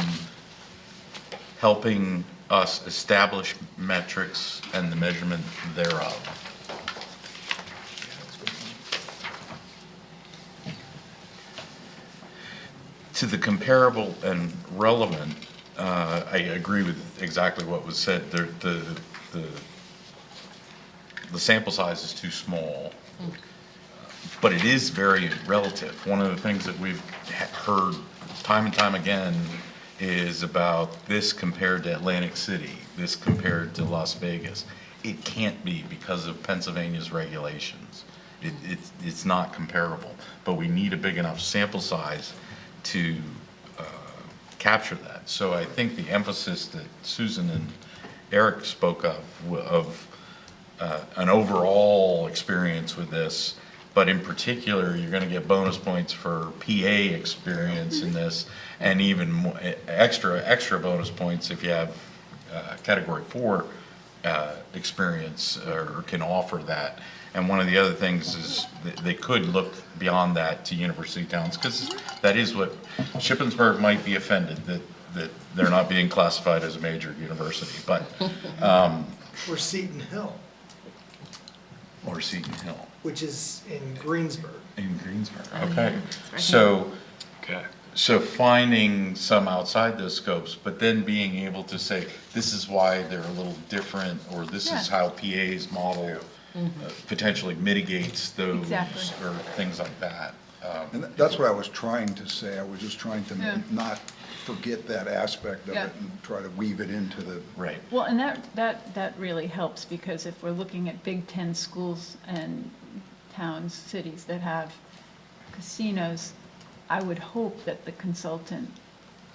helping us establish metrics and the measurement thereof? To the comparable and relevant, I agree with exactly what was said. The sample size is too small, but it is very relative. One of the things that we've heard time and time again is about this compared to Atlantic City, this compared to Las Vegas. It can't be because of Pennsylvania's regulations. It's not comparable, but we need a big enough sample size to capture that. So I think the emphasis that Susan and Eric spoke of an overall experience with this, but in particular, you're going to get bonus points for PA experience in this, and even more, extra bonus points if you have Category 4 experience or can offer that. And one of the other things is that they could look beyond that to university towns, because that is what Shippensburg might be offended that they're not being classified as a major university, but Or Seton Hill, or Seton Hill. which is in Greensburg. In Greensburg, okay. So, so finding some outside those scopes, but then being able to say, this is why they're a little different, or this is how PA's model potentially mitigates those Exactly. or things like that. And that's what I was trying to say. I was just trying to Yeah. not forget that aspect of Yeah. it and try to weave it into the, Right. Well, and that really helps, because if we're looking at Big Ten schools and towns, cities that have casinos, I would hope that the consultant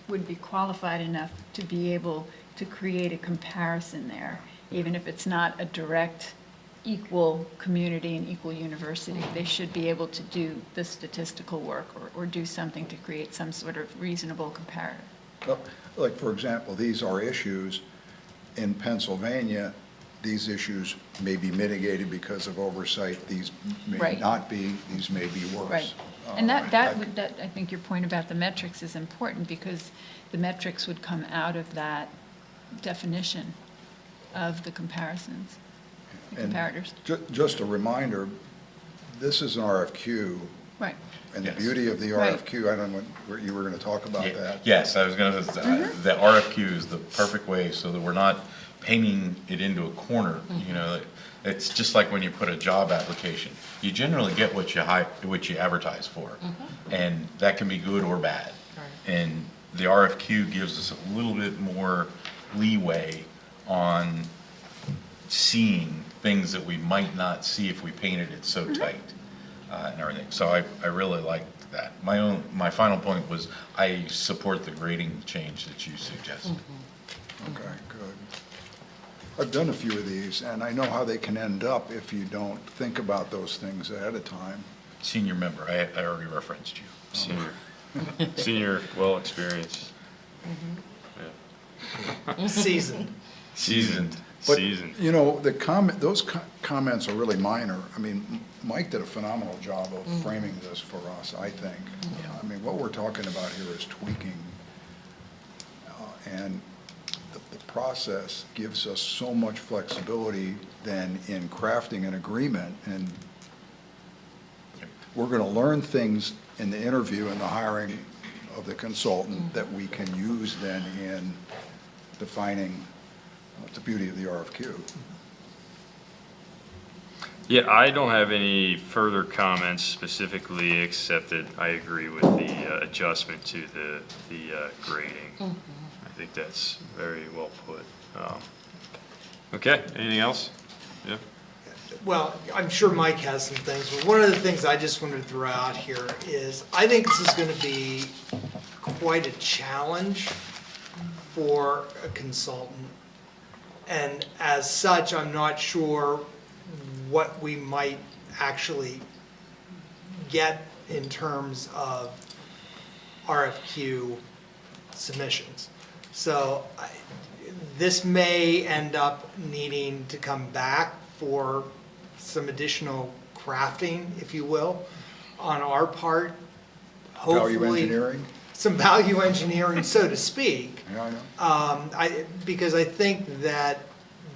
would be qualified enough to be able to create a comparison there, even if it's not a direct equal community and equal university. They should be able to do the statistical work or do something to create some sort of reasonable comparative. like, for example, these are issues in Pennsylvania. These issues may be mitigated because of oversight. These may Right. not be, these may be worse. Right. And I think your point about the metrics is important, because the metrics would come out of that definition of the comparisons, the And comparators. Just a reminder, this is an RFQ, Right. and the Yes. beauty of the Right. RFQ, I don't know what you were going to talk about that. Yes, I was gonna, the RFQ is the perfect way so that we're not painting it into a corner, you know? It's just like when you put a job application. You generally get what you advertise for, and that can be good or bad. And the RFQ gives us a little bit more leeway on seeing things that we might not see if we painted it so tight, and everything. So I really liked that. My final point was, I support the grading change that you suggested. Okay, good. I've done a few of these, and I know how they can end up if you don't think about those things ahead of time. Senior member, I already referenced you. Senior, well-experienced. Seasoned. Seasoned, But, seasoned. you know, those comments are really minor. I mean, Mike did a phenomenal job of framing this for us, I think. I mean, what we're talking about here is tweaking, and the process gives us so much flexibility then in crafting an agreement, and we're going to learn things in the interview and the hiring of the consultant that we can use then in defining the beauty of the RFQ. Yeah, I don't have any further comments specifically, except that I agree with the adjustment to the grading. I think that's very well put. Okay, anything else? Yeah? Well, I'm sure Mike has some things, but one of the things I just wanted to throw out here is, I think this is gonna be quite a challenge for a consultant. And as such, I'm not sure what we might actually get in terms of RFQ submissions. So this may end up needing to come back for some additional crafting, if you will, on our part. Value Hopefully, engineering? some value engineering, so to speak. Yeah, I know. Because I think that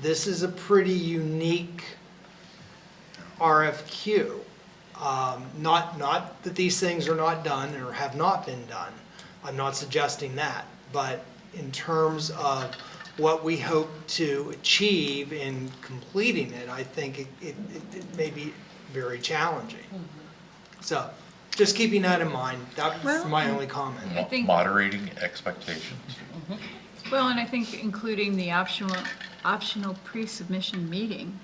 this is a pretty unique RFQ. Not that these things are not done or have not been done. I'm not suggesting that. But in terms of what we hope to achieve in completing it, I think it may be very challenging. So, just keeping that in mind, that's Well, my only comment. I think- Moderating expectations. Well, and I think including the optional pre-submission meeting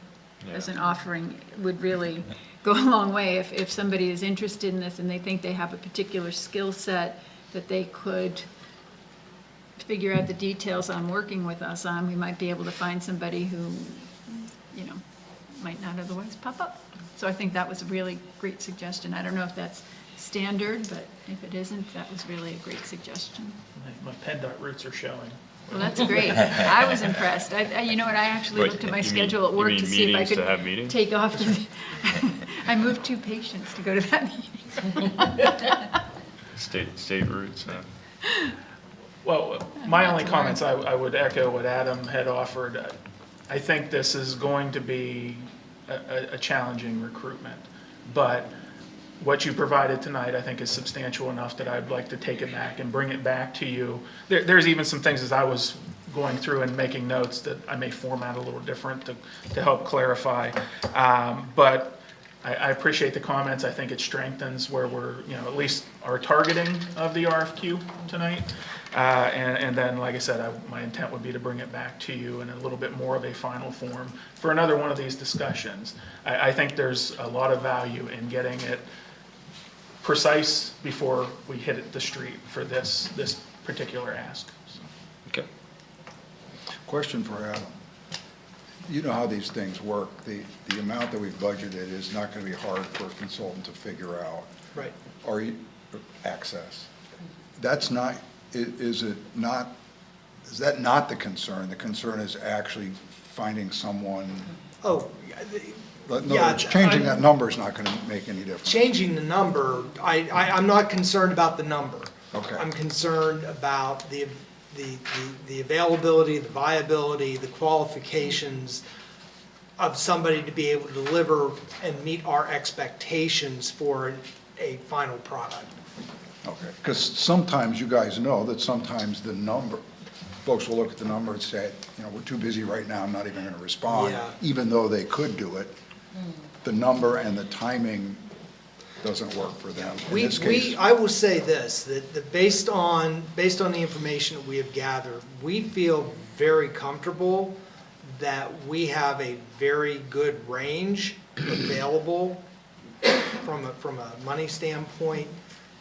as an offering would really go a long way. If somebody is interested in this and they think they have a particular skill set that they could figure out the details on working with us on, we might be able to find somebody who, you know, might not otherwise pop up. So I think that was a really great suggestion. I don't know if that's standard, but if it isn't, that was really a great suggestion. My PennDOT roots are showing. Well, that's great. I was impressed. You know what, I actually Wait, looked at my you mean- schedule at you work mean to see if I meetings to have could meetings? take off. I moved 2 patients to go to that meeting. State routes, huh? Well, my only comments, I would echo what Adam had offered. I think this is going to be a challenging recruitment, but what you provided tonight, I think, is substantial enough that I'd like to take it back and bring it back to you. There's even some things as I was going through and making notes that I may format a little different to help clarify. But I appreciate the comments. I think it strengthens where we're, at least our targeting of the RFQ tonight. And then, like I said, my intent would be to bring it back to you in a little bit more of a final form for another one of these discussions. I think there's a lot of value in getting it precise before we hit the street for this particular ask. So. Okay. Question for Adam. You know how these things work. The amount that we've budgeted is not going to be hard for a consultant to figure out. Right. Are you, access. That's not, is that not the concern? The concern is actually finding someone. Oh, In other yeah, words, changing that number is not going to make any difference. changing the number, I'm not concerned about the number. Okay. I'm concerned about the availability, the viability, the qualifications of somebody to be able to deliver and meet our expectations for a final product. Okay, because sometimes you guys know that sometimes the number, folks will look at the number and say, we're too busy right now, I'm not even going to respond, Yeah. even though they could do it. The number and the timing doesn't work for them. In this case, I will say this, that based on the information that we have gathered, we feel very comfortable that we have a very good range available from a money standpoint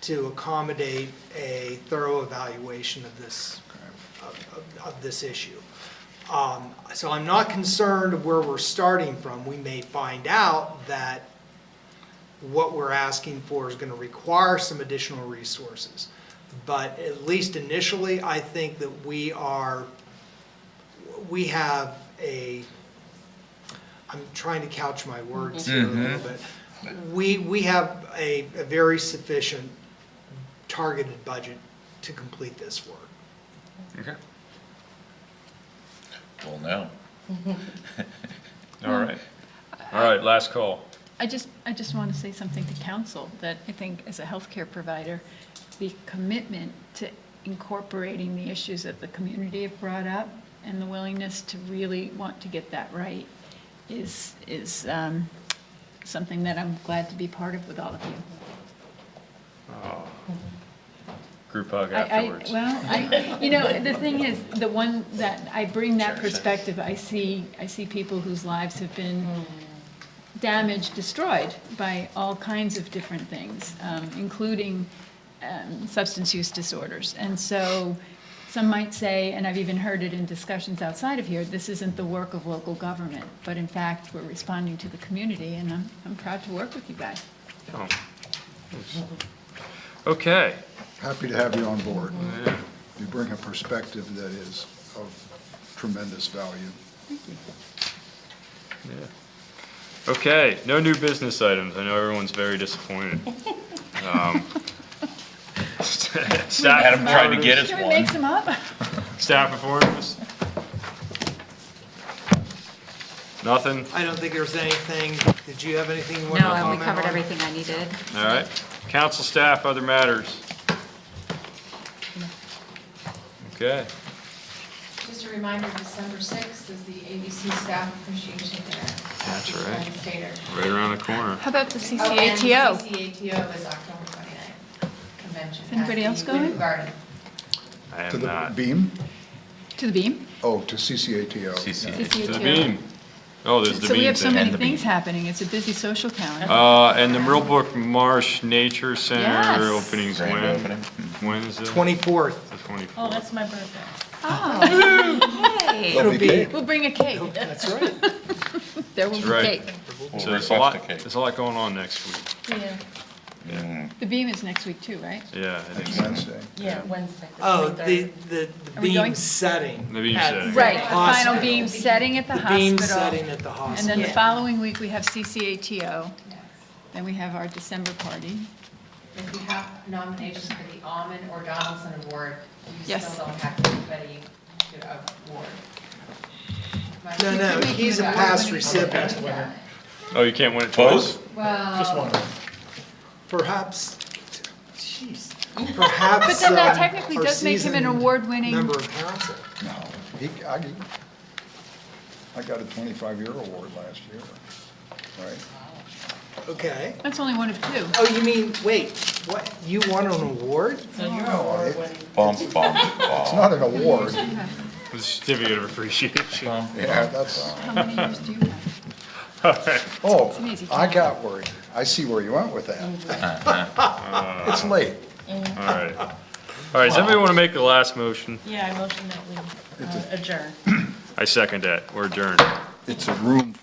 to accommodate a thorough evaluation of this issue. So I'm not concerned where we're starting from. We may find out that what we're asking for is going to require some additional resources. But at least initially, I think that we have I'm trying to couch my words here a little bit. We have a very sufficient targeted budget to complete this work. Okay. Well, now. All right. All right, last call. I just want to say something to council, that I think as a healthcare provider, the commitment to incorporating the issues that the community have brought up and the willingness to really want to get that right is something that I'm glad to be part of with all of you. Group hug afterwards. The thing is, the one that I bring that perspective, I see people whose lives have been damaged, destroyed by all kinds of different things, including substance use disorders. And so some might say, and I've even heard it in discussions outside of here, this isn't the work of local government, but in fact, we're responding to the community, and I'm proud to work with you guys. Oh. Okay. happy to have you on board. You bring a perspective that is of tremendous value. Thank you. Yeah. Okay, no new business items. I know everyone's very disappointed. Staff Adam tried to get us Can we one. make some up? Staff performance? Nothing? I don't think there's anything. Did you have anything you wanted to No, comment on? and we covered everything I needed. All right. Council staff, other matters? Okay. Just a reminder, December 6th is the ABC Staff Appreciation Dinner. That's right. Stater. Right around the corner. How about the Oh, and CCATO? CCATO is October 29th, convention. Is anybody at else the going? Winter Garden. I To am the not. beam? To the beam? Oh, to CCATO. To the beam. Oh, there's the So we beam have so thing. many things happening. It's a busy social calendar. And the Millbrook Marsh Nature Center Yes. opening's Grand when? opening. When is it? 24th. The 24th. Oh, that's my birthday. Oh, Hey. It'll be, we'll bring a cake. that's right. There will be That's right. cake. We'll So request a cake. there's a lot going on next week. Yeah. The beam is next week too, right? Yeah, I think so. Wednesday. Yeah, Wednesday. Oh, 23rd. the Are we going? beam setting. The beam at setting. Right, the hospital. final beam setting at the The beam hospital. setting at the And hospital. then the Yeah. following week, we have CCATO. Then we have our December party. If you have nominations for the Almond or Donaldson Award, you Yes. still don't have anybody to award. No, no, he's a past recipient. Oh, you can't win it twice? Well, Perhaps, jeez, perhaps. But then that technically our does make him an seasoned award-winning. Member of council. No. I got a 25-year award last year, right? Okay. That's only one of two. Oh, you mean, wait, what, you won an award? So you're award winning. Bum, bum, It's bum. not an award. The certificate of appreciation. Yeah, that's, How many years do you have? oh, an easy I time. got worried. I see where you went with that. It's late. All right. All right, does anybody want to make the last motion? Yeah, I motion that we adjourn. I second that. We're adjourned. It's a room.